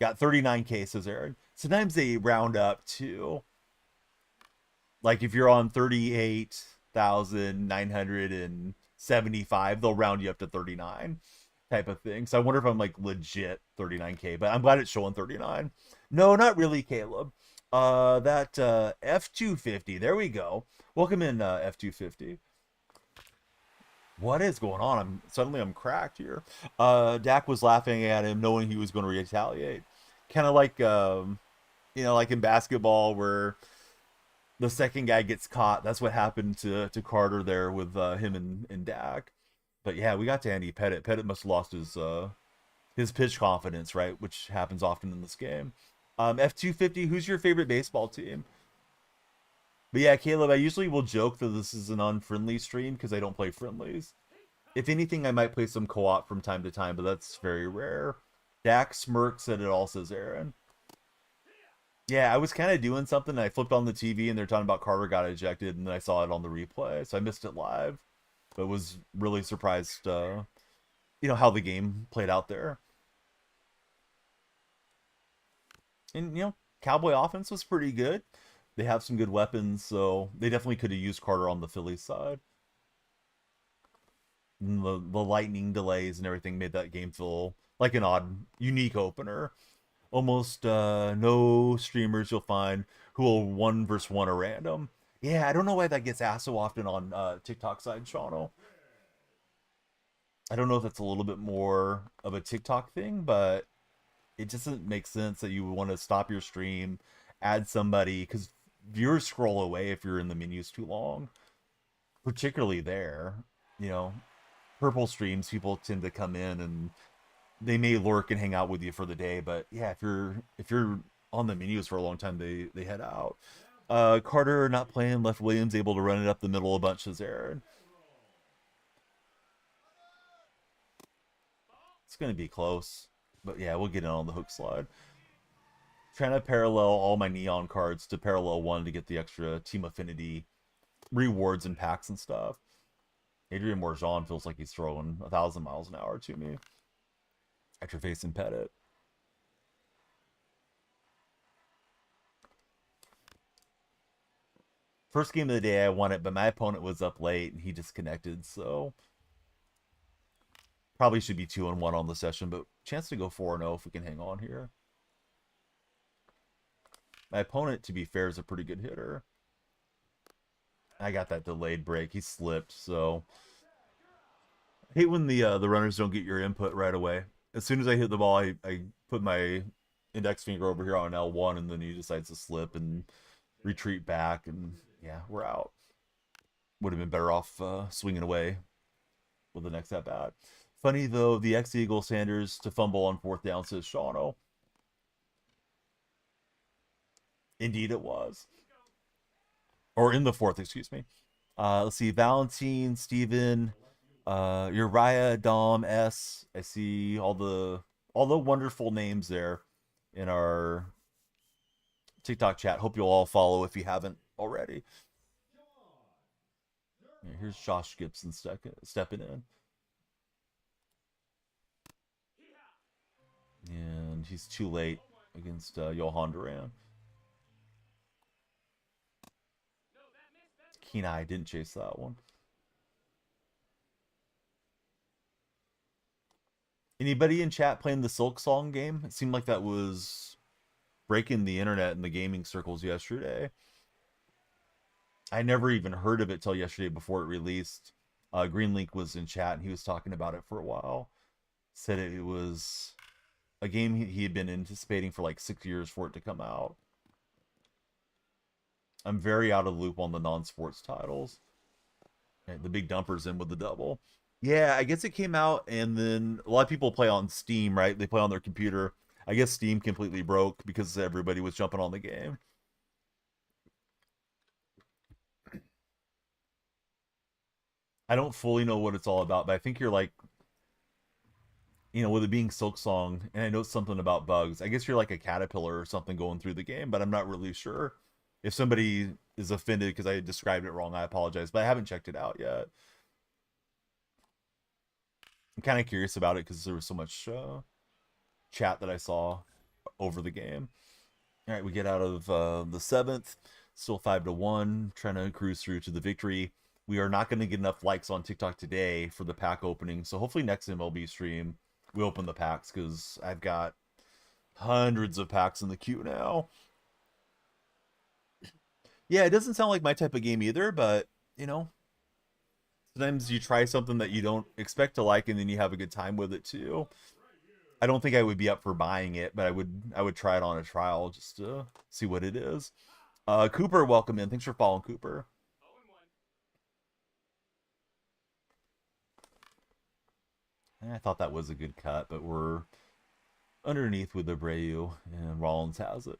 Got 39 cases, Aaron. Sometimes they round up to, like if you're on 38,975, they'll round you up to 39 type of thing. So I wonder if I'm like legit 39K, but I'm glad it's showing 39. No, not really, Caleb. That F250. There we go. Welcome in, F250. What is going on? I'm cracked here. Dak was laughing at him, knowing he was going to retaliate. Kind of like like in basketball where the second guy gets caught. That's what happened to Carter there with him and Dak. But yeah, we got to Andy Pettit. Pettit must have lost his pitch confidence, right? Which happens often in this game. F250, who's your favorite baseball team? But yeah, Caleb, I usually will joke that this is an unfriendly stream because I don't play friendlies. If anything, I might play some co-op from time to time, but that's very rare. Dak smirks at it all, says Aaron. Yeah, I was kind of doing something, and I flipped on the TV, and they're talking about Carter got ejected, and then I saw it on the replay, so I missed it live. But was really surprised, how the game played out there. And, Cowboy offense was pretty good. They have some good weapons, so they definitely could have used Carter on the Phillies side. And the lightning delays and everything made that game feel like an odd, unique opener. Almost no streamers you'll find who will one versus one a random. Yeah, I don't know why that gets asked so often on TikTok side, Shawno. I don't know if it's a little bit more of a TikTok thing, but it just doesn't make sense that you would want to stop your stream, add somebody, because viewers scroll away if you're in the menus too long, particularly there. You know, purple streams, people tend to come in and they may lurk and hang out with you for the day, but yeah, if you're on the menus for a long time, they head out. Carter not playing, left Williams able to run it up the middle a bunch as Aaron. It's gonna be close, but yeah, we'll get in on the hook slide. Trying to parallel all my neon cards to parallel one to get the extra team affinity rewards and packs and stuff. Adrian Morjan feels like he's throwing 1,000 miles an hour to me after facing Pettit. First game of the day, I won it, but my opponent was up late and he disconnected, so probably should be 2-1 on the session, but chance to go 4-0 if we can hang on here. My opponent, to be fair, is a pretty good hitter. I got that delayed break. He slipped, so I hate when the runners don't get your input right away. As soon as I hit the ball, I put my index finger over here on L1, and then he decides to slip and retreat back, and yeah, we're out. Would have been better off swinging away with the next at bat. Funny though, the ex Eagle Sanders to fumble on fourth down, says Shawno. Indeed, it was, or in the fourth, excuse me. Let's see, Valentine, Steven, Uriah, Dom, S. I see all the wonderful names there in our TikTok chat. Hope you'll all follow if you haven't already. Yeah, here's Josh Gibson stepping in. And he's too late against Johan Duran. Kenai didn't chase that one. Anybody in chat playing the Silk Song game? It seemed like that was breaking the internet in the gaming circles yesterday. I never even heard of it till yesterday before it released. Greenlink was in chat and he was talking about it for a while. Said it was a game he had been anticipating for like 6 years for it to come out. I'm very out of the loop on the non-sports titles. Okay, the big dumper's in with the double. Yeah, I guess it came out and then a lot of people play on Steam, right? They play on their computer. I guess Steam completely broke because everybody was jumping on the game. I don't fully know what it's all about, but I think you're like, with it being Silk Song, and I know something about bugs. I guess you're like a caterpillar or something going through the game, but I'm not really sure. If somebody is offended because I described it wrong, I apologize, but I haven't checked it out yet. I'm kind of curious about it because there was so much chat that I saw over the game. All right, we get out of the seventh, still 5-1, trying to cruise through to the victory. We are not going to get enough likes on TikTok today for the pack opening, so hopefully next MLB stream we open the packs because I've got hundreds of packs in the queue now. Yeah, it doesn't sound like my type of game either, but sometimes you try something that you don't expect to like and then you have a good time with it too. I don't think I would be up for buying it, but I would try it on a trial just to see what it is. Cooper, welcome in. Thanks for following, Cooper. I thought that was a good cut, but we're underneath with Abreu, and Rollins has it.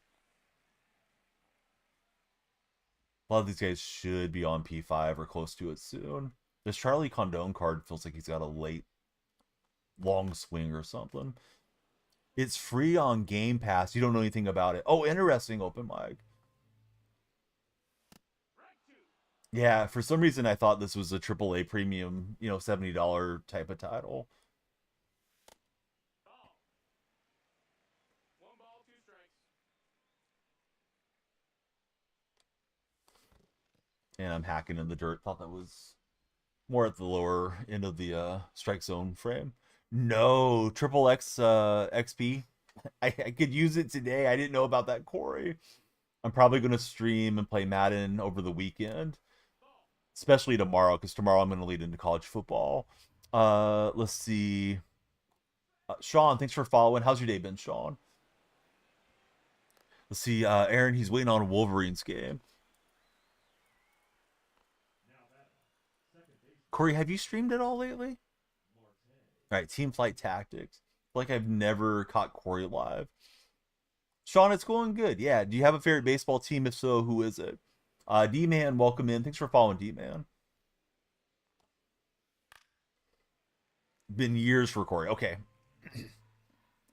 A lot of these guys should be on P5 or close to it soon. This Charlie Condon card feels like he's got a late long swing or something. It's free on Game Pass. You don't know anything about it. Oh, interesting, open mic. Yeah, for some reason I thought this was a AAA premium, $70 type of title. And I'm hacking in the dirt. Thought that was more at the lower end of the strike zone frame. No, triple X XP. I could use it today. I didn't know about that, Corey. I'm probably going to stream and play Madden over the weekend, especially tomorrow, because tomorrow I'm going to lead into college football. Let's see. Sean, thanks for following. How's your day been, Sean? Let's see. Aaron, he's waiting on a Wolverines game. Corey, have you streamed at all lately? All right, Team Flight Tactics. Like I've never caught Corey live. Sean, it's going good. Yeah. Do you have a favorite baseball team? If so, who is it? D-Man, welcome in. Thanks for following, D-Man. Been years for Corey. Okay.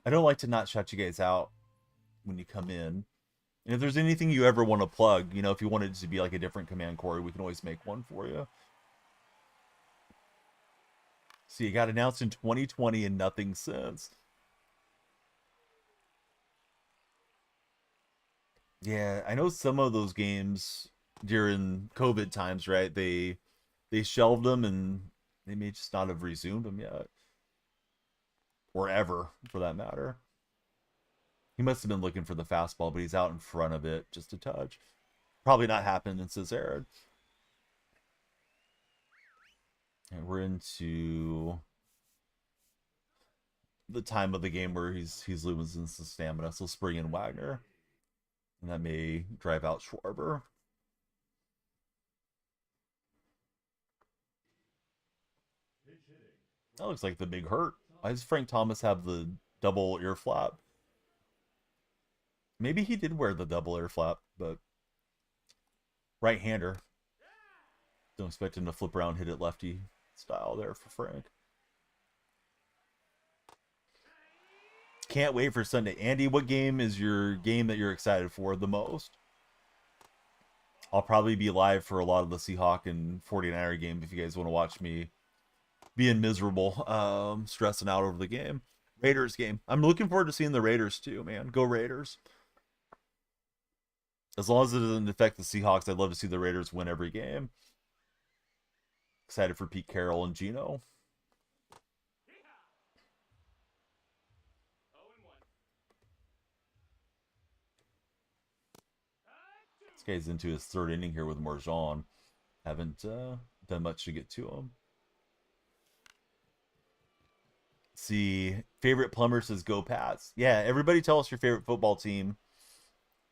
I don't like to not shut you guys out when you come in. And if there's anything you ever want to plug, you know, if you wanted it to be like a different command, Corey, we can always make one for you. See, it got announced in 2020 and nothing since. Yeah, I know some of those games during COVID times, right? They shelved them and they may just not have resumed them yet, or ever, for that matter. He must have been looking for the fastball, but he's out in front of it just a touch. Probably not happened in Cesare. And we're into the time of the game where he's losing some stamina. So spring in Wagner, and that may drive out Schwarber. That looks like the big hurt. Why does Frank Thomas have the double ear flap? Maybe he did wear the double ear flap, but right-hander. Don't expect him to flip around, hit it lefty style there for Frank. Can't wait for Sunday. Andy, what game is your game that you're excited for the most? I'll probably be live for a lot of the Seahawk and 49er game if you guys want to watch me being miserable, stressing out over the game. Raiders game. I'm looking forward to seeing the Raiders too, man. Go Raiders. As long as it doesn't affect the Seahawks, I'd love to see the Raiders win every game. Excited for Pete Carroll and Gino. This guy's into his third inning here with Marjan. Haven't done much to get to him. See, favorite plumber says go Pats. Yeah, everybody tell us your favorite football team.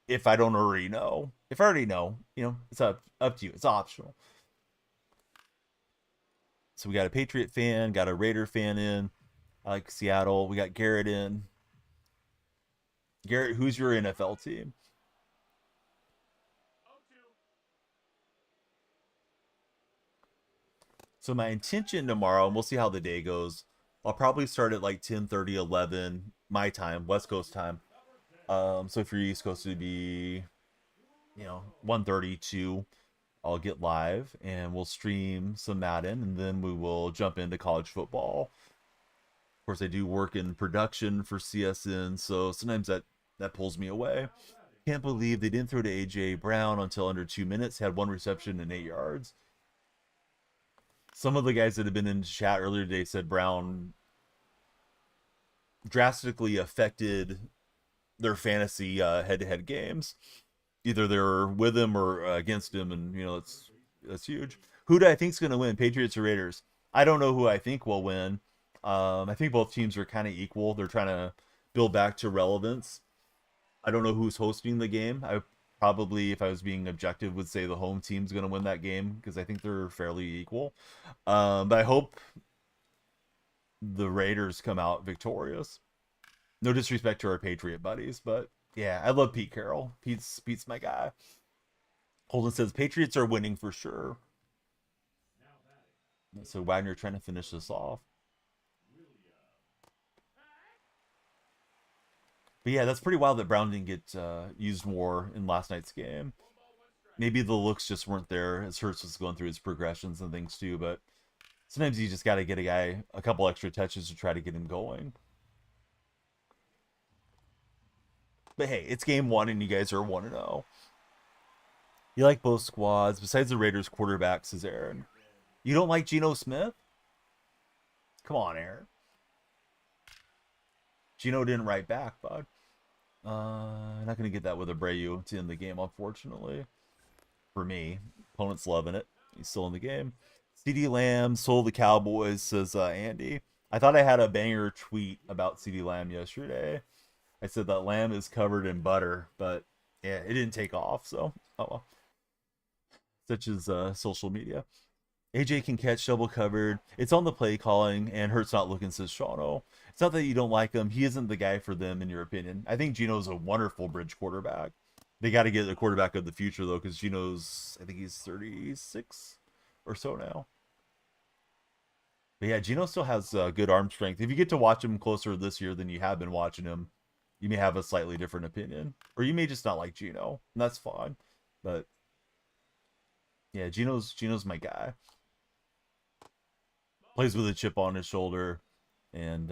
If I don't already know. If I already know, you know, it's up to you. It's optional. So we got a Patriot fan, got a Raider fan in. I like Seattle. We got Garrett in. Garrett, who's your NFL team? So my intention tomorrow, and we'll see how the day goes. I'll probably start at like 10:30, 11 my time, West Coast time. So if you're East Coast, it'd be, you know, 1:32. I'll get live and we'll stream some Madden, and then we will jump into college football. Of course, I do work in production for CSN, so sometimes that pulls me away. Can't believe they didn't throw to AJ Brown until under 2 minutes. Had one reception and 8 yards. Some of the guys that have been in chat earlier today said Brown drastically affected their fantasy head-to-head games. Either they're with him or against him, and you know that's huge. Who do I think is going to win, Patriots or Raiders? I don't know who I think will win. I think both teams are kind of equal. They're trying to build back to relevance. I don't know who's hosting the game. I probably, if I was being objective, would say the home team's going to win that game because I think they're fairly equal. But I hope the Raiders come out victorious. No disrespect to our Patriot buddies, but yeah, I love Pete Carroll. Pete's my guy. Holden says Patriots are winning for sure. So Wagner trying to finish this off. But yeah, that's pretty wild that Brown didn't get used more in last night's game. Maybe the looks just weren't there as Hurts was going through his progressions and things too, but sometimes you just got to get a guy a couple extra touches to try to get him going. But hey, it's game one and you guys are 1-0. You like both squads. Besides the Raiders quarterback, says Aaron. You don't like Geno Smith? Come on, Aaron. Geno didn't write back, bud. Not going to get that with Abreu to end the game, unfortunately. For me. Opponent's loving it. He's still in the game. CD Lamb sold the Cowboys, says Andy. I thought I had a banger tweet about CD Lamb yesterday. I said that Lamb is covered in butter, but yeah, it didn't take off, so oh well. Such as social media. AJ can catch double covered. It's on the play calling, and Hurts not looking, says Shawno. It's not that you don't like him. He isn't the guy for them, in your opinion. I think Geno's a wonderful bridge quarterback. They got to get the quarterback of the future, though, because Geno's, I think he's 36 or so now. But yeah, Geno still has good arm strength. If you get to watch him closer this year than you have been watching him, you may have a slightly different opinion. Or you may just not like Geno, and that's fine. But yeah, Geno's my guy. Plays with a chip on his shoulder, and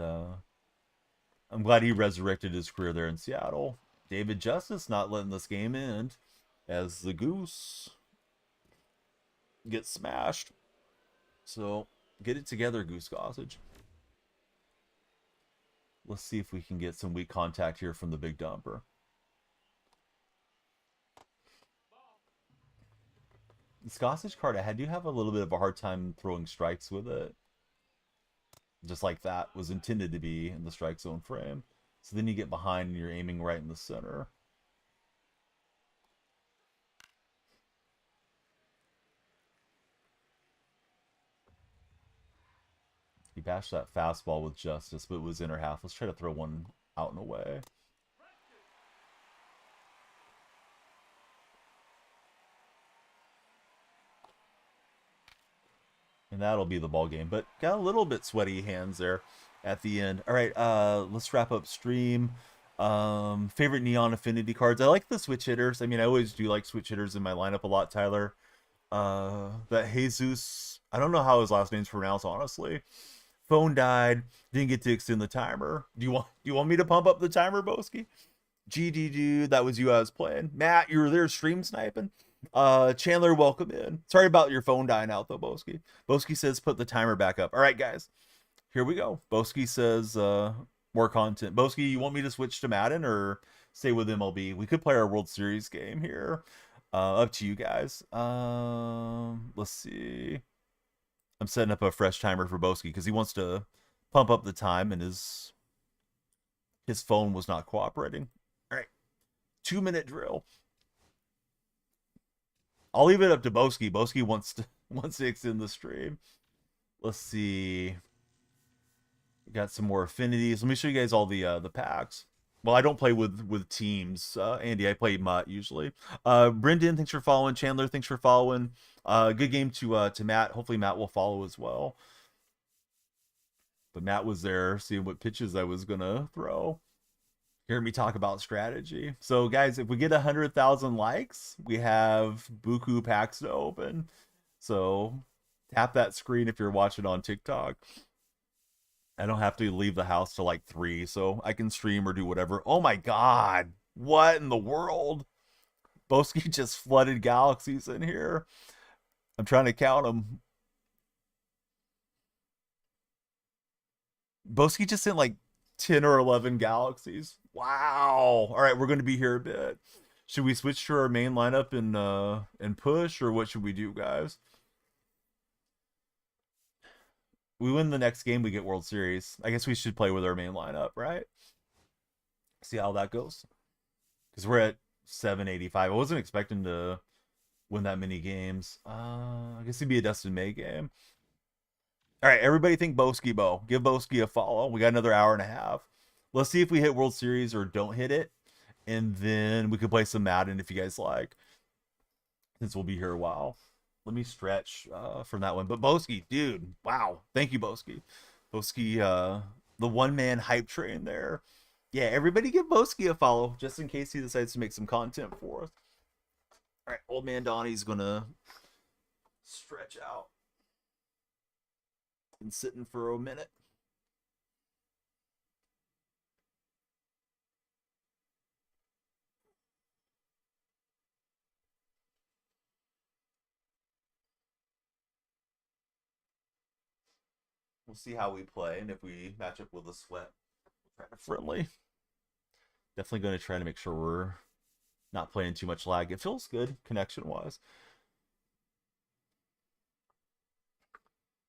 I'm glad he resurrected his career there in Seattle. David Justice not letting this game end as the Goose gets smashed. So get it together, Goose Gossage. Let's see if we can get some weak contact here from the big dumper. The Gossage card, I do have a little bit of a hard time throwing strikes with it. Just like that was intended to be in the strike zone frame. So then you get behind and you're aiming right in the center. He bashed that fastball with justice, but it was inner half. Let's try to throw one out and away. And that'll be the ball game. But got a little bit sweaty hands there at the end. All right, let's wrap up stream. Favorite Neon Affinity cards. I like the switch hitters. I mean, I always do like switch hitters in my lineup a lot, Tyler. That Jesus, I don't know how his last name's pronounced, honestly. Phone died. Didn't get to extend the timer. Do you want me to pump up the timer, Boski? GD dude, that was you I was playing. Matt, you were there stream sniping. Chandler, welcome in. Sorry about your phone dying out though, Boski. Boski says put the timer back up. All right, guys, here we go. Boski says more content. Boski, you want me to switch to Madden or stay with MLB? We could play our World Series game here. Up to you guys. Let's see. I'm setting up a fresh timer for Boski because he wants to pump up the time and his phone was not cooperating. All right, 2-minute drill. I'll leave it up to Boski. Boski wants to extend the stream. Let's see. We got some more affinities. Let me show you guys all the packs. Well, I don't play with teams, Andy. I play Mutt usually. Brendan, thanks for following. Chandler, thanks for following. Good game to Matt. Hopefully Matt will follow as well. But Matt was there seeing what pitches I was gonna throw. Hear me talk about strategy. So guys, if we get 100,000 likes, we have buku packs to open. So tap that screen if you're watching on TikTok. I don't have to leave the house till like 3, so I can stream or do whatever. Oh my god, what in the world? Boski just flooded galaxies in here. I'm trying to count them. Boski just sent like 10 or 11 galaxies. Wow. All right, we're going to be here a bit. Should we switch to our main lineup and push, or what should we do, guys? We win the next game, we get World Series. I guess we should play with our main lineup, right? See how that goes. Because we're at 785. I wasn't expecting to win that many games. I guess it'd be a Dustin May game. All right, everybody think Boski Bo. Give Boski a follow. We got another hour and a half. Let's see if we hit World Series or don't hit it. And then we could play some Madden if you guys like. Since we'll be here a while. Let me stretch from that one. But Boski, dude, wow. Thank you, Boski. Boski, the one-man hype train there. Yeah, everybody give Boski a follow, just in case he decides to make some content for us. All right, old man Donnie's going to stretch out. Been sitting for a minute. We'll see how we play, and if we match up with a sweat, we'll try to friendly. Definitely going to try to make sure we're not playing too much lag. It feels good connection wise.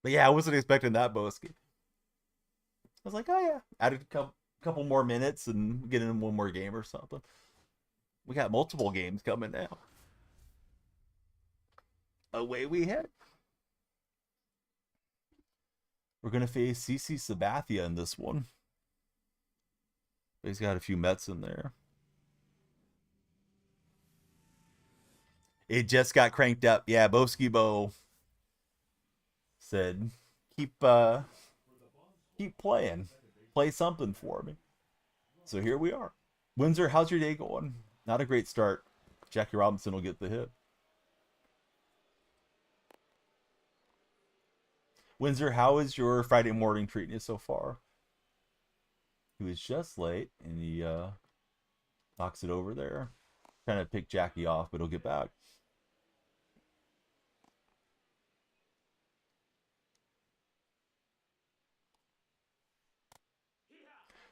But yeah, I wasn't expecting that Boski. I was like, oh yeah, added a couple more minutes and get in one more game or something. We got multiple games coming now. Away we head. We're gonna face CC Sabathia in this one. He's got a few Mets in there. It just got cranked up. Yeah, Boski Bo said, keep playing. Play something for me. So here we are. Windsor, how's your day going? Not a great start. Jackie Robinson will get the hit. Windsor, how is your Friday morning treating you so far? He was just late, and he knocks it over there. Trying to pick Jackie off, but he'll get back.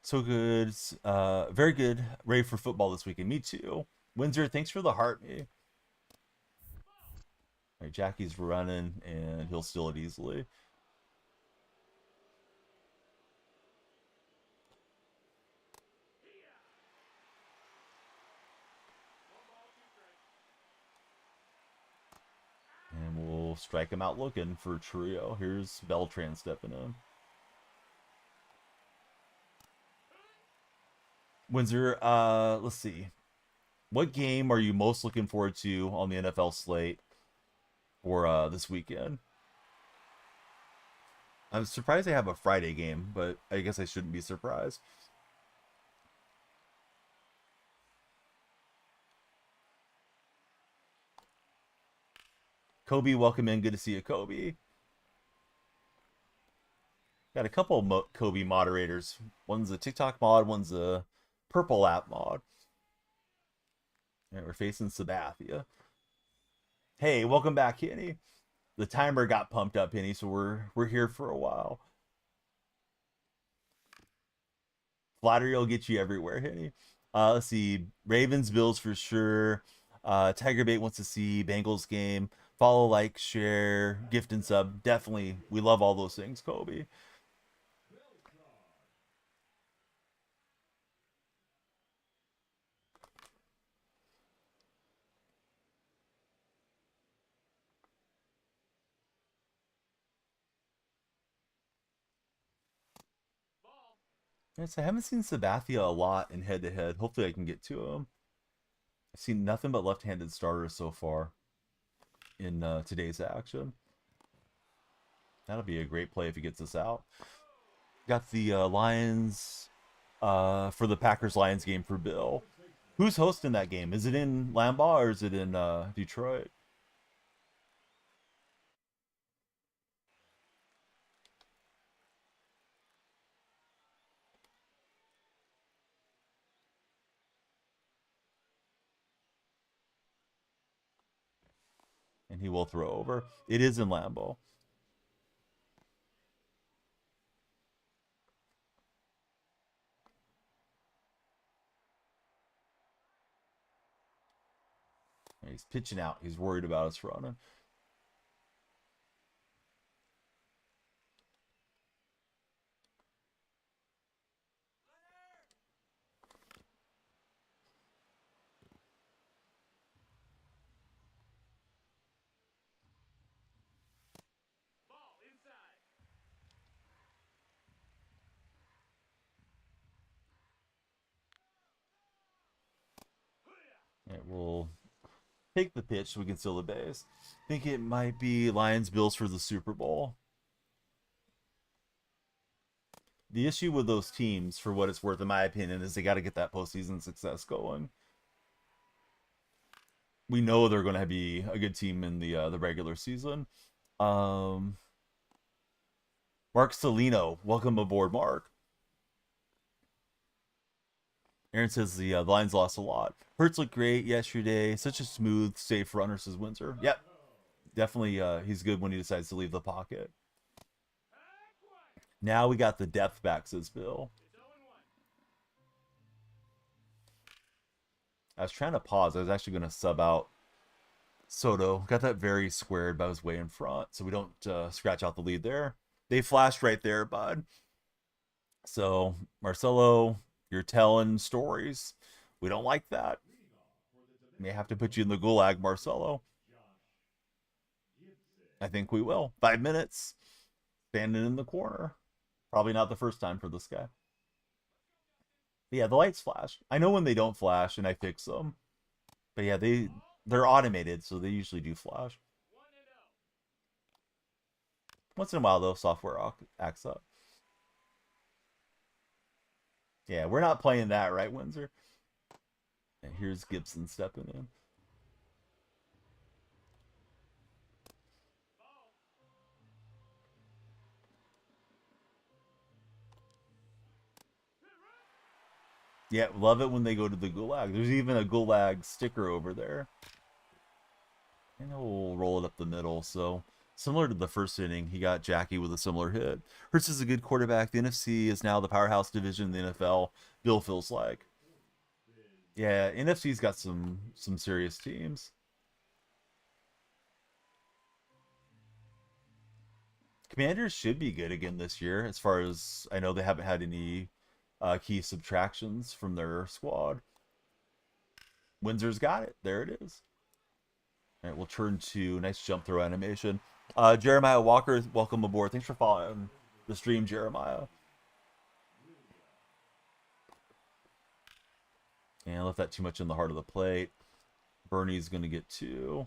So good. Very good. Ready for football this weekend. Me too. Windsor, thanks for the heart. All right, Jackie's running, and he'll steal it easily. And we'll strike him out looking for trio. Here's Beltran stepping in. Windsor, let's see. What game are you most looking forward to on the NFL slate for this weekend? I'm surprised they have a Friday game, but I guess I shouldn't be surprised. Kobe, welcome in. Good to see you, Kobe. Got a couple Kobe moderators. One's a TikTok mod, one's a Purple app mod. And we're facing Sabathia. Hey, welcome back, Henny. The timer got pumped up, Henny, so we're here for a while. Flattery will get you everywhere, Henny. Let's see. Ravens, Bills for sure. Tiger Bait wants to see Bengals game. Follow, like, share, gift and sub. Definitely. We love all those things, Kobe. Yes, I haven't seen Sabathia a lot in head to head. Hopefully I can get to him. I've seen nothing but left-handed starters so far in today's action. That'll be a great play if he gets us out. Got the Lions for the Packers-Lions game for Bill. Who's hosting that game? Is it in Lambeau or is it in Detroit? And he will throw over. It is in Lambeau. He's pitching out. He's worried about us running. It will take the pitch so we can steal the base. I think it might be Lions Bills for the Super Bowl. The issue with those teams, for what it's worth, in my opinion, is they got to get that postseason success going. We know they're going to be a good team in the regular season. Mark Salino, welcome aboard, Mark. Aaron says the Lions lost a lot. Hurts looked great yesterday. Such a smooth, safe runner, says Windsor. Yep, definitely. He's good when he decides to leave the pocket. Now we got the depth back, says Bill. I was trying to pause. I was actually going to sub out Soto. Got that very squared, but I was way in front, so we don't scratch out the lead there. They flashed right there, bud. So, Marcelo, you're telling stories. We don't like that. May have to put you in the gulag, Marcelo. I think we will. 5 minutes. Standing in the corner. Probably not the first time for this guy. But yeah, the lights flash. I know when they don't flash and I fix them. But yeah, they're automated, so they usually do flash. Once in a while though, software acts up. Yeah, we're not playing that, right, Windsor? And here's Gibson stepping in. Yeah, love it when they go to the gulag. There's even a gulag sticker over there. And we'll roll it up the middle. So similar to the first inning, he got Jackie with a similar hit. Hurts is a good quarterback. The NFC is now the powerhouse division in the NFL. Bill feels like. Yeah, NFC's got some serious teams. Commanders should be good again this year, as far as I know. They haven't had any key subtractions from their squad. Windsor's got it. There it is. All right, we'll turn to nice jump throw animation. Jeremiah Walker, welcome aboard. Thanks for following the stream, Jeremiah. And left that too much in the heart of the plate. Bernie's going to get 2.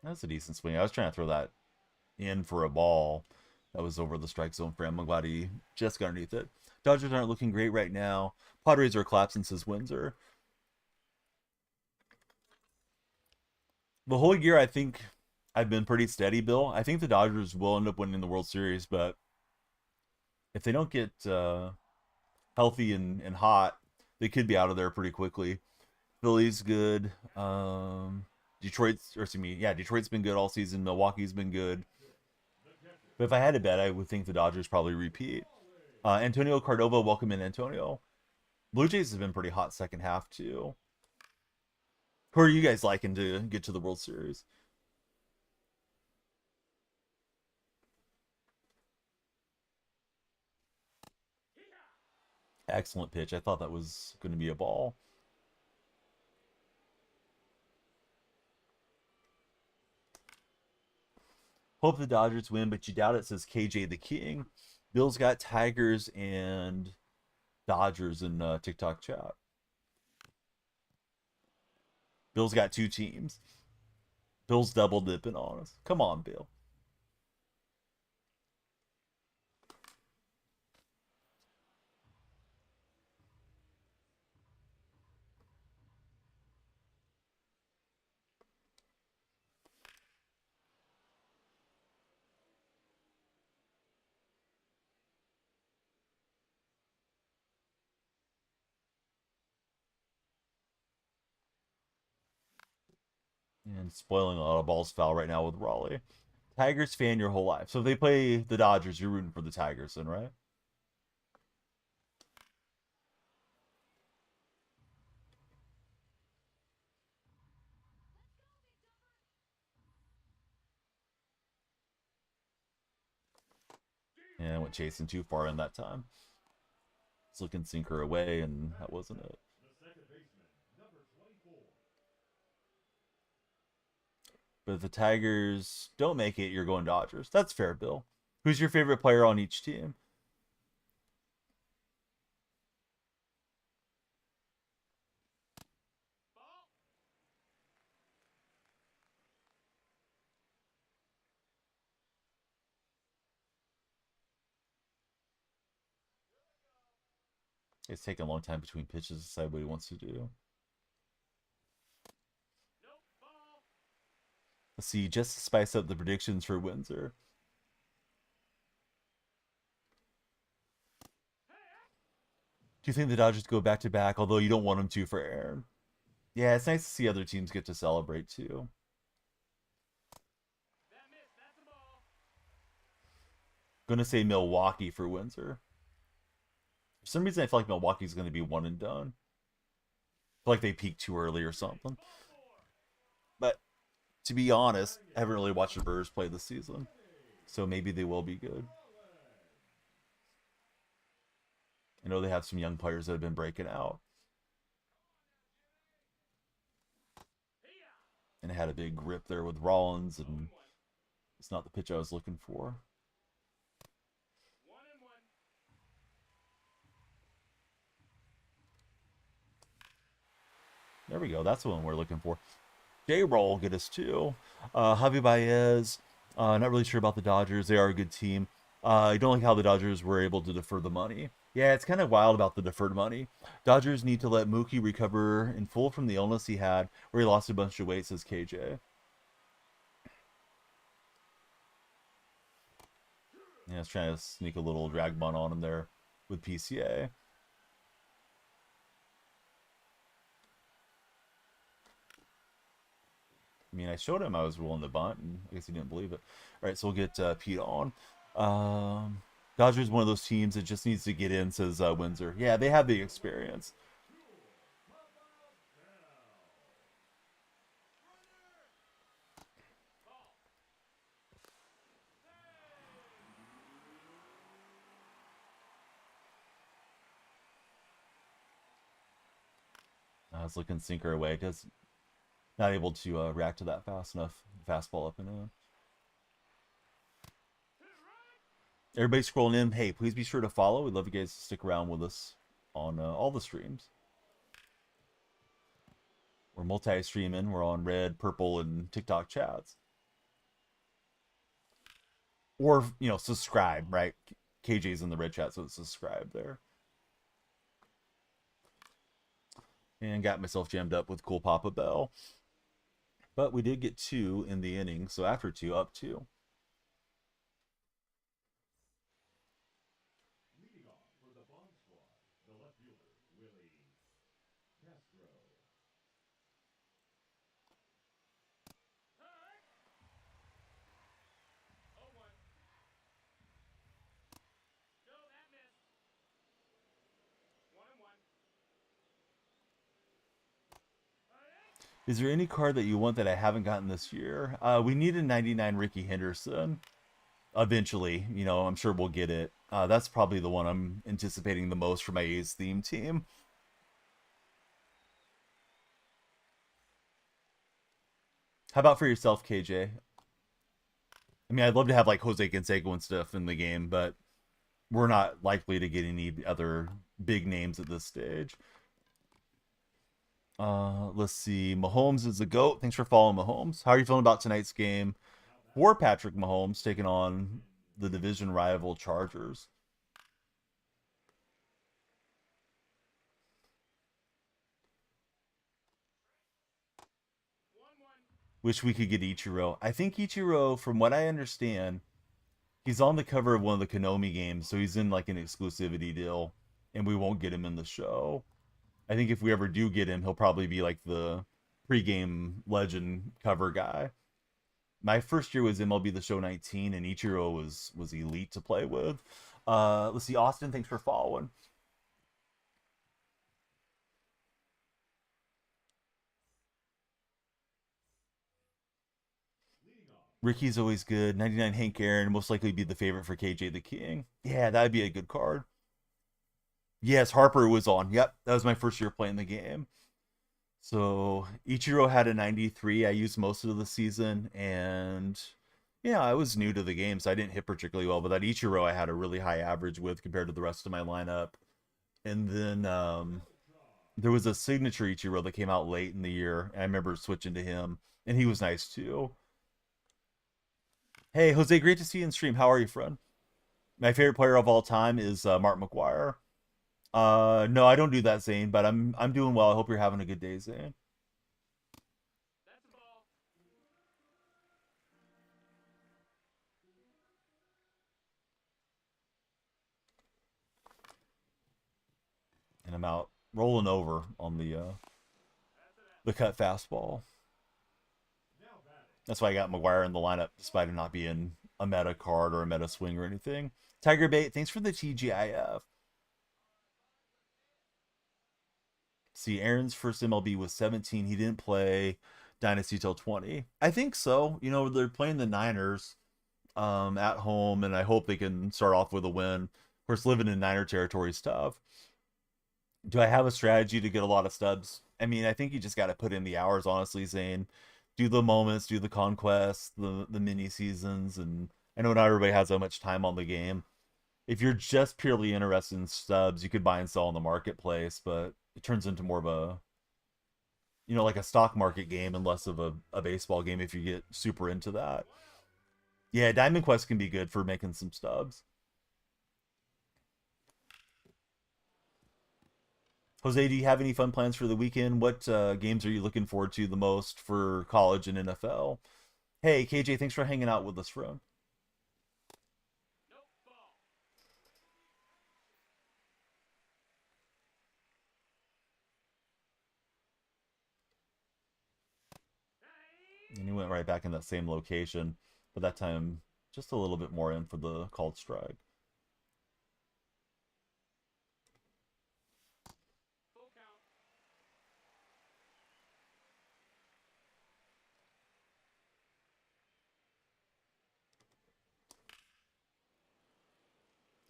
That's a decent swing. I was trying to throw that in for a ball that was over the strike zone for him. I'm glad he just got underneath it. Dodgers aren't looking great right now. Padres are collapsing, says Windsor. The whole year, I think I've been pretty steady, Bill. I think the Dodgers will end up winning the World Series, but if they don't get healthy and hot, they could be out of there pretty quickly. Philly's good. Detroit's been good all season. Milwaukee's been good. But if I had to bet, I would think the Dodgers probably repeat. Antonio Cardova, welcome in, Antonio. Blue Jays have been pretty hot second half, too. Who are you guys liking to get to the World Series? Excellent pitch. I thought that was going to be a ball. Hope the Dodgers win, but you doubt it, says KJ the King. Bill's got Tigers and Dodgers in TikTok chat. Bill's got 2 teams. Bill's double dipping on us. Come on, Bill. And spoiling a lot of balls foul right now with Raleigh. Tigers fan your whole life. So if they play the Dodgers, you're rooting for the Tigers then, right? And I went chasing too far in that time. It's looking sinker away, and that wasn't it. But if the Tigers don't make it, you're going Dodgers. That's fair, Bill. Who's your favorite player on each team? It's taking a long time between pitches to decide what he wants to do. Let's see, just to spice up the predictions for Windsor. Do you think the Dodgers go back to back? Although you don't want them to for Aaron. Yeah, it's nice to see other teams get to celebrate too. Gonna say Milwaukee for Windsor. For some reason, I feel like Milwaukee's gonna be one and done. I feel like they peaked too early or something. But to be honest, I haven't really watched the Brewers play this season, so maybe they will be good. I know they have some young players that have been breaking out, and I had a big grip there with Rollins, and it's not the pitch I was looking for. There we go. That's the one we're looking for. J-Roll will get us too. Javi Baez, not really sure about the Dodgers. They are a good team. I don't like how the Dodgers were able to defer the money. Yeah, it's kind of wild about the deferred money. Dodgers need to let Mookie recover in full from the illness he had, where he lost a bunch of weight, says KJ. Yeah, I was trying to sneak a little drag bun on him there with PCA. I mean, I showed him I was rolling the bunt, and I guess he didn't believe it. All right, so we'll get Pete on. Dodgers one of those teams that just needs to get in, says Windsor. Yeah, they have the experience. I was looking sinker away because not able to react to that fast enough. Fastball up and in. Everybody scrolling in. Hey, please be sure to follow. We'd love you guys to stick around with us on all the streams. We're multi-streaming. We're on Red, Purple, and TikTok chats. Or, you know, subscribe, right? KJ's in the Red chat, so subscribe there. And got myself jammed up with Cool Papa Bell. But we did get 2 in the inning, so after 2, up 2. Is there any card that you want that I haven't gotten this year? We need a 99 Ricky Henderson. Eventually, you know, I'm sure we'll get it. That's probably the one I'm anticipating the most for my A's theme team. How about for yourself, KJ? I mean, I'd love to have like Jose Canseco and stuff in the game, but we're not likely to get any other big names at this stage. Let's see. Mahomes is the GOAT. Thanks for following Mahomes. How are you feeling about tonight's game for Patrick Mahomes taking on the division rival Chargers? Wish we could get Ichiro. I think Ichiro, from what I understand, he's on the cover of one of the Konami games, so he's in like an exclusivity deal, and we won't get him in the show. I think if we ever do get him, he'll probably be like the pregame legend cover guy. My first year was MLB The Show 19, and Ichiro was elite to play with. Let's see, Austin, thanks for following. Ricky's always good. 99 Hank Aaron, most likely be the favorite for KJ the King. Yeah, that'd be a good card. Yes, Harper was on. Yep, that was my first year playing the game. So Ichiro had a 93. I used most of the season, and yeah, I was new to the game, so I didn't hit particularly well. But that Ichiro, I had a really high average with compared to the rest of my lineup. And then there was a signature Ichiro that came out late in the year, and I remember switching to him, and he was nice too. Hey, Jose, great to see you in stream. How are you, friend? My favorite player of all time is Mark McGuire. No, I don't do that, Zane, but I'm doing well. I hope you're having a good day, Zane. And I'm out rolling over on the cut fastball. That's why I got McGuire in the lineup, despite him not being a meta card or a meta swing or anything. Tiger Bait, thanks for the TGIF. See, Aaron's first MLB was 17. He didn't play Dynasty till 20. I think so. You know, they're playing the Niners at home, and I hope they can start off with a win. Of course, living in Niner territory is tough. Do I have a strategy to get a lot of stubs? I mean, I think you just got to put in the hours, honestly, Zane. Do the moments, do the conquests, the mini seasons, and I know not everybody has that much time on the game. If you're just purely interested in stubs, you could buy and sell in the marketplace, but it turns into more of a, you know, like a stock market game and less of a baseball game if you get super into that. Yeah, Diamond Quest can be good for making some stubs. Jose, do you have any fun plans for the weekend? What games are you looking forward to the most for college and NFL? Hey, KJ, thanks for hanging out with us, bro. And he went right back in that same location, but that time just a little bit more in for the called strike.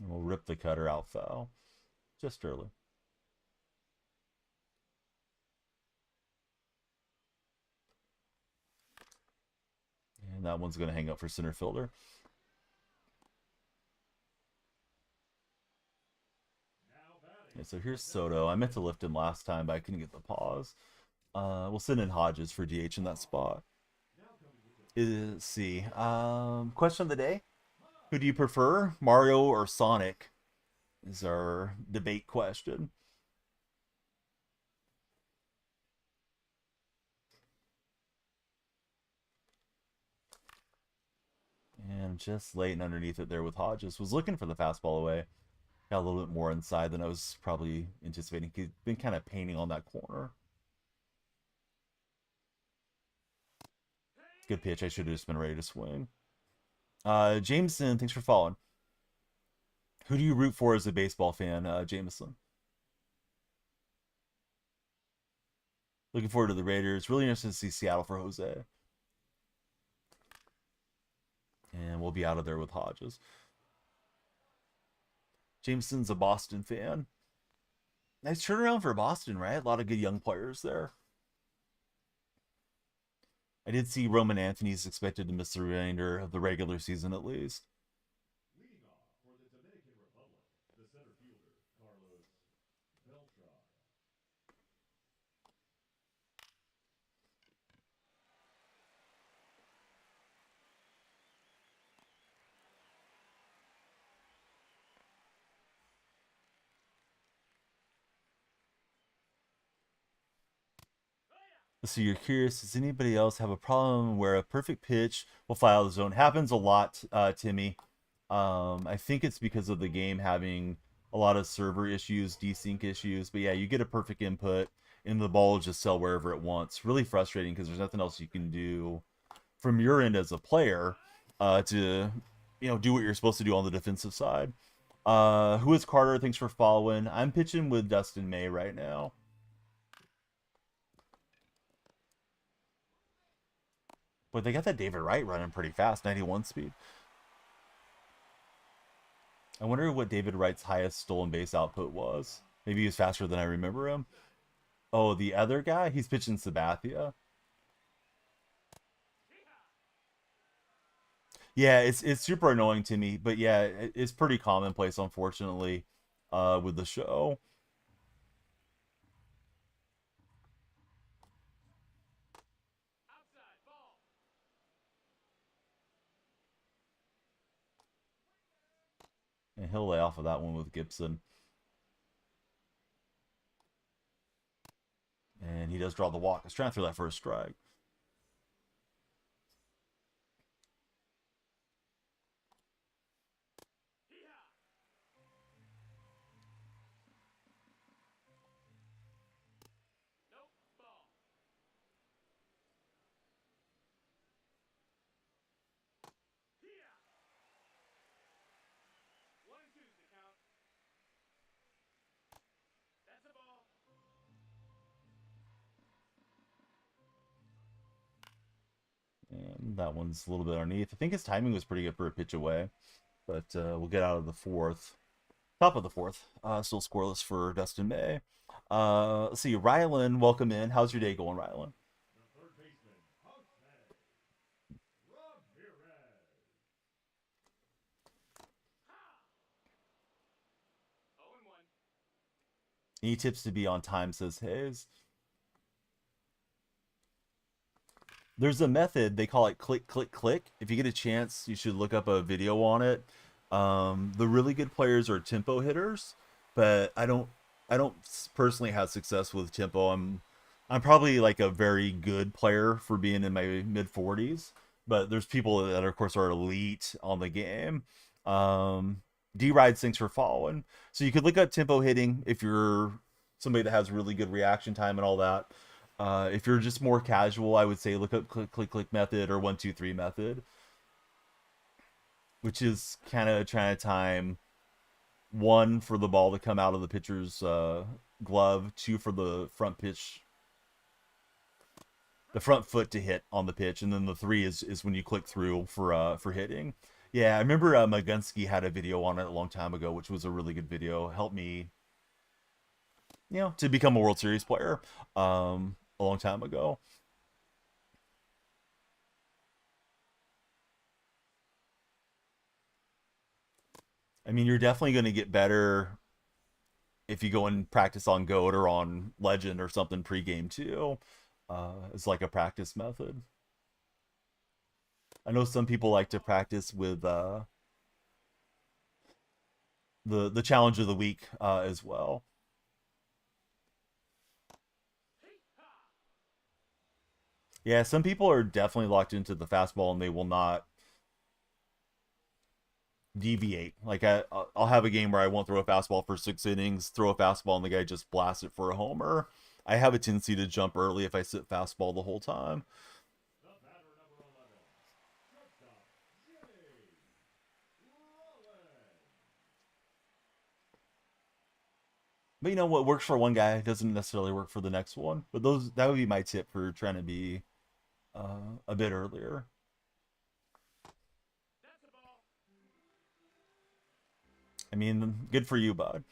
And we'll rip the cutter out foul just early. And that one's going to hang up for center fielder. Yeah, so here's Soto. I meant to lift him last time, but I couldn't get the pause. We'll send in Hodges for DH in that spot. Let's see. Question of the day. Who do you prefer, Mario or Sonic? Is our debate question. And just laying underneath it there with Hodges. Was looking for the fastball away. Got a little bit more inside than I was probably anticipating. He's been kind of painting on that corner. Good pitch. I should have just been ready to swing. Jameson, thanks for following. Who do you root for as a baseball fan, Jameson? Looking forward to the Raiders. Really interested to see Seattle for Jose. And we'll be out of there with Hodges. Jameson's a Boston fan. Nice turnaround for Boston, right? A lot of good young players there. I did see Roman Anthony's expected to miss the remainder of the regular season at least. So you're curious, does anybody else have a problem where a perfect pitch will fly out of the zone? Happens a lot, Timmy. I think it's because of the game having a lot of server issues, desync issues. But yeah, you get a perfect input, and the ball will just sell wherever it wants. Really frustrating because there's nothing else you can do from your end as a player to, you know, do what you're supposed to do on the defensive side. Who is Carter? Thanks for following. I'm pitching with Dustin May right now. But they got that David Wright running pretty fast, 91 speed. I wonder what David Wright's highest stolen base output was. Maybe he was faster than I remember him. Oh, the other guy? He's pitching Sabathia. Yeah, it's super annoying to me, but yeah, it's pretty commonplace, unfortunately, with the show. And he'll lay off of that one with Gibson. And he does draw the walk. I was trying to throw that for a strike. That one's a little bit underneath. I think his timing was pretty good for a pitch away, but we'll get out of the fourth. Top of the fourth. Still scoreless for Dustin May. Let's see. Rylan, welcome in. How's your day going, Rylan? Any tips to be on time, says Hayes. There's a method, they call it click click click. If you get a chance, you should look up a video on it. The really good players are tempo hitters, but I don't personally have success with tempo. I'm probably like a very good player for being in my mid 40s, but there's people that of course are elite on the game. um D Ride, thanks for following. So you could look up tempo hitting if you're somebody that has really good reaction time and all that. If you're just more casual, I would say look up click click click method or 1 2 3 method, which is kind of trying to time one for the ball to come out of the pitcher's glove, two for the front foot to hit on the pitch, and then the three is when you click through for hitting. Yeah, I remember Magunsky had a video on it a long time ago, which was a really good video. Helped me, to become a World Series player a long time ago. I mean, you're definitely going to get better if you go and practice on Goat or on Legend or something pregame too. It's like a practice method. I know some people like to practice with the challenge of the week as well. Yeah, some people are definitely locked into the fastball and they will not deviate. Like I'll have a game where I won't throw a fastball for 6 innings, throw a fastball, and the guy just blasts it for a homer. I have a tendency to jump early if I sit fastball the whole time. But what works for one guy doesn't necessarily work for the next one. But that would be my tip for trying to be a bit earlier. I mean, good for you, bud.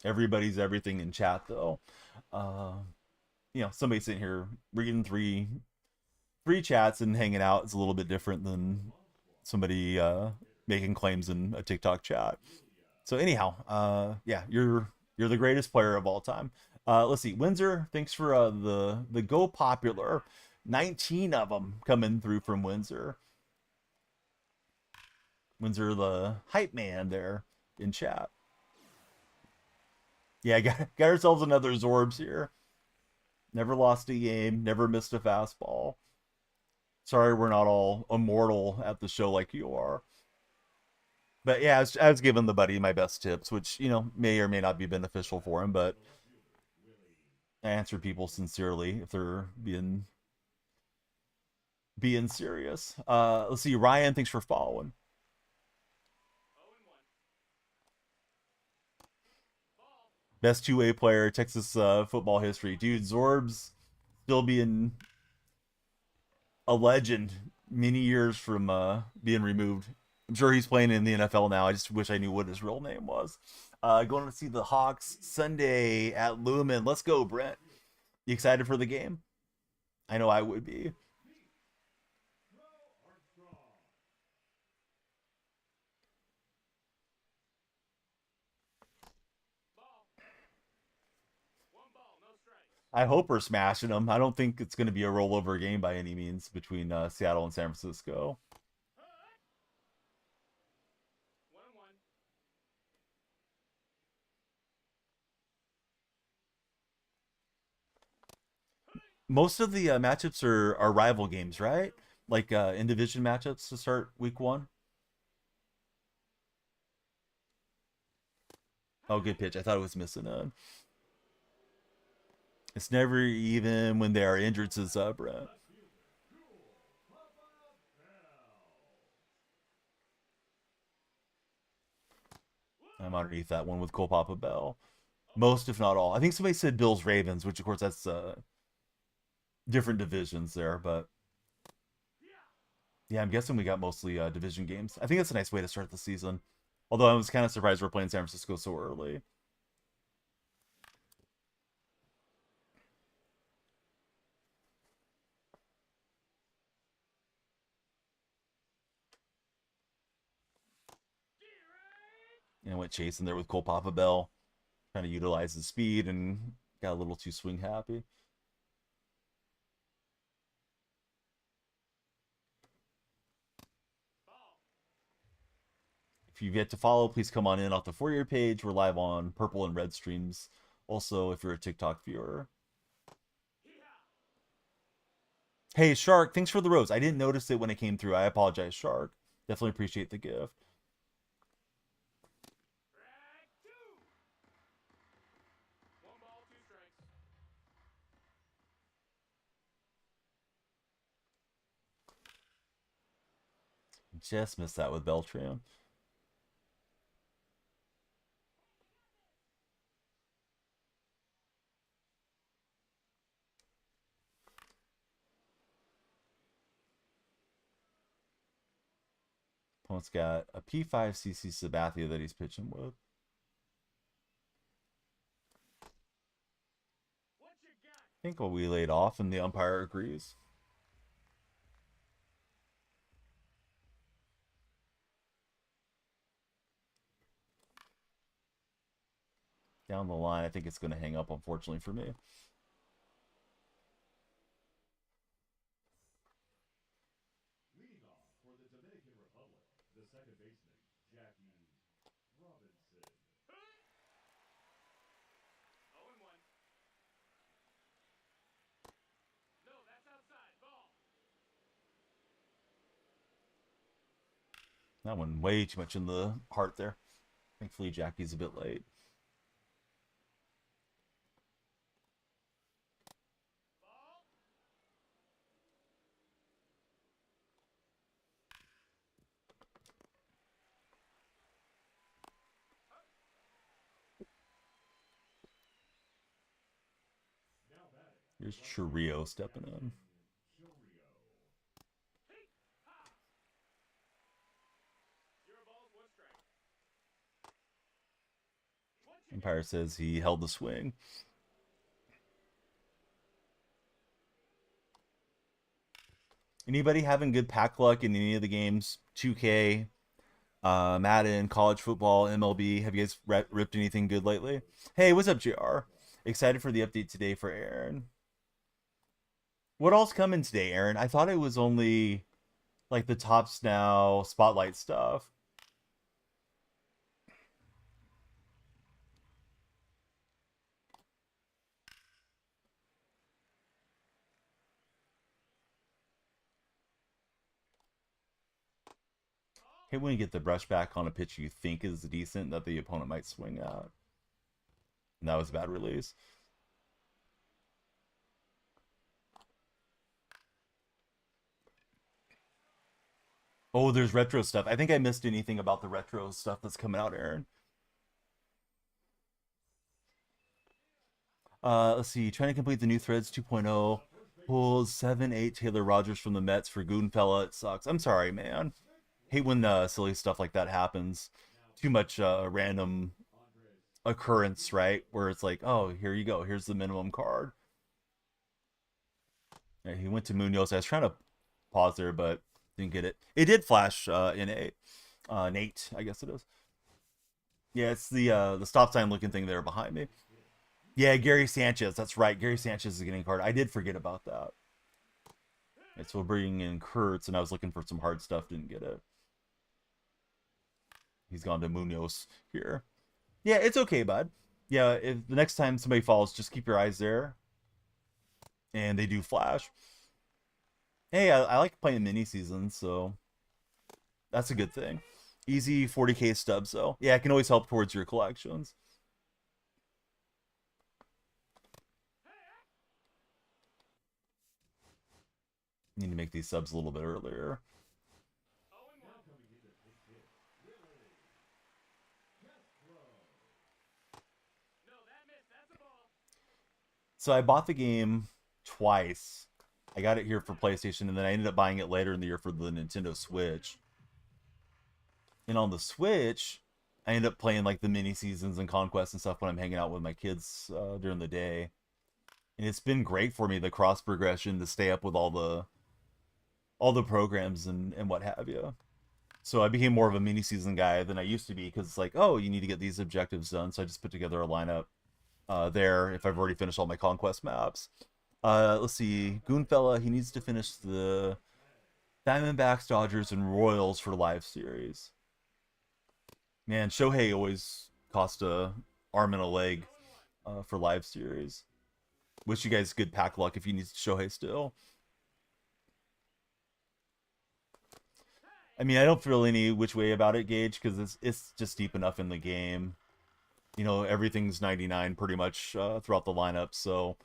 Everybody's everything in chat though. Uh, somebody sitting here reading three chats and hanging out is a little bit different than somebody making claims in a TikTok chat. So anyhow, yeah, you're the greatest player of all time. Let's see, Windsor. Thanks for the Go Popular. 19 of them coming through from Windsor. Windsor, the hype man there in chat. Yeah, got ourselves another Zorbs here. Never lost a game, never missed a fastball. Sorry, we're not all immortal at the show like you are. But yeah, I was giving the buddy my best tips, which may or may not be beneficial for him, but I answer people sincerely if they're being serious. Let's see, Ryan, thanks for following. Best two-way player, Texas football history, dude. Zorb's still being a legend many years from being removed. I'm sure he's playing in the NFL now. I just wish I knew what his real name was. Going to see the Hawks Sunday at Lumen. Let's go, Brent. You excited for the game? I know I would be. I hope we're smashing them. I don't think it's going to be a rollover game by any means between Seattle and San Francisco. Most of the matchups are rival games, right? Like in division matchups to start week one. Oh, good pitch. I thought it was missing a. It's never even when they are injured, says Brett. I'm underneath that one with Cole Papa Bell. Most, if not all. I think somebody said Bills Ravens, which of course that's different divisions there, but yeah, I'm guessing we got mostly division games. I think that's a nice way to start the season. Although I was kind of surprised we're playing San Francisco so early. And went chasing there with Cole Papa Bell, trying to utilize his speed and got a little too swing happy. If you've yet to follow, please come on in off the For You page. We're live on Purple and Red streams. Also, if you're a TikTok viewer. Hey, Shark, thanks for the rose. I didn't notice it when it came through. I apologize, Shark. Definitely appreciate the gift. Just missed that with Beltran. Opponent's got a P5 CC Sabathia that he's pitching with. I think we laid off and the umpire agrees. Down the line, I think it's going to hang up, unfortunately for me. Leading off for the Dominican Republic, the second baseman, Jackie Robinson. 0-1. No, that's outside. Ball. That one way too much in the heart there. Thankfully, Jackie's a bit late. Here's Churrio stepping in. Empire says he held the swing. Anybody having good pack luck in any of the games? 2K, Madden, college football, MLB. Have you guys ripped anything good lately? Hey, what's up, JR? Excited for the update today for Aaron. What all's coming today, Aaron? I thought it was only like the Tops Now Spotlight stuff. Hey, when you get the brush back on a pitch you think is decent that the opponent might swing at. And that was a bad release. Oh, there's retro stuff. I think I missed anything about the retro stuff that's coming out, Aaron. Let's see. Trying to complete the new Threads 2.0. Pulls 7-8 Taylor Rogers from the Mets for Goonfella. It sucks. I'm sorry, man. Hate when silly stuff like that happens. Too much random occurrence, right? Where it's like, oh, here you go. Here's the minimum card. Yeah, he went to Munoz. I was trying to pause there, but didn't get it. It did flash in Nate, I guess it is. Yeah, it's the stop sign looking thing there behind me. Yeah, Gary Sanchez. That's right. Gary Sanchez is getting a card. I did forget about that. Right, so we're bringing in Kurtz, and I was looking for some hard stuff. Didn't get it. He's gone to Munoz here. Yeah, it's okay, bud. Yeah, if the next time somebody falls, just keep your eyes there. And they do flash. Hey, I like playing mini seasons, so that's a good thing. Easy 40k stubs, though. Yeah, it can always help towards your collections. Need to make these subs a little bit earlier. So I bought the game twice. I got it here for PlayStation, and then I ended up buying it later in the year for the Nintendo Switch. And on the Switch, I ended up playing like the mini seasons and conquests and stuff when I'm hanging out with my kids during the day. And it's been great for me, the cross progression, to stay up with all the programs and what have you. So I became more of a mini season guy than I used to be, because it's like, oh, you need to get these objectives done. So I just put together a lineup there if I've already finished all my conquest maps. Let's see, Goonfella, he needs to finish the Diamondbacks, Dodgers, and Royals for live series. Man, Shohei always cost a arm and a leg for live series. Wish you guys good pack luck if you need Shohei still. I mean, I don't feel any which way about it, Gage, because it's just deep enough in the game. You know, everything's 99 pretty much throughout the lineup, so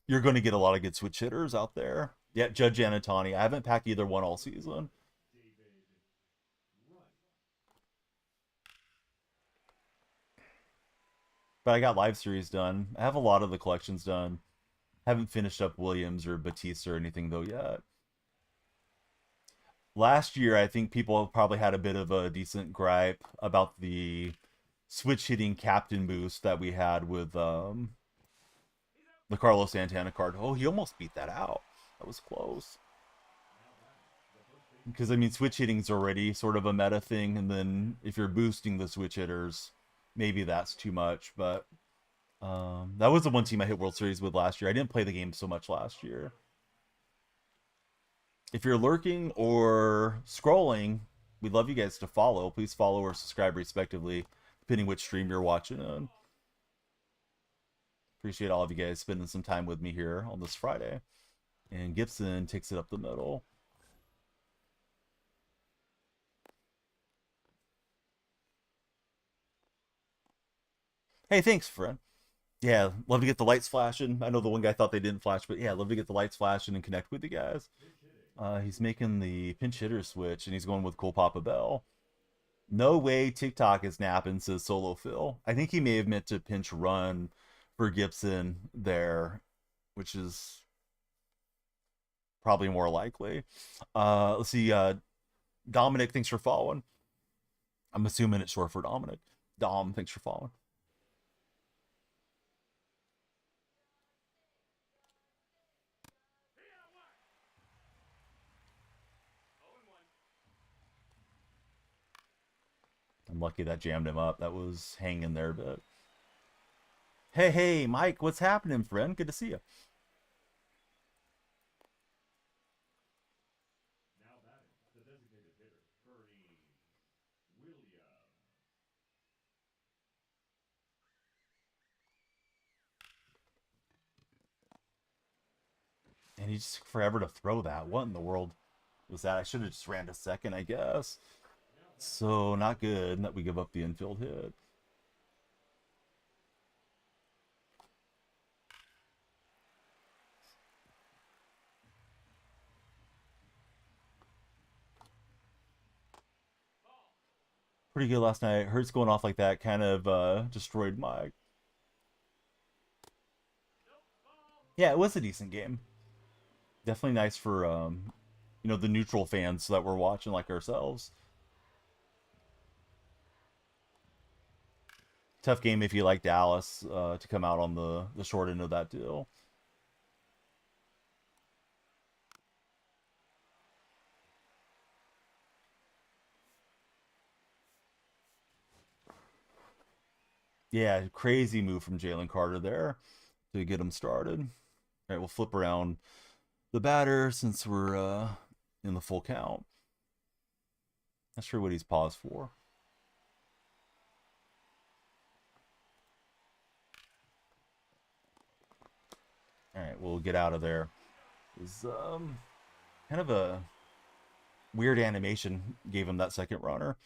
you're going to get a lot of good switch hitters out there. Yeah, Judge Anatani. I haven't packed either one all season. But I got live series done. I have a lot of the collections done. Haven't finished up Williams or Batista or anything though yet. Last year, I think people probably had a bit of a decent gripe about the switch hitting captain boost that we had with the Carlos Santana card. Oh, he almost beat that out. That was close. Because I mean, switch hitting's already sort of a meta thing, and then if you're boosting the switch hitters, maybe that's too much. But that was the one team I hit World Series with last year. I didn't play the game so much last year. If you're lurking or scrolling, we'd love you guys to follow. Please follow or subscribe respectively, depending which stream you're watching on. Appreciate all of you guys spending some time with me here on this Friday. And Gibson takes it up the middle. Hey, thanks, friend. Yeah, love to get the lights flashing. I know the one guy thought they didn't flash, but yeah, love to get the lights flashing and connect with you guys. He's making the pinch hitter switch, and he's going with Cole Papa Bell. No way TikTok is napping, says Solo Phil. I think he may have meant to pinch run for Gibson there, which is probably more likely. Let's see. Dominic, thanks for following. I'm assuming it's short for Dominic. Dom, thanks for following. I'm lucky that jammed him up. That was hanging there a bit. Hey, Mike, what's happening, friend? Good to see you. Now batting, the designated hitter, Bernie Williams. And he just took forever to throw that. What in the world was that? I should have just ran to second, I guess. So not good that we give up the infield hit. Pretty good last night. Hurts going off like that kind of destroyed my. Yeah, it was a decent game. Definitely nice for the neutral fans that were watching like ourselves. Tough game if you like Dallas to come out on the short end of that deal. Yeah, crazy move from Jalen Carter there to get him started. All right, we'll flip around the batter since we're in the full count. Not sure what he's paused for. All right, we'll get out of there. It's kind of a weird animation gave him that second runner.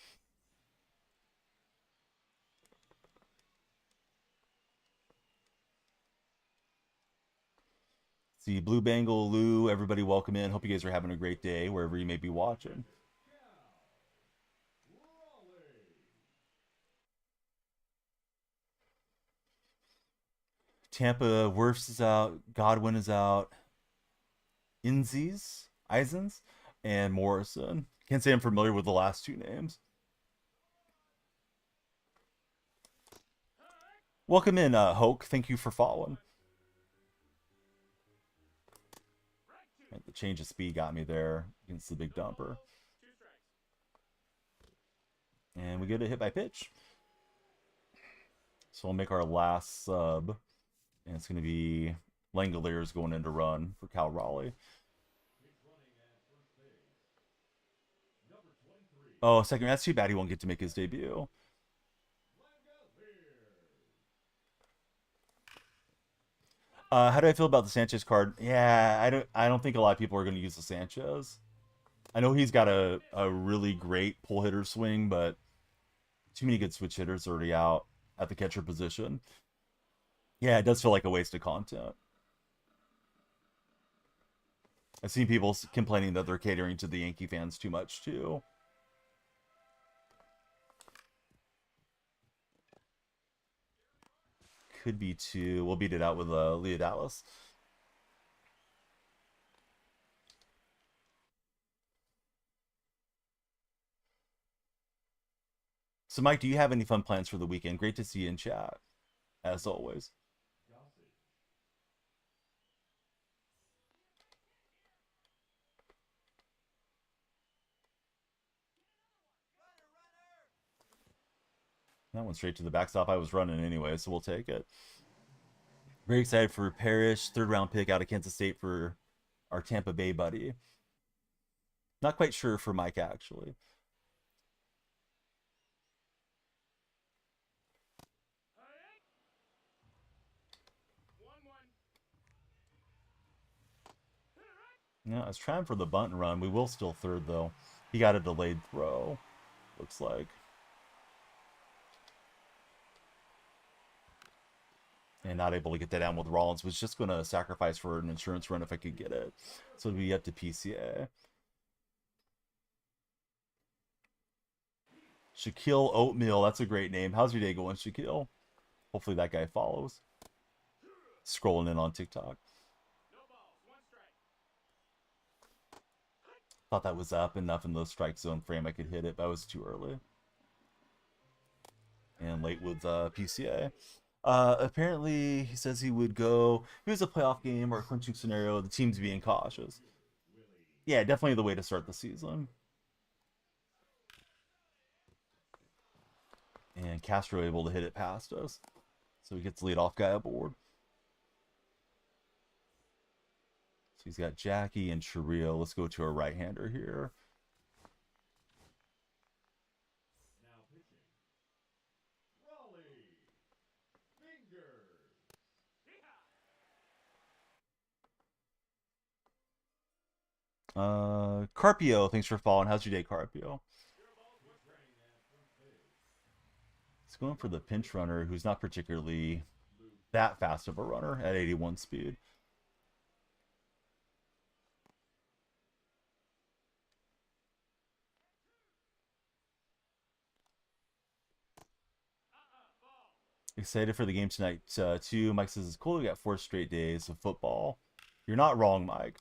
See, Blue Bangle, Lou, everybody welcome in. Hope you guys are having a great day wherever you may be watching. Tampa, Wirfs is out. Godwin is out. Isens, and Morrison. Can't say I'm familiar with the last two names. Welcome in, Hoke. Thank you for following. The change of speed got me there against the big dumper. And we get a hit by pitch. So we'll make our last sub. And it's going to be Langoliers going in to run for Cal Raleigh. Oh, second. That's too bad he won't get to make his debut. How do I feel about the Sanchez card? Yeah, I don't think a lot of people are going to use the Sanchez. I know he's got a really great pull hitter swing, but too many good switch hitters already out at the catcher position. Yeah, it does feel like a waste of content. I've seen people complaining that they're catering to the Yankee fans too much too. Could be two. We'll beat it out with Leah Dallas. So, Mike, do you have any fun plans for the weekend? Great to see you in chat, as always. That went straight to the backstop. I was running anyway, so we'll take it. Very excited for Parrish, third round pick out of Kansas State for our Tampa Bay buddy. Not quite sure for Mike, actually. Yeah, I was trying for the bunt and run. We will still third, though. He got a delayed throw, looks like. And not able to get that down with Rollins. Was just going to sacrifice for an insurance run if I could get it. So it'd be up to PCA. Shaquille Oatmeal, that's a great name. How's your day going, Shaquille? Hopefully that guy follows. Scrolling in on TikTok. Thought that was up enough in the strike zone frame I could hit it, but I was too early. And late with PCA. Apparently, he says he would go. If it was a playoff game or a clinching scenario, the team's being cautious. Yeah, definitely the way to start the season. And Castro able to hit it past us. So he gets leadoff guy aboard. So he's got Jackie and Chirrillo. Let's go to a right-hander here. Carpio, thanks for following. How's your day, Carpio? He's going for the pinch runner, who's not particularly that fast of a runner at 81 speed. Excited for the game tonight, too. Mike says it's cool. We got 4 straight days of football. You're not wrong, Mike.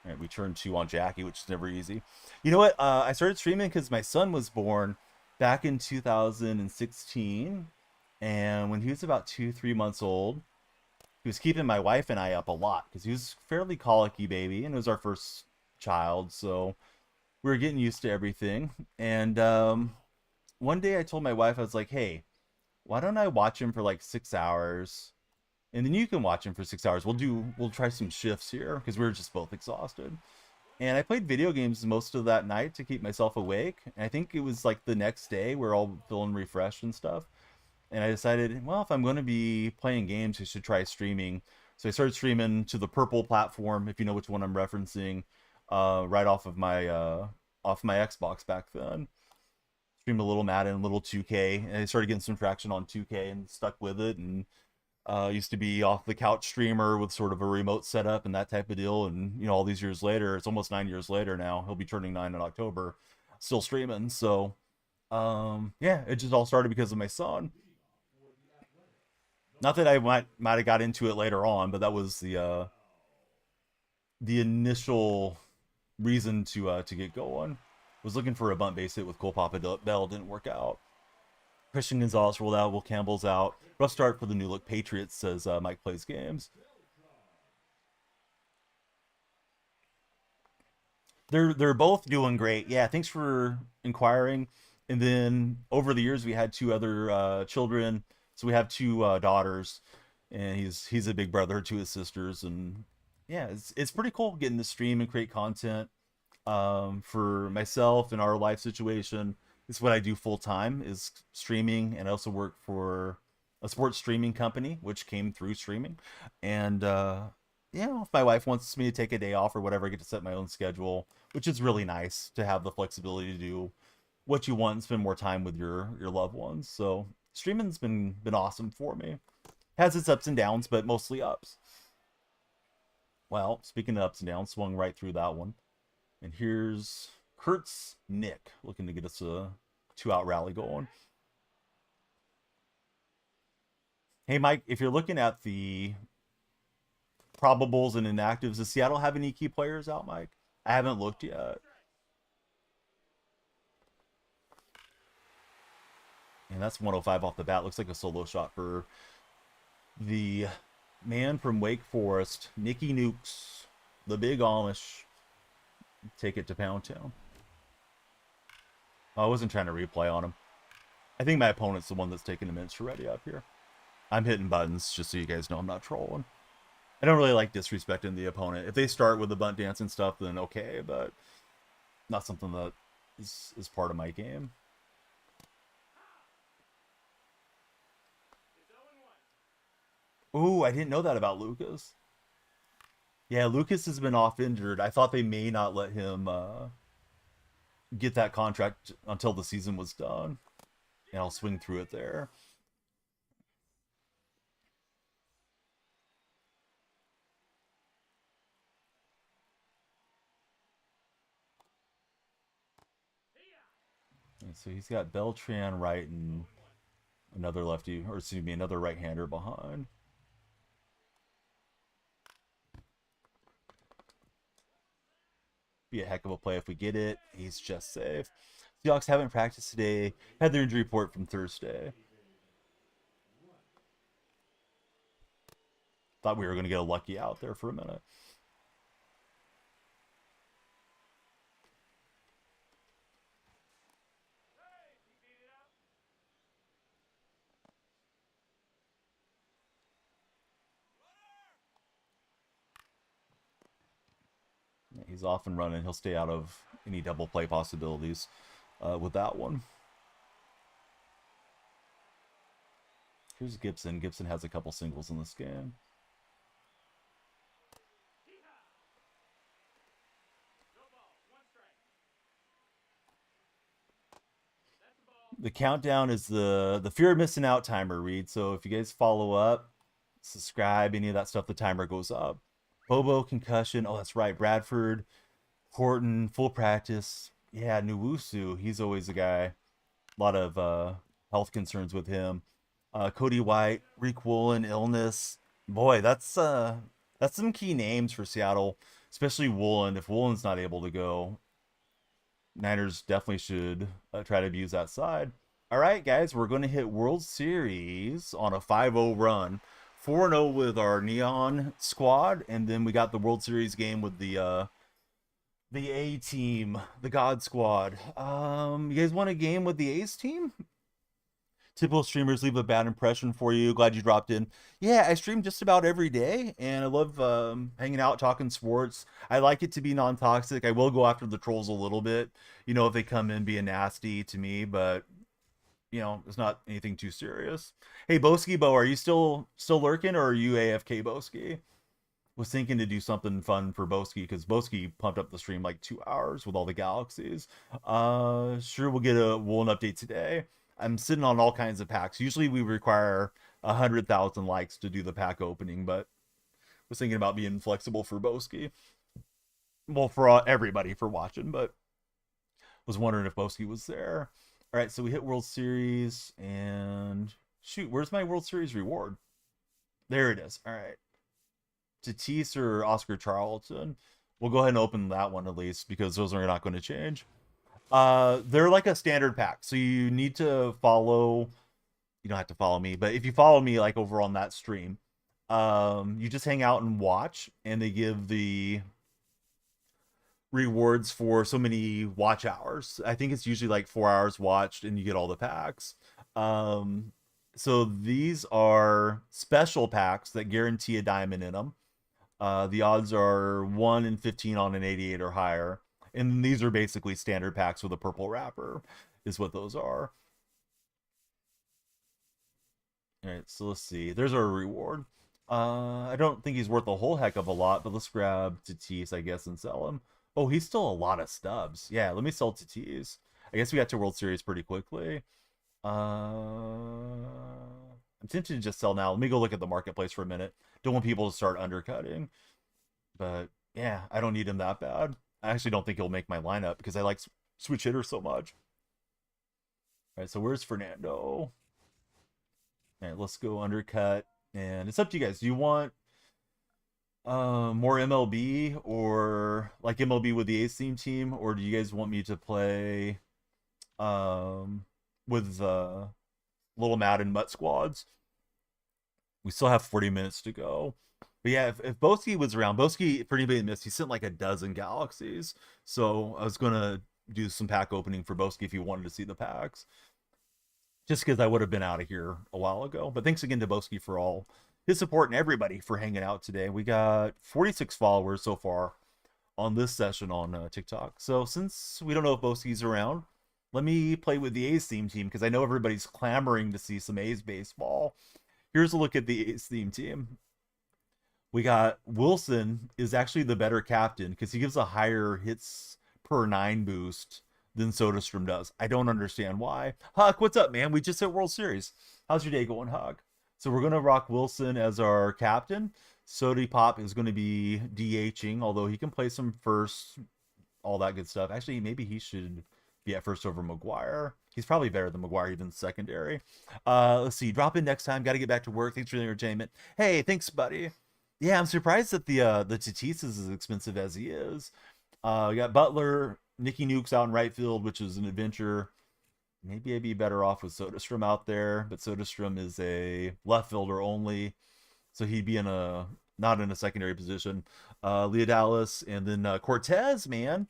All right, we turned 2 on Jackie, which is never easy. You know what? I started streaming because my son was born back in 2016. And when he was about 3 months old, he was keeping my wife and I up a lot because he was fairly colicky baby and it was our first child. So we were getting used to everything. And one day I told my wife, I was like, hey, why don't I watch him for like 6 hours? And then you can watch him for 6 hours. We'll try some shifts here because we were just both exhausted. And I played video games most of that night to keep myself awake. And I think it was like the next day we're all feeling refreshed and stuff. And I decided, well, if I'm going to be playing games, I should try streaming. So I started streaming to the Purple platform, if you know which one I'm referencing, right off my Xbox back then. Streamed a little Madden, a little 2K, and I started getting some traction on 2K and stuck with it. And used to be off the couch streamer with sort of a remote setup and that type of deal. And all these years later, it's almost 9 years later now. He'll be turning 9 in October, still streaming. So yeah, it just all started because of my son. Not that I might have got into it later on, but that was the initial reason to get going. Was looking for a bunt base hit with Cole Papa Bell, didn't work out. Christian Gonzalez rolled out. Will Campbell's out. Rough start for the new look Patriots, says Mike Plays Games. They're both doing great. Yeah, thanks for inquiring. And then over the years, we had two other children. So we have two daughters, and he's a big brother to his sisters. And yeah, it's pretty cool getting to stream and create content. For myself and our life situation, it's what I do full time is streaming, and I also work for a sports streaming company, which came through streaming. And if my wife wants me to take a day off or whatever, I get to set my own schedule, which is really nice to have the flexibility to do what you want and spend more time with your loved ones. So streaming's been awesome for me. Has its ups and downs, but mostly ups. Well, speaking of ups and downs, swung right through that one. And here's Kurt's Nick looking to get us a 2-out rally going. Hey, Mike, if you're looking at the probables and inactives, does Seattle have any key players out, Mike? I haven't looked yet. And that's 105 off the bat. Looks like a solo shot for the man from Wake Forest, Nicky Nukes, the big Amish. Take it to Pound Town. I wasn't trying to replay on him. I think my opponent's the one that's taking a minute to ready up here. I'm hitting buttons, just so you guys know I'm not trolling. I don't really like disrespecting the opponent. If they start with the bunt dance and stuff, then okay, but not something that is part of my game. Ooh, I didn't know that about Lucas. Yeah, Lucas has been off injured. I thought they may not let him get that contract until the season was done. And I'll swing through it there. And so he's got Beltran right and another lefty, or excuse me, another right-hander behind. Be a heck of a play if we get it. He's just safe. Seahawks haven't practiced today. Had their injury report from Thursday. Thought we were going to get a lucky out there for a minute. He's off and running. He'll stay out of any double play possibilities with that one. Here's Gibson. Gibson has a couple singles in this game. The countdown is the fear of missing out timer, Reed. So if you guys follow up, subscribe, any of that stuff, the timer goes up. Bobo concussion. Oh, that's right. Bradford, Horton, full practice. Yeah, Nuwusu. He's always a guy. A lot of health concerns with him. Cody White, Reek Woolen, illness. Boy, that's some key names for Seattle, especially Woolen. If Woolen's not able to go, Niners definitely should try to abuse that side. All right, guys, we're going to hit World Series on a 5-0 run. 4-0 with our Neon squad, and then we got the World Series game with the A team, the God Squad. You guys want a game with the Ace team? Typical streamers leave a bad impression for you. Glad you dropped in. Yeah, I stream just about every day, and I love hanging out, talking sports. I like it to be non-toxic. I will go after the trolls a little bit, if they come in being nasty to me, but it's not anything too serious. Hey, Boski Bo, are you still lurking, or are you AFK, Boski? Was thinking to do something fun for Boski because Boski pumped up the stream like 2 hours with all the galaxies. Sure, we'll get a Woolen update today. I'm sitting on all kinds of packs. Usually we require 100,000 likes to do the pack opening, but was thinking about being flexible for Boski. Well, for everybody for watching, but was wondering if Boski was there. All right, so we hit World Series, and shoot, where's my World Series reward? There it is. All right. Tatis or Oscar Charlton. We'll go ahead and open that one at least because those are not going to change. They're like a standard pack, so you need to follow. You don't have to follow me, but if you follow me like over on that stream, you just hang out and watch, and they give the rewards for so many watch hours. I think it's usually like 4 hours watched, and you get all the packs. Um, so these are special packs that guarantee a diamond in them. The odds are 1 in 15 on an 88 or higher. And these are basically standard packs with a purple wrapper, is what those are. All right, so let's see. There's our reward. I don't think he's worth a whole heck of a lot, but let's grab Tatis, I guess, and sell him. Oh, he's still a lot of stubs. Yeah, let me sell Tatis. I guess we got to World Series pretty quickly. I'm tempted to just sell now. Let me go look at the marketplace for a minute. Don't want people to start undercutting. But yeah, I don't need him that bad. I actually don't think he'll make my lineup because I like switch hitters so much. All right, so where's Fernando? All right, let's go undercut. And it's up to you guys. Do you want more MLB or like MLB with the Ace team, or do you guys want me to play with Little Madden Mutt squads? We still have 40 minutes to go. But yeah, if Boski was around, Boski, for anybody that missed, he sent like a dozen galaxies. So I was gonna do some pack opening for Boski if you wanted to see the packs. Just because I would have been out of here a while ago. But thanks again to Boski for all his support and everybody for hanging out today. We got 46 followers so far on this session on TikTok. So since we don't know if Boski's around, let me play with the A's team because I know everybody's clamoring to see some A's baseball. Here's a look at the A's team. We got Wilson is actually the better captain because he gives a higher hits per 9 boost than Soderstrom does. I don't understand why. Huck, what's up, man? We just hit World Series. How's your day going, Huck? So we're going to rock Wilson as our captain. Sody Pop is going to be DHing, although he can play some first, all that good stuff. Actually, maybe he should be at first over McGuire. He's probably better than McGuire, even secondary. Let's see. Drop in next time. Got to get back to work. Thanks for the entertainment. Hey, thanks, buddy. Yeah, I'm surprised that the Tatis is as expensive as he is. We got Butler, Nicky Nukes out in right field, which is an adventure. Maybe I'd be better off with Soderstrom out there, but Soderstrom is a left fielder only, so he'd be in a not in a secondary position. Leo Dallas, and then Cortez, man.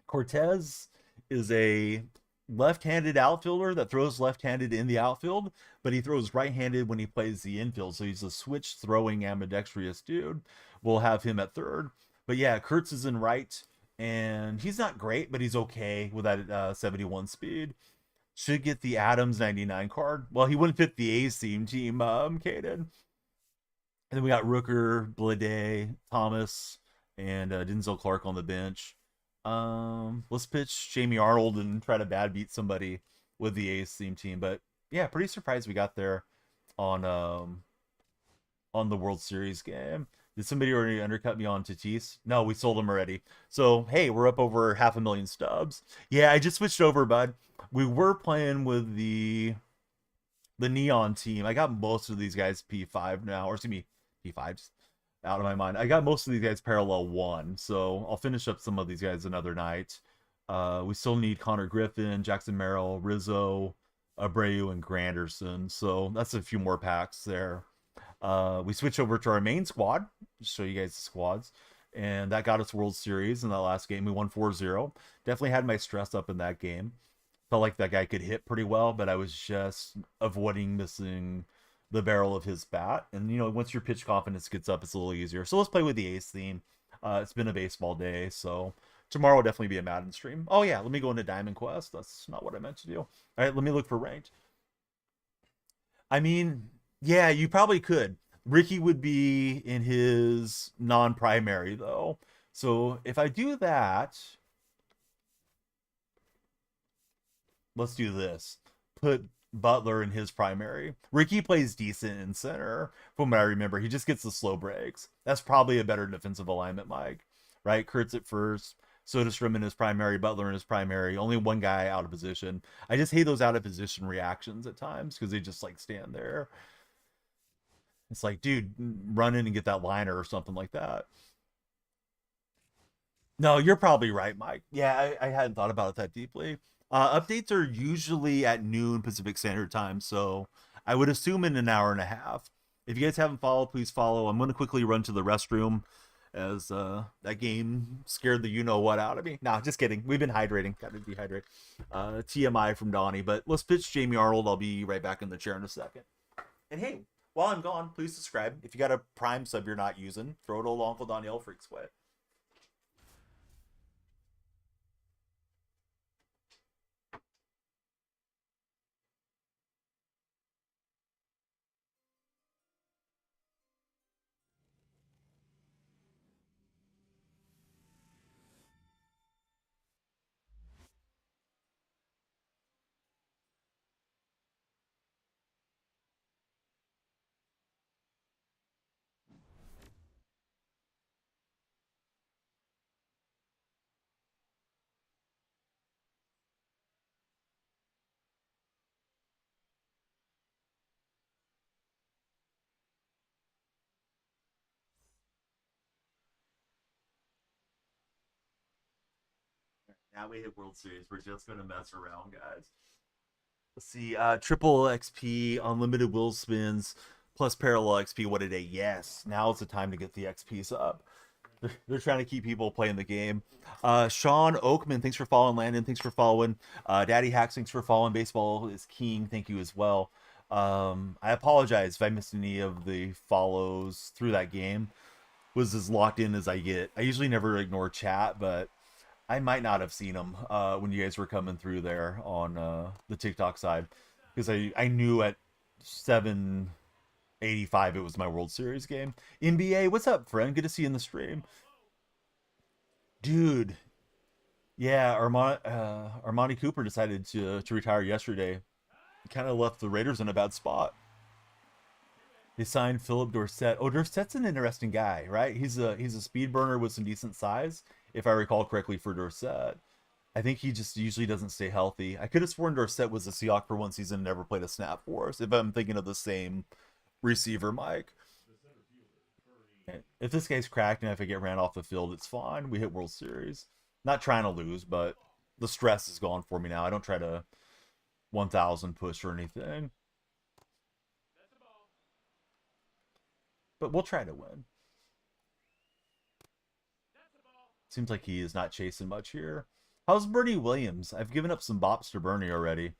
Cortez is a left-handed outfielder that throws left-handed in the outfield, but he throws right-handed when he plays the infield. So he's a switch throwing ambidextrous dude. We'll have him at third. But yeah, Kurtz is in right, and he's not great, but he's okay with that 71 speed. Should get the Adams 99 card. Well, he wouldn't fit the A's team, Caden. And then we got Rooker, Blade, Thomas, and Denzel Clark on the bench. Let's pitch Jamie Arnold and try to bad beat somebody with the A's team. But yeah, pretty surprised we got there on the World Series game. Did somebody already undercut me on Tatis? No, we sold him already. So hey, we're up over 500,000 stubs. Yeah, I just switched over, bud. We were playing with the Neon team. I got most of these guys P5 now, or excuse me, P5s out of my mind. I got most of these guys parallel 1, so I'll finish up some of these guys another night. We still need Connor Griffin, Jackson Merrill, Rizzo, Abreu, and Granderson. So that's a few more packs there. We switch over to our main squad. Just show you guys the squads. And that got us World Series in that last game. We won 4-0. Definitely had my stress up in that game. Felt like that guy could hit pretty well, but I was just avoiding missing the barrel of his bat. And, you know, once your pitch confidence gets up, it's a little easier. So let's play with the Ace theme. It's been a baseball day, so tomorrow will definitely be a Madden stream. Oh, yeah, let me go into Diamond Quest. That's not what I meant to do. All right, let me look for ranked. I mean, yeah, you probably could. Ricky would be in his non-primary, though. So if I do that, let's do this. Put Butler in his primary. Ricky plays decent in center, from what I remember. He just gets the slow breaks. That's probably a better defensive alignment, Mike. Right? Kurtz at first. Soderstrom in his primary, Butler in his primary. Only one guy out of position. I just hate those out of position reactions at times because they just like stand there. It's like, dude, run in and get that liner or something like that. No, you're probably right, Mike. Yeah, I hadn't thought about it that deeply. Updates are usually at noon Pacific Standard Time, so I would assume in an hour and a half. If you guys haven't followed, please follow. I'm going to quickly run to the restroom as that game scared the you know what out of me. Nah, just kidding. We've been hydrating. Got to dehydrate. TMI from Donnie, but let's pitch Jamie Arnold. I'll be right back in the chair in a second. And hey, while I'm gone, please subscribe. If you got a Prime sub you're not using, throw it old Uncle Danielle Freaks way. Now we hit World Series. We're just gonna mess around, guys. Let's see. Triple XP, unlimited wheel spins, plus parallel XP. What a day! Yes, now is the time to get the XPs up. They're trying to keep people playing the game. Sean Oakman, thanks for following. Landon, thanks for following. Daddy Hacks, thanks for following. Baseball is king. Thank you as well. I apologize if I missed any of the follows through that game. Was as locked in as I get. I usually never ignore chat, but I might not have seen them when you guys were coming through there on the TikTok side because I knew at 7:85 it was my World Series game. NBA, what's up, friend? Good to see you in the stream, dude. Yeah, Armani Cooper decided to retire yesterday. Kind of left the Raiders in a bad spot. They signed Philip Dorsett. Oh, Dorsett's an interesting guy, right? He's a speed burner with some decent size, if I recall correctly, for Dorsett. I think he just usually doesn't stay healthy. I could have sworn Dorsett was a Seahawk for one season and never played a snap for us, if I'm thinking of the same receiver, Mike. If this guy's cracked and if I get ran off the field, it's fine. We hit World Series. Not trying to lose, but the stress is gone for me now. I don't try to 1,000 push or anything, but we'll try to win. Seems like he is not chasing much here. How's Bernie Williams? I've given up some bops to Bernie already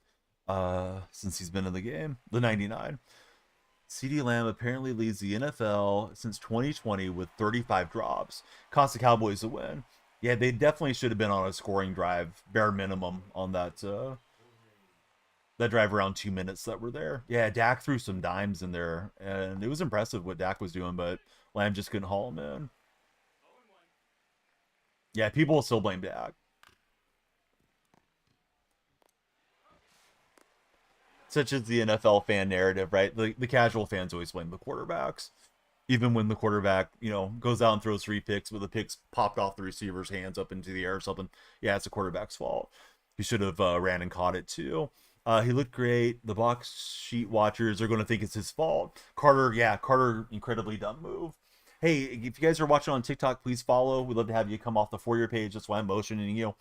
since he's been in the game. The 99. CeeDee Lamb apparently leads the NFL since 2020 with 35 drops. Cost the Cowboys a win. Yeah, they definitely should have been on a scoring drive, bare minimum, on that drive around 2 minutes that were there. Yeah, Dak threw some dimes in there, and it was impressive what Dak was doing, but Lamb just couldn't haul him in. Yeah, people will still blame Dak. Such as the NFL fan narrative, right? The casual fans always blame the quarterbacks. Even when the quarterback, goes out and throws 3 picks, but the picks popped off the receiver's hands up into the air or something. Yeah, it's the quarterback's fault. He should have ran and caught it too. He looked great. The box sheet watchers are going to think it's his fault. Carter, yeah, Carter, incredibly dumb move. Hey, if you guys are watching on TikTok, please follow. We'd love to have you come off the For You page. That's why I'm motioning you.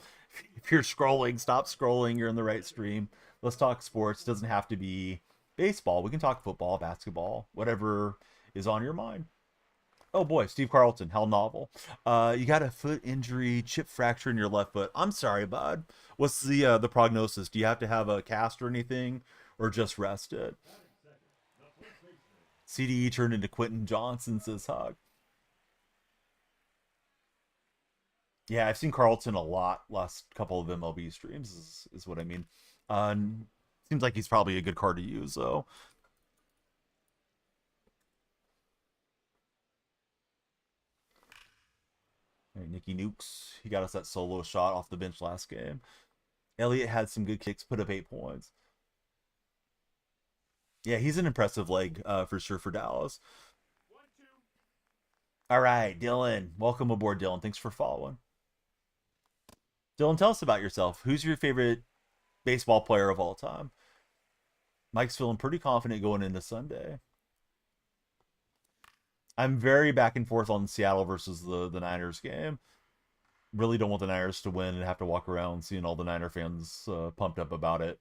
If you're scrolling, stop scrolling. You're in the right stream. Let's talk sports. It doesn't have to be baseball. We can talk football, basketball, whatever is on your mind. Oh boy, Steve Carlton, how novel. You got a foot injury, chip fracture in your left foot. I'm sorry, bud. What's the prognosis? Do you have to have a cast or anything, or just rest it? CDE turned into Quentin Johnson, says Hug. Yeah, I've seen Carlton a lot last couple of MLB streams. Is what I mean. Uh, Seems like he's probably a good card to use though. Right, Nicky Nukes, he got us that solo shot off the bench last game. Elliott had some good kicks, put up 8 points. Yeah, he's an impressive leg for sure for Dallas. All right, Dylan, welcome aboard, Dylan. Thanks for following. Dylan, tell us about yourself. Who's your favorite baseball player of all time? Mike's feeling pretty confident going into Sunday. I'm very back and forth on Seattle versus the Niners game. Really don't want the Niners to win and have to walk around seeing all the Niner fans pumped up about it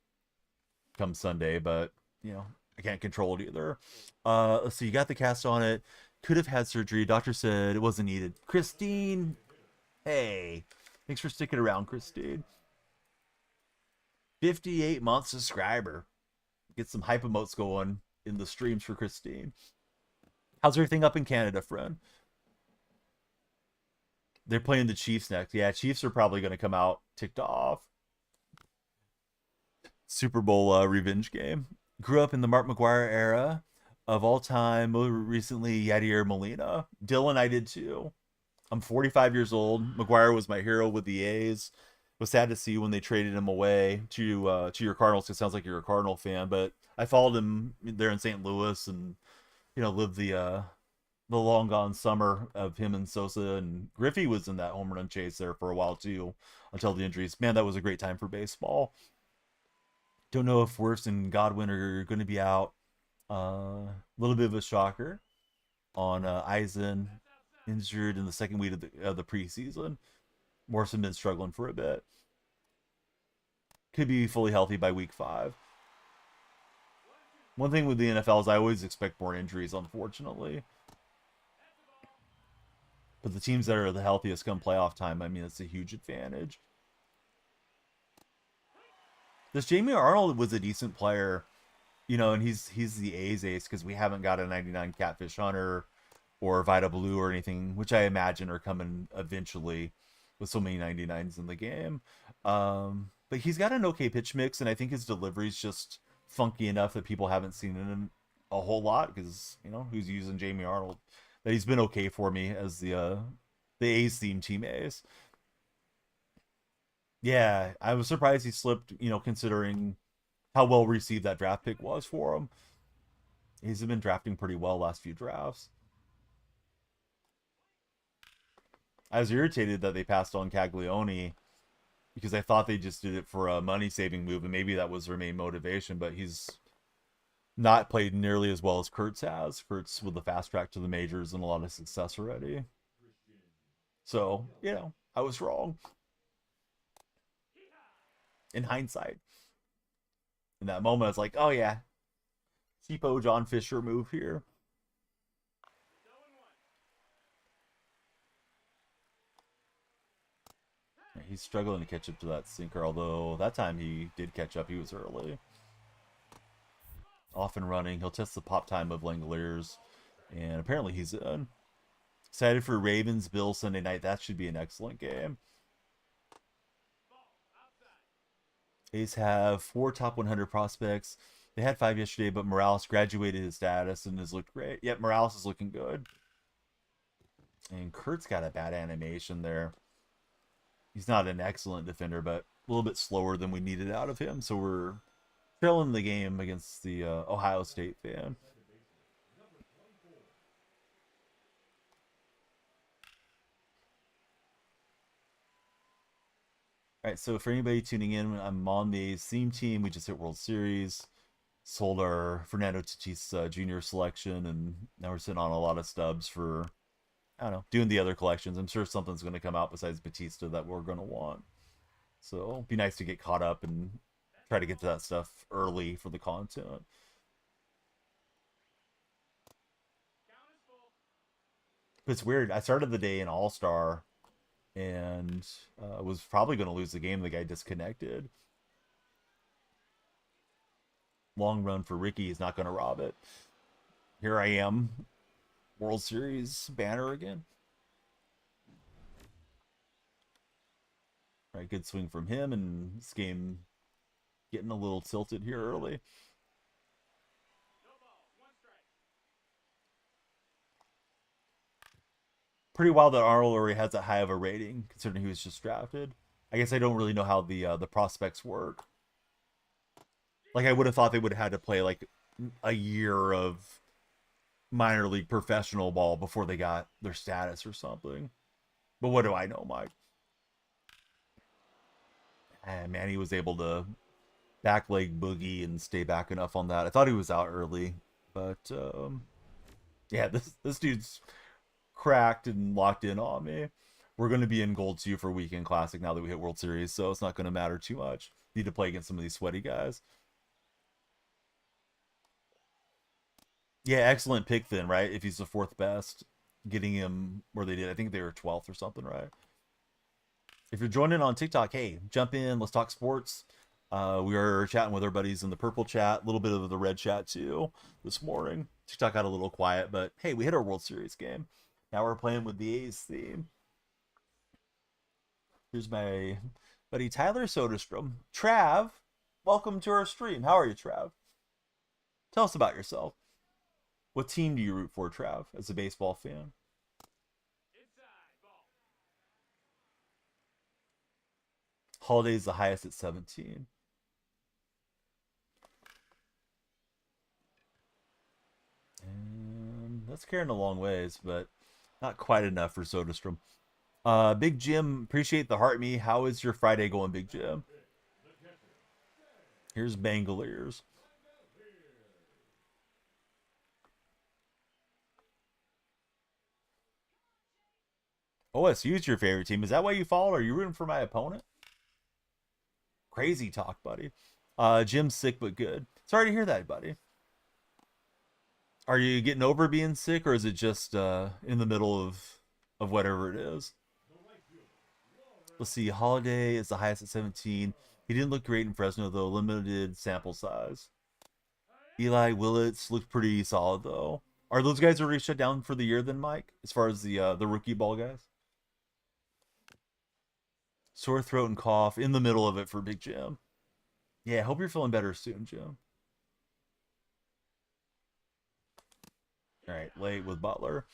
come Sunday, but you know, I can't control it either. Let's see, you got the cast on it. Could have had surgery. Doctor said it wasn't needed. Christine, hey, thanks for sticking around, Christine. 58-month subscriber. Get some hype emotes going in the streams for Christine. How's everything up in Canada, friend? They're playing the Chiefs next. Yeah, Chiefs are probably going to come out ticked off. Super Bowl revenge game. Grew up in the Mark McGuire era of all time. More recently, Yadier Molina. Dylan, I did too. I'm 45 years old. McGuire was my hero with the A's. Was sad to see when they traded him away to your Cardinals. It sounds like you're a Cardinal fan, but I followed him there in St. Louis and lived the long gone summer of him and Sosa, and Griffey was in that home run chase there for a while too until the injuries. Man, that was a great time for baseball. Don't know if Wirfs and Godwin are going to be out. A little bit of a shocker on Eisen, injured in the second week of the preseason. Morrison been struggling for a bit. Could be fully healthy by week 5. One thing with the NFL is I always expect more injuries, unfortunately. But the teams that are the healthiest come playoff time, I mean, it's a huge advantage. This Jamie Arnold was a decent player, and he's the A's ace because we haven't got a 99 Catfish Hunter or Vita Blue or anything, which I imagine are coming eventually with so many 99s in the game. But he's got an okay pitch mix, and I think his delivery's just funky enough that people haven't seen it in a whole lot because, who's using Jamie Arnold? That he's been okay for me as the A's theme team A's. Yeah, I was surprised he slipped, considering how well received that draft pick was for him. He's been drafting pretty well last few drafts. I was irritated that they passed on Caglione because I thought they just did it for a money saving move, and maybe that was their main motivation, but he's not played nearly as well as Kurtz has. Kurtz with the fast track to the majors and a lot of success already. So, I was wrong. In hindsight. In that moment, I was like, oh yeah, cheapo John Fisher move here. He's struggling to catch up to that sinker, although that time he did catch up. He was early. Off and running. He'll test the pop time of Langoliers, and apparently he's in. Excited for Ravens Bills Sunday night. That should be an excellent game. A's have 4 top 100 prospects. They had 5 yesterday, but Morales graduated his status and has looked great. Yep, Morales is looking good. And Kurt's got a bad animation there. He's not an excellent defender, but a little bit slower than we needed out of him. So we're trailing the game against the Ohio State fan. All right, so for anybody tuning in, I'm on the theme team. We just hit World Series, sold our Fernando Tatis Jr. selection, and now we're sitting on a lot of stubs for, I don't know, doing the other collections. I'm sure something's going to come out besides Batista that we're going to want. So it'd be nice to get caught up and try to get to that stuff early for the content. But it's weird. I started the day in All Star and was probably going to lose the game. The guy disconnected. Long run for Ricky is not going to rob it. Here I am, World Series banner again. All right, good swing from him, and this game getting a little tilted here early. Pretty wild that Arnold already has that high of a rating, considering he was just drafted. I guess I don't really know how the prospects work. Like, I would have thought they would have had to play like a year of minor league professional ball before they got their status or something. But what do I know, Mike? And man, he was able to back leg boogie and stay back enough on that. I thought he was out early, but Yeah, this dude's cracked and locked in on me. We're going to be in gold 2 for weekend classic now that we hit World Series, so it's not going to matter too much. Need to play against some of these sweaty guys. Yeah, excellent pick then, right? If he's the fourth best, getting him where they did. I think they were 12th or something, right? If you're joining on TikTok, hey, jump in. Let's talk sports. We are chatting with our buddies in the purple chat, a little bit of the red chat too this morning. TikTok got a little quiet, but hey, we hit our World Series game. Now we're playing with the A's theme. Here's my buddy Tyler Soderstrom. Trav, welcome to our stream. How are you, Trav? Tell us about yourself. What team do you root for, Trav, as a baseball fan? Holiday's the highest at 17. And that's carrying a long ways, but not quite enough for Soderstrom. Big Jim, appreciate the heart me. How is your Friday going, Big Jim? Here's Bangaliers. OSU's your favorite team. Is that why you follow? Are you rooting for my opponent? Crazy talk, buddy. Jim's sick but good. Sorry to hear that, buddy. Are you getting over being sick, or is it just in the middle of whatever it is? Let's see. Holiday is the highest at 17. He didn't look great in Fresno though. Limited sample size. Eli Willits looked pretty solid though. Are those guys already shut down for the year then, Mike? As far as the rookie ball guys? Sore throat and cough in the middle of it for Big Jim. Yeah, hope you're feeling better soon, Jim. All right, late with Butler.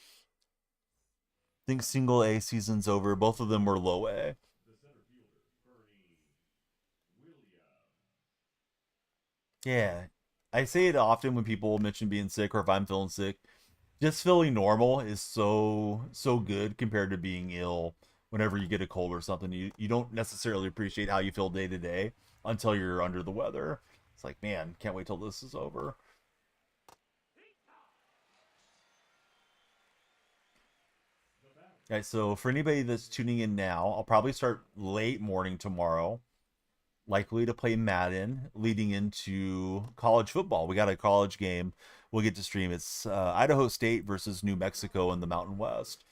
Think single A season's over. Both of them were low A. Yeah, I say it often when people mention being sick or if I'm feeling sick. Just feeling normal is so good compared to being ill. Whenever you get a cold or something, you don't necessarily appreciate how you feel day to day until you're under the weather. It's like, man, can't wait till this is over. All right, so for anybody that's tuning in now, I'll probably start late morning tomorrow, likely to play Madden leading into college football. We got a college game we'll get to stream. It's Idaho State versus New Mexico in the Mountain West.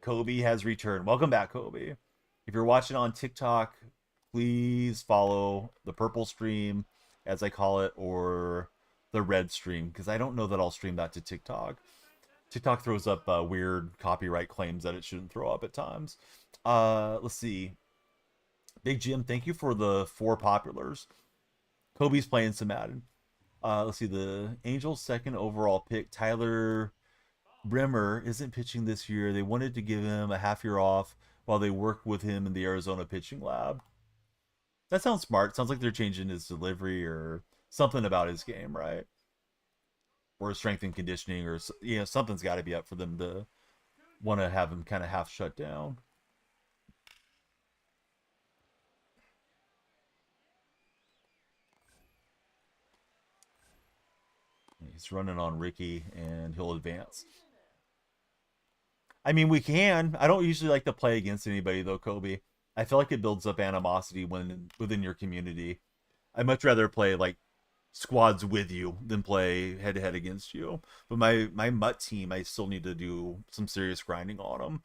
Kobe has returned. Welcome back, Kobe. If you're watching on TikTok, please follow the purple stream, as I call it, or the red stream, because I don't know that I'll stream that to TikTok. TikTok throws up weird copyright claims that it shouldn't throw up at times. Let's see. Big Jim, thank you for the 4 populars. Kobe's playing some Madden. Let's see. The Angels' second overall pick, Tyler Bremer, isn't pitching this year. They wanted to give him a half year off while they work with him in the Arizona pitching lab. That sounds smart. Sounds like they're changing his delivery or something about his game, right? Or strength and conditioning, or something's got to be up for them to want to have him kind of half shut down. He's running on Ricky, and he'll advance. I mean, we can. I don't usually like to play against anybody though, Kobe. I feel like it builds up animosity when within your community. I'd much rather play like squads with you than play head to head against you. But my mutt team, I still need to do some serious grinding on them.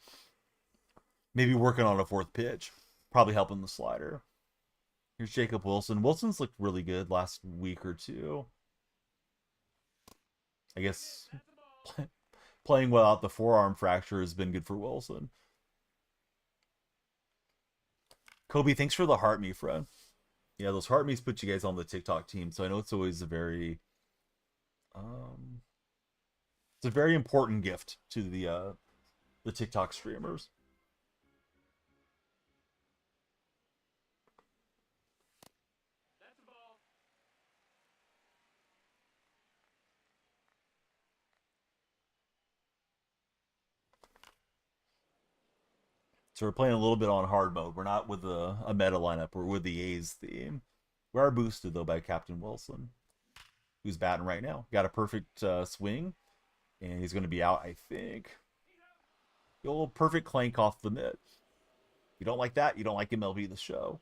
Maybe working on a fourth pitch, probably helping the slider. Here's Jacob Wilson. Wilson's looked really good last week or two. I guess playing without the forearm fracture has been good for Wilson. Kobe, thanks for the heart me, friend. Yeah, those heart me's put you guys on the TikTok team, so I know it's always um it's a very important gift to the TikTok streamers. So we're playing a little bit on hard mode. We're not with a meta lineup. We're with the A's theme. We are boosted though by Captain Wilson, who's batting right now. Got a perfect swing. And he's going to be out, I think. The old perfect clank off the mitt. You don't like that? You don't like MLB The Show.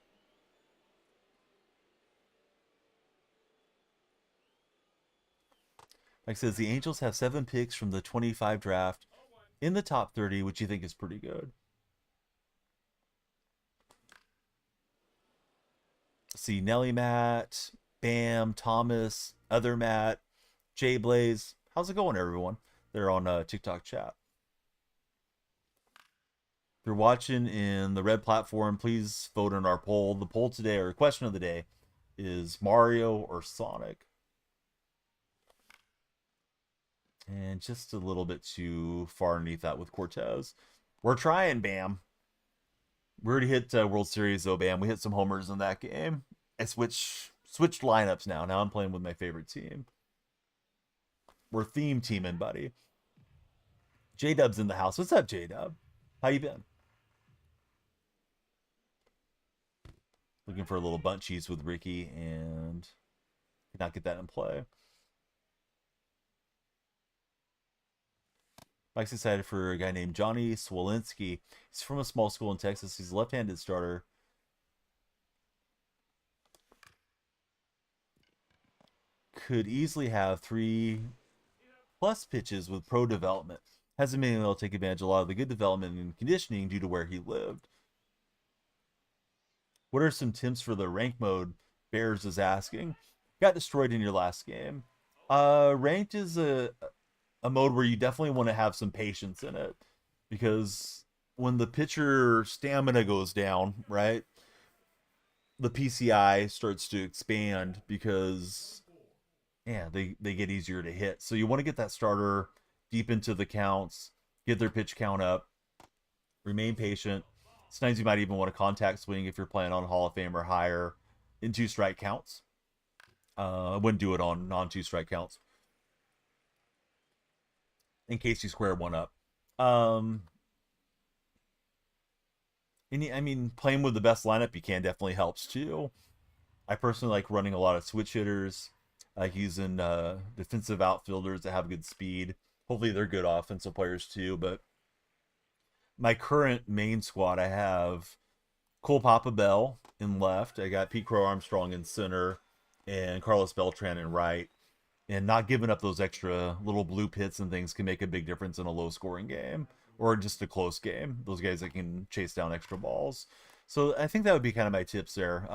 Like I says, the Angels have 7 picks from the 25 draft in the top 30, which you think is pretty good. See Nelly Matt, Bam, Thomas, other Matt, Jay Blaze. How's it going, everyone? They're on TikTok chat. If you're watching in the red platform, please vote in our poll. The poll today, or question of the day, is Mario or Sonic? And just a little bit too far underneath that with Cortez. We're trying, Bam. We already hit World Series, though, Bam. We hit some homers in that game. I switched lineups now. Now I'm playing with my favorite team. We're theme teaming, buddy. J-Dub's in the house. What's up, J-Dub? How you been? Looking for a little bunt cheese with Ricky and could not get that in play. Mike's excited for a guy named Johnny Swolinski. He's from a small school in Texas. He's a left-handed starter. Could easily have 3+ pitches with pro development. Hasn't been able to take advantage of a lot of the good development and conditioning due to where he lived. What are some tips for the rank mode? Bears is asking. Got destroyed in your last game. Ranked is a mode where you definitely want to have some patience in it, because when the pitcher stamina goes down, right, the PCI starts to expand because they get easier to hit. So you want to get that starter deep into the counts, get their pitch count up, remain patient. Sometimes you might even want to contact swing if you're playing on Hall of Fame or higher in 2-strike counts. I wouldn't do it on non-2-strike counts in case you square one up. And I mean, playing with the best lineup you can definitely helps too. I personally like running a lot of switch hitters. I like using defensive outfielders that have good speed. Hopefully they're good offensive players too. But my current main squad, I have Cole Papa Bell in left. I got Pete Crow Armstrong in center and Carlos Beltran in right. And not giving up those extra little blue pits and things can make a big difference in a low scoring game or just a close game. Those guys that can chase down extra balls. So I think that would be kind of my tips there,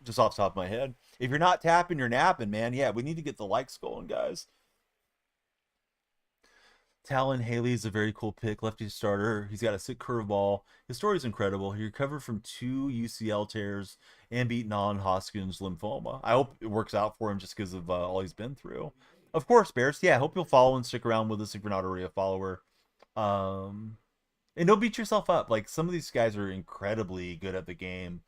just off the top of my head. If you're not tapping, you're napping, man. Yeah, we need to get the likes going, guys. Talon Haley's a very cool pick, lefty starter. He's got a sick curveball. His story is incredible. He recovered from 2 UCL tears and beat non-Hodgkin's lymphoma. I hope it works out for him just because of all he's been through. Of course, Bears. Yeah, I hope you'll follow and stick around with us if you're not already a follower. And don't beat yourself up. Like, some of these guys are incredibly good at the game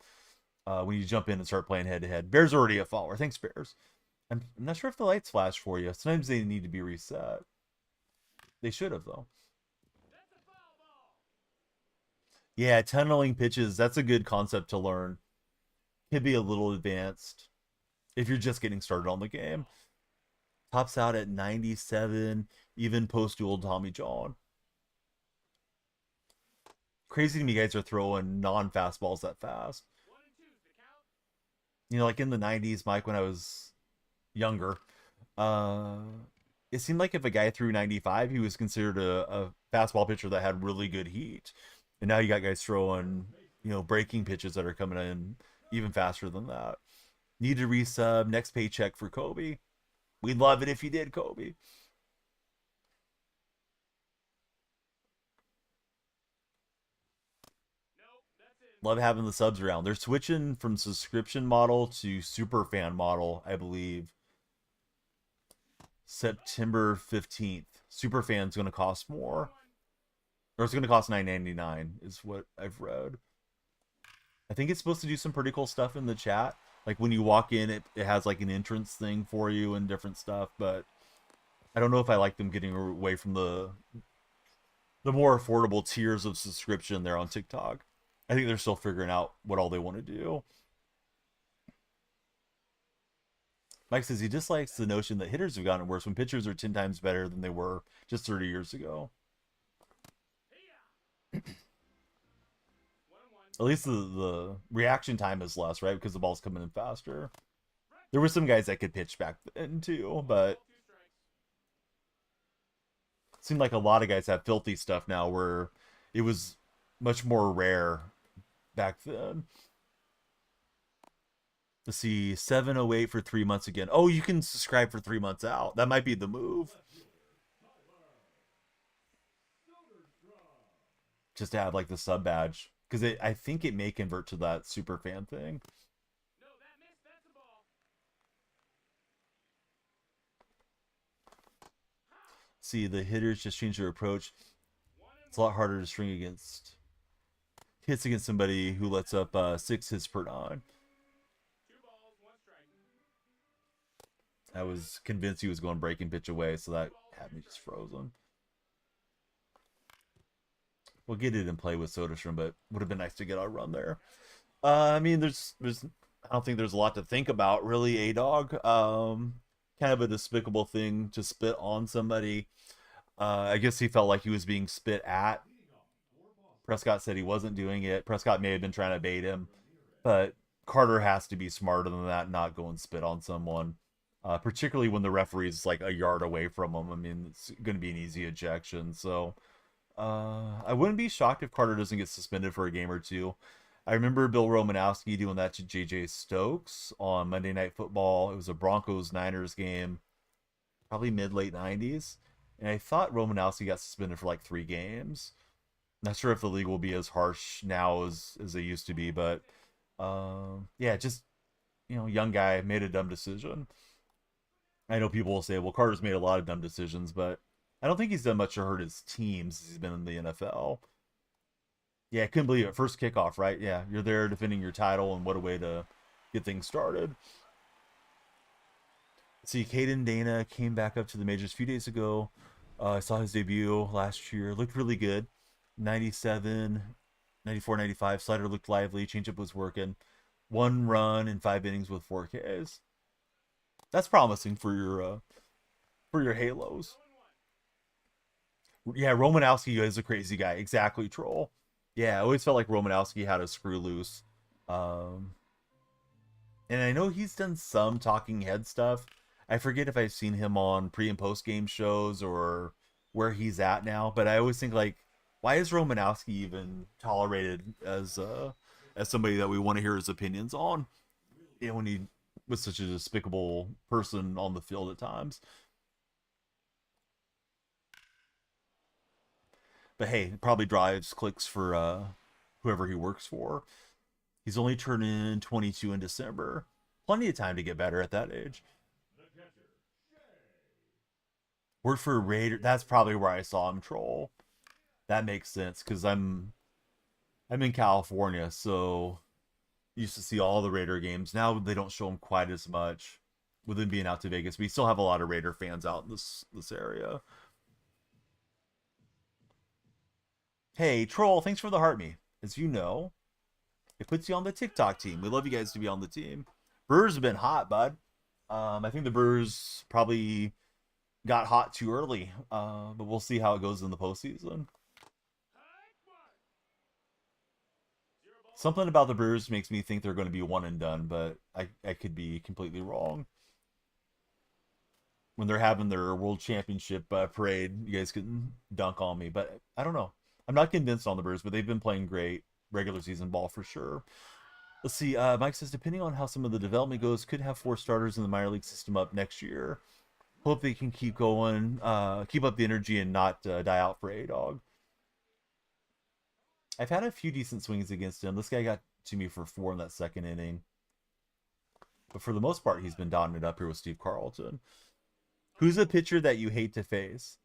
when you jump in and start playing head-to-head. Bears are already a follower. Thanks, Bears. I'm not sure if the lights flash for you. Sometimes they need to be reset. They should have, though. Yeah, tunneling pitches, that's a good concept to learn. Could be a little advanced if you're just getting started on the game. Tops out at 97, even post-dual Tommy John. Crazy to me, guys are throwing non-fastballs that fast. You know, like in the 90s, Mike, when I was younger, it seemed like if a guy threw 95, he was considered a fastball pitcher that had really good heat. And now you got guys throwing, breaking pitches that are coming in even faster than that. Need to resub. Next paycheck for Kobe. We'd love it if you did, Kobe. Love having the subs around. They're switching from subscription model to super fan model, I believe. September 15th. Super fan's going to cost more. Or it's going to cost $9.99 is what I've read. I think it's supposed to do some pretty cool stuff in the chat. Like when you walk in, it has like an entrance thing for you and different stuff. But I don't know if I like them getting away from the more affordable tiers of subscription there on TikTok. I think they're still figuring out what all they want to do. Mike says he dislikes the notion that hitters have gotten worse when pitchers are 10 times better than they were just 30 years ago. At least the reaction time is less, right? Because the ball's coming in faster. There were some guys that could pitch back then too, but it seemed like a lot of guys have filthy stuff now where it was much more rare back then. Let's see, 708 for 3 months again. Oh, you can subscribe for 3 months out. That might be the move. Just to have like the sub badge. Because I think it may convert to that super fan thing. See, the hitters just changed their approach. It's a lot harder to string against hits against somebody who lets up 6 hits per nine. I was convinced he was going breaking pitch away, so that had me just frozen. We'll get it in play with Soderstrom, but would have been nice to get our run there. I mean, there's I don't think there's a lot to think about really. A dog, kind of a despicable thing to spit on somebody. I guess he felt like he was being spit at. Prescott said he wasn't doing it. Prescott may have been trying to bait him, but Carter has to be smarter than that, not go and spit on someone. Particularly when the referee's like a yard away from him. I mean, it's going to be an easy ejection. So I wouldn't be shocked if Carter doesn't get suspended for a game or two. I remember Bill Romanowski doing that to JJ Stokes on Monday Night Football. It was a Broncos-Niners game, probably mid-late 90s. And I thought Romanowski got suspended for like 3 games. Not sure if the league will be as harsh now as they used to be, but yeah, just, young guy made a dumb decision. I know people will say, well, Carter's made a lot of dumb decisions, but I don't think he's done much to hurt his team since he's been in the NFL. Yeah, I couldn't believe it. First kickoff, right? Yeah, you're there defending your title, and what a way to get things started. See, Caden Dana came back up to the majors a few days ago. I saw his debut last year. Looked really good. 97, 94, 95. Slider looked lively. Changeup was working. 1 run in 5 innings with 4 Ks. That's promising for your Halos. Yeah, Romanowski is a crazy guy. Exactly, troll. Yeah, I always felt like Romanowski had a screw loose. And I know he's done some talking head stuff. I forget if I've seen him on pre and post game shows or where he's at now, but I always think like, why is Romanowski even tolerated as somebody that we want to hear his opinions on? When he was such a despicable person on the field at times. But hey, it probably drives clicks for whoever he works for. He's only turning 22 in December. Plenty of time to get better at that age. Worked for Raider. That's probably where I saw him troll. That makes sense because I'm in California, so used to see all the Raider games. Now they don't show them quite as much with them being out to Vegas. We still have a lot of Raider fans out in this area. Hey, Troll, thanks for the heart me. As you know, it puts you on the TikTok team. We love you guys to be on the team. Brewers have been hot, bud. I think the Brewers probably got hot too early, but we'll see how it goes in the postseason. Something about the Brewers makes me think they're going to be one and done, but I could be completely wrong. When they're having their World Championship parade, you guys can dunk on me, but I don't know. I'm not convinced on the Brewers, but they've been playing great regular season ball for sure. Let's see. Mike says, depending on how some of the development goes, could have 4 starters in the minor league system up next year. Hope they can keep going, keep up the energy, and not die out for A-Dog. I've had a few decent swings against him. This guy got to me for 4 in that second inning. But for the most part, he's been dotting it up here with Steve Carlton. Who's a pitcher that you hate to face?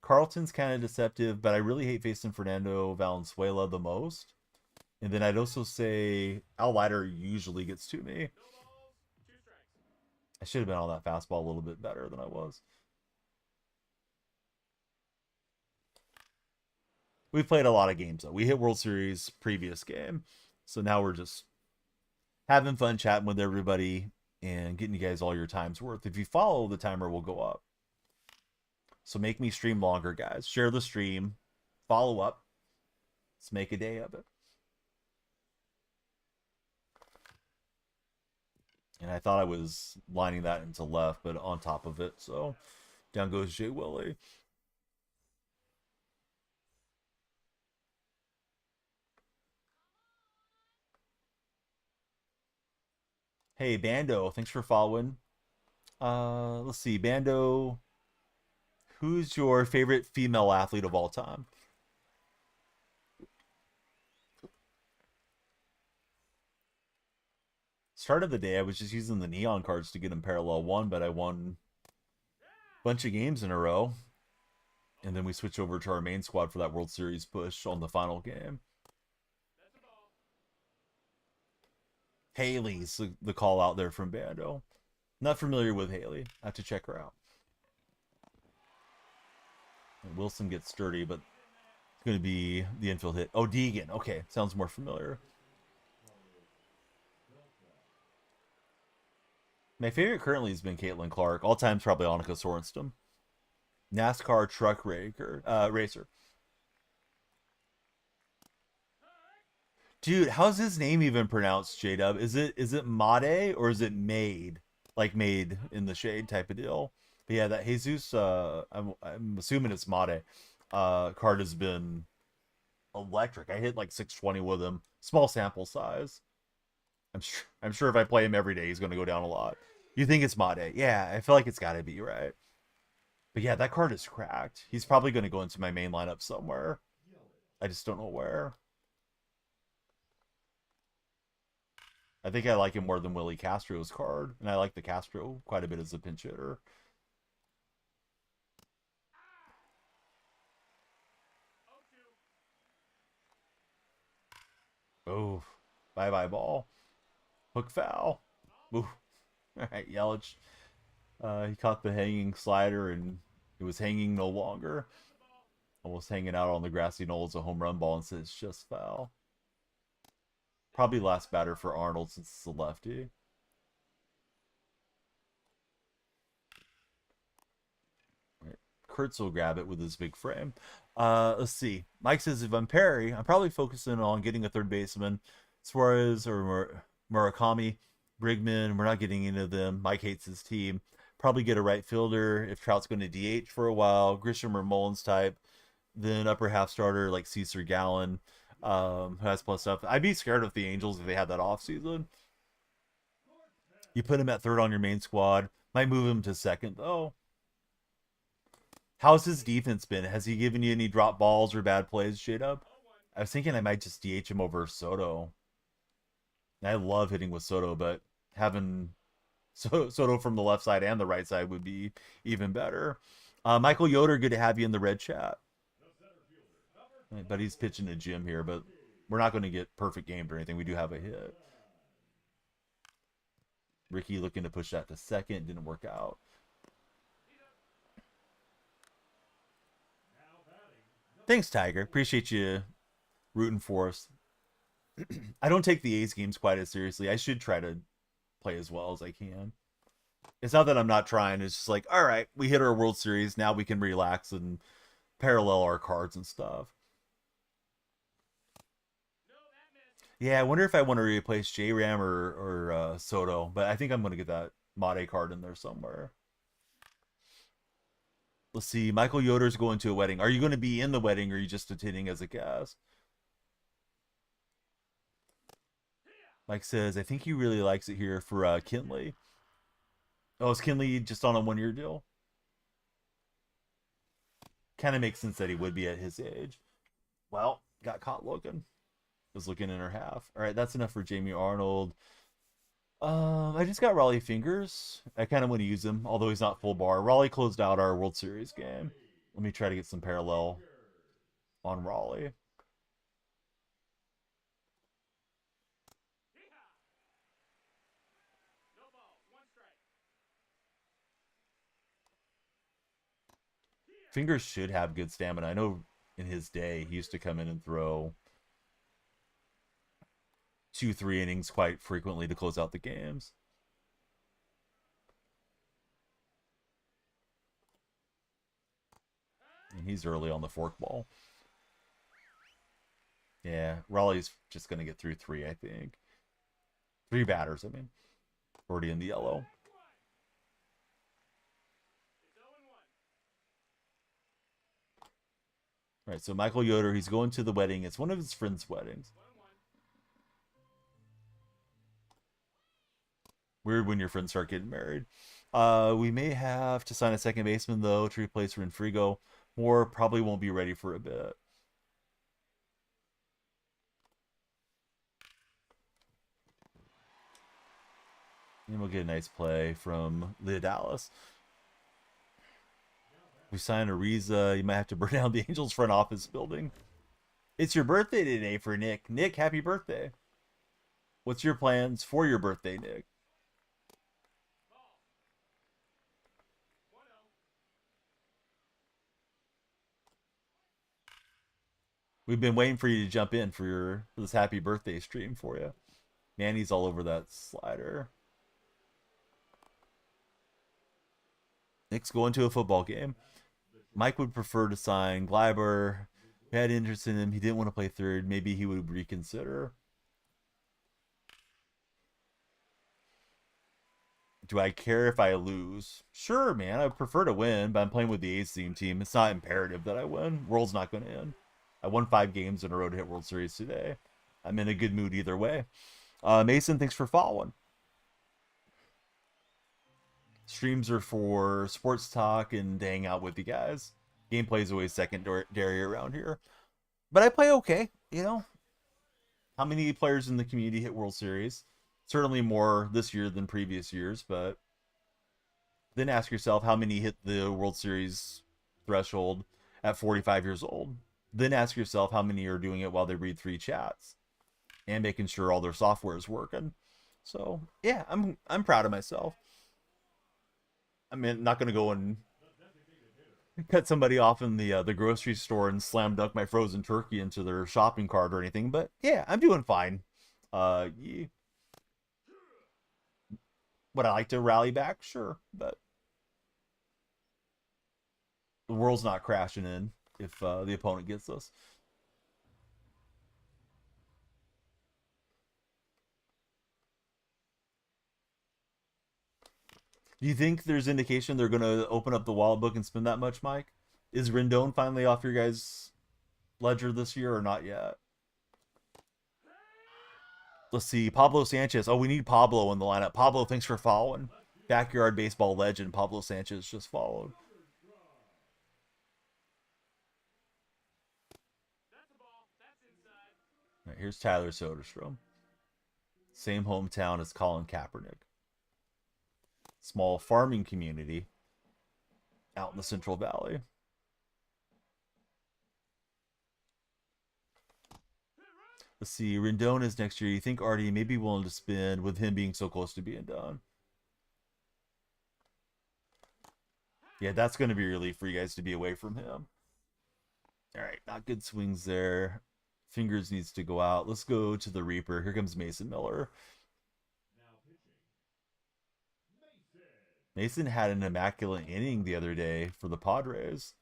Carlton's kind of deceptive, but I really hate facing Fernando Valenzuela the most. And then I'd also say Al Leiter usually gets to me. I should have been on that fastball a little bit better than I was. We've played a lot of games, though. We hit World Series previous game. So now we're just having fun chatting with everybody. and getting you guys all your time's worth. If you follow, the timer will go up. So make me stream longer, guys. Share the stream. Follow up. Let's make a day of it. And I thought I was lining that into left, but on top of it. So down goes Jay Willie. Hey, Bando, thanks for following. Let's see, Bando, who's your favorite female athlete of all time? Start of the day, I was just using the neon cards to get in parallel one, but I won a bunch of games in a row. And then we switch over to our main squad for that World Series push on the final game. Haley's the call out there from Bando. Not familiar with Haley. I have to check her out. And Wilson gets sturdy, but it's going to be the infield hit. Oh, Deegan. Okay, sounds more familiar. My favorite currently has been Caitlin Clark. All time's probably Annika Sorenstam. NASCAR truck racer. Dude, how's his name even pronounced, J-Dub? Is it Made or is it Made? Like made in the shade type of deal. But yeah, that Jesus, I'm assuming it's Made. Card has been electric. I hit like 620 with him. Small sample size. I'm sure if I play him every day, he's gonna go down a lot. You think it's Made? Yeah, I feel like it's gotta be, right? But yeah, that card is cracked. He's probably gonna go into my main lineup somewhere. I just don't know where. I think I like him more than Willie Castro's card, and I like the Castro quite a bit as a pinch hitter. Oh, bye-bye ball. Hook foul. Ooh. All right, Yelich. He caught the hanging slider, and it was hanging no longer. Almost hanging out on the grassy knoll as a home run ball, and says it's just foul. Probably last batter for Arnold since it's a lefty. Kurtz will grab it with his big frame. Let's see. Mike says if I'm Perry, I'm probably focusing on getting a third baseman. Suarez or Murakami, Brigman, we're not getting into them. Mike hates his team. Probably get a right fielder if Trout's going to DH for a while. Grisham or Mullins type. Then upper half starter like Cesar Gallen, who has plus stuff. I'd be scared of the Angels if they had that off season. You put him at third on your main squad. Might move him to second though. How's his defense been? Has he given you any drop balls or bad plays, J-Dub? I was thinking I might just DH him over Soto. And I love hitting with Soto, but having Soto from the left side and the right side would be even better. Michael Yoder, good to have you in the red chat. But he's pitching to Jim here, but we're not going to get perfect gamed or anything. We do have a hit. Ricky looking to push that to second. Didn't work out. Thanks, Tiger. Appreciate you rooting for us. I don't take the A's games quite as seriously. I should try to play as well as I can. It's not that I'm not trying. It's just like, all right, we hit our World Series. Now we can relax and parallel our cards and stuff. Yeah, I wonder if I want to replace J-Ram or Soto, but I think I'm going to get that Made card in there somewhere. Let's see. Michael Yoder's going to a wedding. Are you going to be in the wedding or are you just attending as a guest? Mike says, I think he really likes it here for Kinley. Oh, is Kinley just on a 1-year deal? Kind of makes sense that he would be at his age. Well, got caught looking. Was looking in her half. All right, that's enough for Jamie Arnold. I just got Raleigh Fingers. I kind of want to use him, although he's not full bar. Raleigh closed out our World Series game. Let me try to get some parallel on Raleigh. Fingers should have good stamina. I know in his day he used to come in and throw 2-3 innings quite frequently to close out the games. He's early on the fork ball. Yeah, Raleigh's just going to get through three, I think. Three batters, I mean. Already in the yellow. All right, so Michael Yoder, he's going to the wedding. It's one of his friends' weddings. Weird when your friends start getting married. We may have to sign a second baseman, though, to replace Renfrigo. Moore probably won't be ready for a bit. And we'll get a nice play from Leah Dallas. We sign Ariza. You might have to burn down the Angels front office building. It's your birthday today for Nick. Nick, happy birthday. What's your plans for your birthday, Nick? We've been waiting for you to jump in for this happy birthday stream for you. Manny's all over that slider. Nick's going to a football game. Mike would prefer to sign Gleiber. He had interest in him. He didn't want to play third. Maybe he would reconsider. Do I care if I lose? Sure, man. I prefer to win, but I'm playing with the A's team. It's not imperative that I win. World's not going to end. I won 5 games in a row to hit World Series today. I'm in a good mood either way. Mason, thanks for following. Streams are for sports talk and to hang out with you guys. Gameplay is always secondary around here. But I play okay, you know. How many players in the community hit World Series? Certainly more this year than previous years, but then ask yourself how many hit the World Series threshold at 45 years old. Then ask yourself how many are doing it while they read 3 chats and making sure all their software is working. So, yeah, I'm proud of myself. I mean, not going to go and cut somebody off in the grocery store and slam dunk my frozen turkey into their shopping cart or anything, but yeah, I'm doing fine. Yeah. Would I like to rally back? Sure, but the world's not crashing in if the opponent gets us. Do you think there's indication they're going to open up the wallet book and spend that much, Mike? Is Rendon finally off your guys' ledger this year or not yet? Let's see. Pablo Sanchez. Oh, we need Pablo in the lineup. Pablo, thanks for following. Backyard baseball legend Pablo Sanchez just followed. All right, here's Tyler Soderstrom. Same hometown as Colin Kaepernick. Small farming community out in the Central Valley. Let's see. Rendon is next year. You think Artie may be willing to spend with him being so close to being done? Yeah, that's going to be a relief for you guys to be away from him. All right, not good swings there. Fingers needs to go out. Let's go to the Reaper. Here comes Mason Miller. Mason had an immaculate inning the other day for the Padres.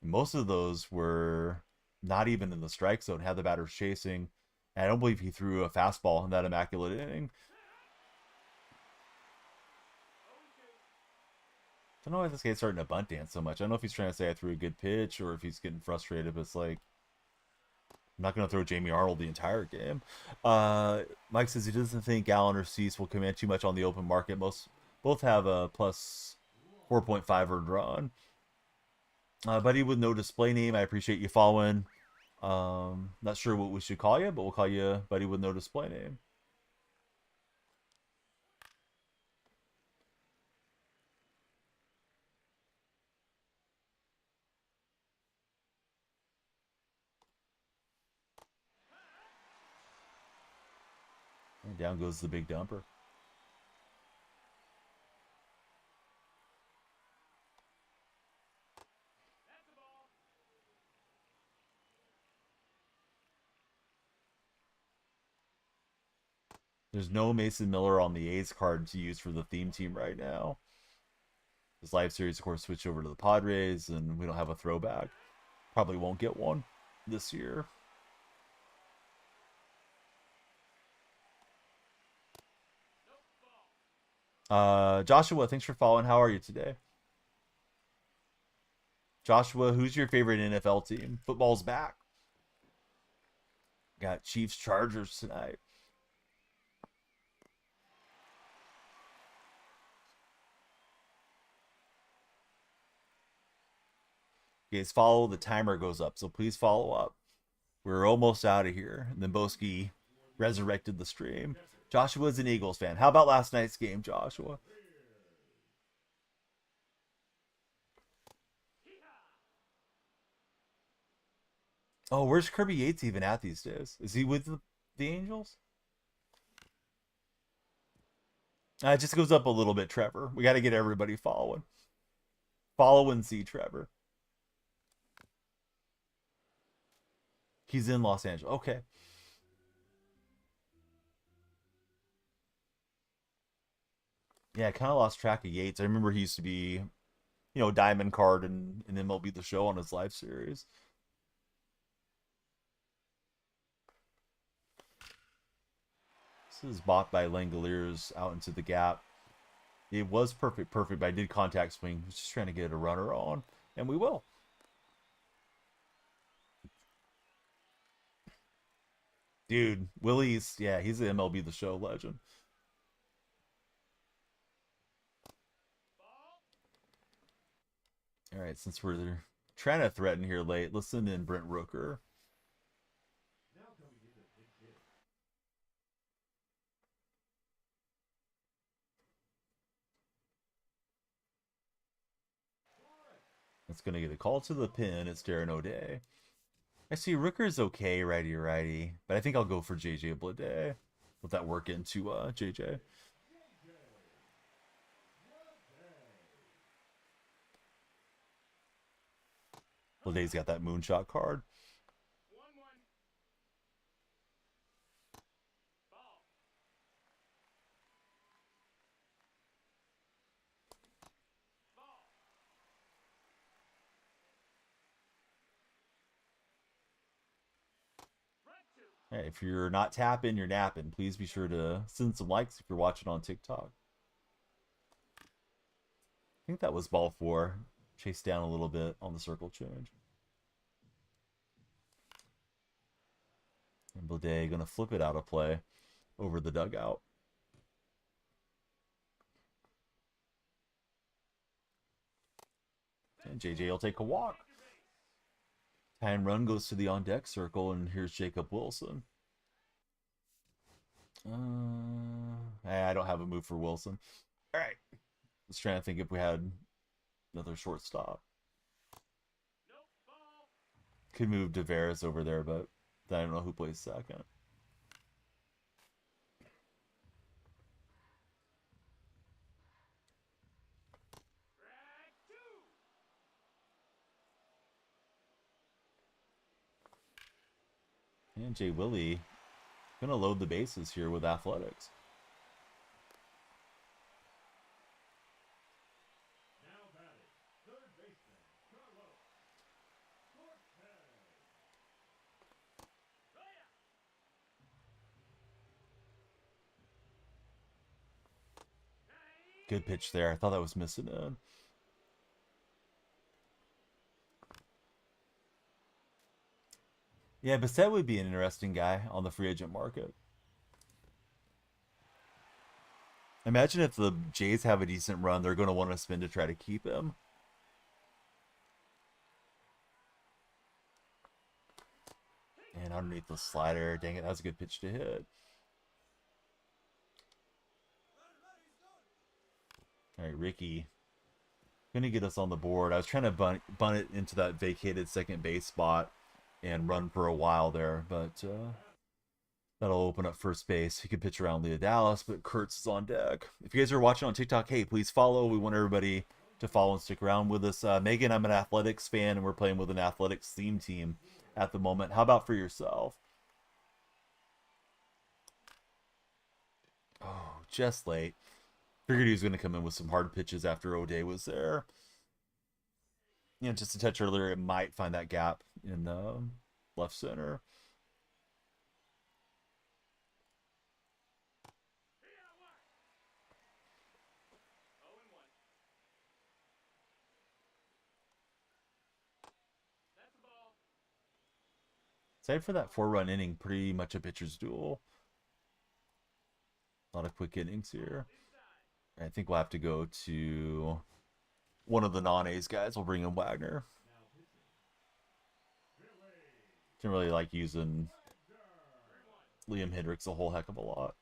Most of those were not even in the strike zone, had the batters chasing. And I don't believe he threw a fastball in that immaculate inning. I don't know why this guy's starting to bunt dance so much. I don't know if he's trying to say I threw a good pitch or if he's getting frustrated, but it's like, I'm not going to throw Jamie Arnold the entire game. Mike says he doesn't think Allen or Cease will command too much on the open market. Both have a plus 4.5 earned run. Buddy with no display name, I appreciate you following. Not sure what we should call you, but we'll call you Buddy with no display name. And down goes the big dumper. There's no Mason Miller on the A's card to use for the theme team right now. This live series, of course, switched over to the Padres, and we don't have a throwback. Probably won't get one this year. Joshua, thanks for following. How are you today? Joshua, who's your favorite NFL team? Football's back. Got Chiefs Chargers tonight. You guys follow, the timer goes up, so please follow up. We're almost out of here. And then Boski resurrected the stream. Joshua's an Eagles fan. How about last night's game, Joshua? Oh, where's Kirby Yates even at these days? Is he with the Angels? It just goes up a little bit, Trevor. We got to get everybody following. Follow and see Trevor. He's in Los Angeles. Okay. Yeah, I kind of lost track of Yates. I remember he used to be, Diamond Card and MLB The Show on his live series. This is bought by Langoliers out into the gap. It was perfect, but I did contact swing. Just trying to get a runner on, and we will. Dude, Willie's, yeah, he's the MLB The Show legend. All right, since we're trying to threaten here late, listen in Brent Rooker. Now coming in to pinch hit. That's going to get a call to the pin. It's Darren O'Day. I see Rooker's okay, righty, but I think I'll go for JJ Bleday. Let that work into JJ. Bleday's got that moonshot card. Hey, if you're not tapping, you're napping. Please be sure to send some likes if you're watching on TikTok. I think that was ball 4. Chase down a little bit on the circle change. And Bleday going to flip it out of play over the dugout. And JJ will take a walk. Time run goes to the on deck circle, and here's Jacob Wilson. I don't have a move for Wilson. All right. Let's try to think if we had another shortstop. Could move Deveras over there, but I don't know who plays second. And Jay Willie gonna load the bases here with athletics. Now batting, third baseman, Carlos Cortez. Good pitch there. I thought that was missing in. Yeah, Bissett would be an interesting guy on the free agent market. Imagine if the Jays have a decent run, they're going to want to spend to try to keep him. And underneath the slider, dang it, that was a good pitch to hit. All right, Ricky. Gonna get us on the board. I was trying to bunt it into that vacated second base spot and run for a while there, but that'll open up first base. He could pitch around Leah Dallas, but Kurtz is on deck. If you guys are watching on TikTok, hey, please follow. We want everybody to follow and stick around with us. Megan, I'm an athletics fan, and we're playing with an athletics theme team at the moment. How about for yourself? Oh, just late. Figured he was going to come in with some hard pitches after O'Day was there. just a touch earlier, it might find that gap in left center. Aside for that 4-run inning, pretty much a pitcher's duel. A lot of quick innings here. I think we'll have to go to one of the non-A's guys. We'll bring in Wagner. Didn't really like using Liam Hendricks a whole heck of a lot.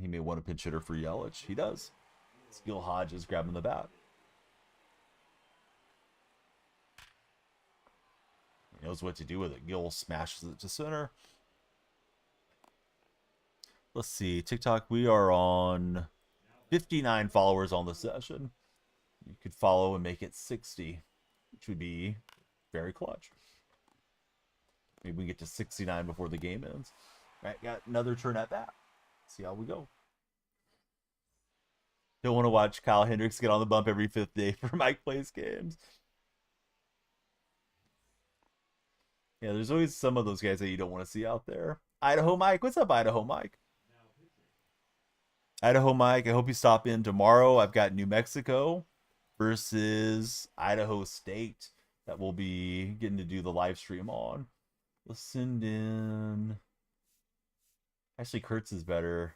He may want a pinch hitter for Yelich. He does. Gil Hodges grabbing the bat. He knows what to do with it. Gil smashes it to center. Let's see. TikTok, we are on 59 followers on the session. You could follow and make it 60, which would be very clutch. Maybe we get to 69 before the game ends. All right, got another turn at bat. See how we go. Don't want to watch Kyle Hendricks get on the bump every 5th day for Mike Plays games. Yeah, there's always some of those guys that you don't want to see out there. Idaho Mike, what's up, Idaho Mike? Idaho Mike, I hope you stop in tomorrow. I've got New Mexico versus Idaho State that we'll be getting to do the live stream on. Let's send in... Actually, Kurtz is better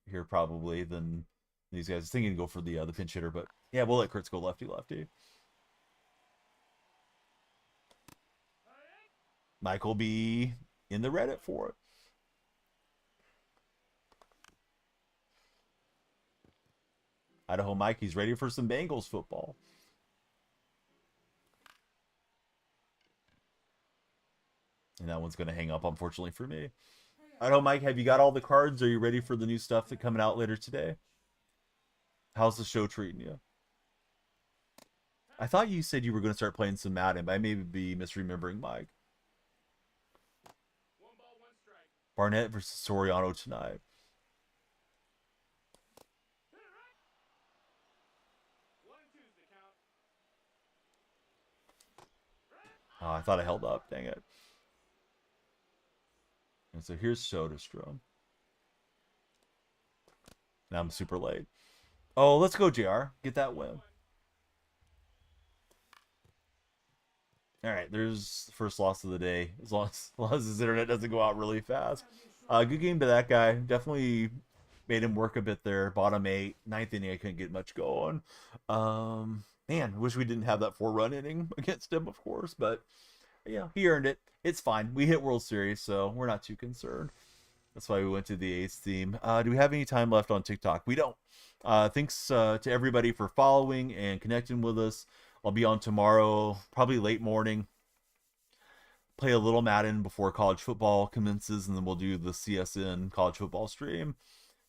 here probably than these guys. I was thinking to go for the pinch hitter, but yeah, we'll let Kurtz go lefty-lefty. Mike will be in the Reddit for it. Idaho Mike, he's ready for some Bengals football. And that one's going to hang up, unfortunately, for me. Idaho Mike, have you got all the cards? Are you ready for the new stuff that's coming out later today? How's the show treating you? I thought you said you were going to start playing some Madden, but I may be misremembering Mike. Barnett versus Soriano tonight. Oh, I thought I held up. Dang it. And so here's Soderstrom. Now I'm super late. Oh, let's go, JR. Get that win. All right, there's the first loss of the day. As long as his internet doesn't go out really fast. Good game to that guy. Definitely made him work a bit there. Bottom 8. 9th inning, I couldn't get much going. Man, wish we didn't have that 4-run inning against him, of course. But, yeah, he earned it. It's fine. We hit World Series, so we're not too concerned. That's why we went to the A's theme. Do we have any time left on TikTok? We don't. Thanks to everybody for following and connecting with us. I'll be on tomorrow, probably late morning. Play a little Madden before college football commences, and then we'll do the CSN college football stream.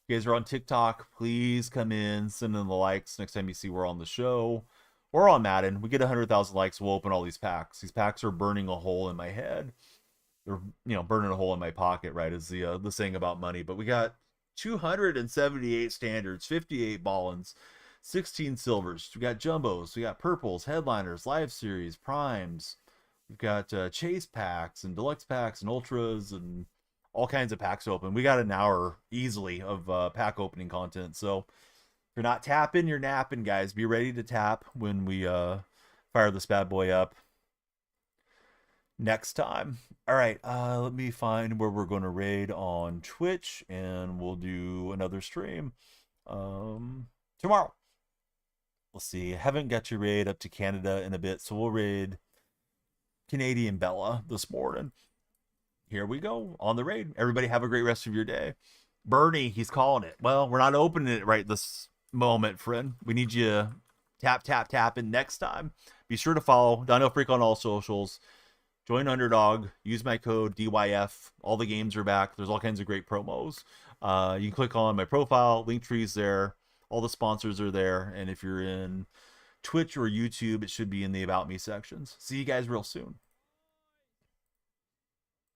If you guys are on TikTok, please come in, send in the likes next time you see we're on the show. Or on Madden. We get 100,000 likes, we'll open all these packs. These packs are burning a hole in my head. They're, burning a hole in my pocket, right, is the saying about money. But we got 278 standards, 58 ballins, 16 silvers. We got jumbos, we got purples, headliners, live series, primes. We've got chase packs and deluxe packs and ultras and all kinds of packs open. We got an hour easily of pack opening content. So if you're not tapping, you're napping, guys. Be ready to tap when we fire this bad boy up next time. All right, let me find where we're going to raid on Twitch, and we'll do another stream tomorrow. Let's see. I haven't got your raid up to Canada in a bit, so we'll raid Canadian Bella this morning. Here we go on the raid. Everybody have a great rest of your day. Bernie, he's calling it. Well, we're not opening it right this moment, friend. We need you tapping next time. Be sure to follow Dino Freak on all socials. Join Underdog. Use my code DYF. All the games are back. There's all kinds of great promos. You can click on my profile. Linktree's there. All the sponsors are there. And if you're in Twitch or YouTube, it should be in the About Me sections. See you guys real soon.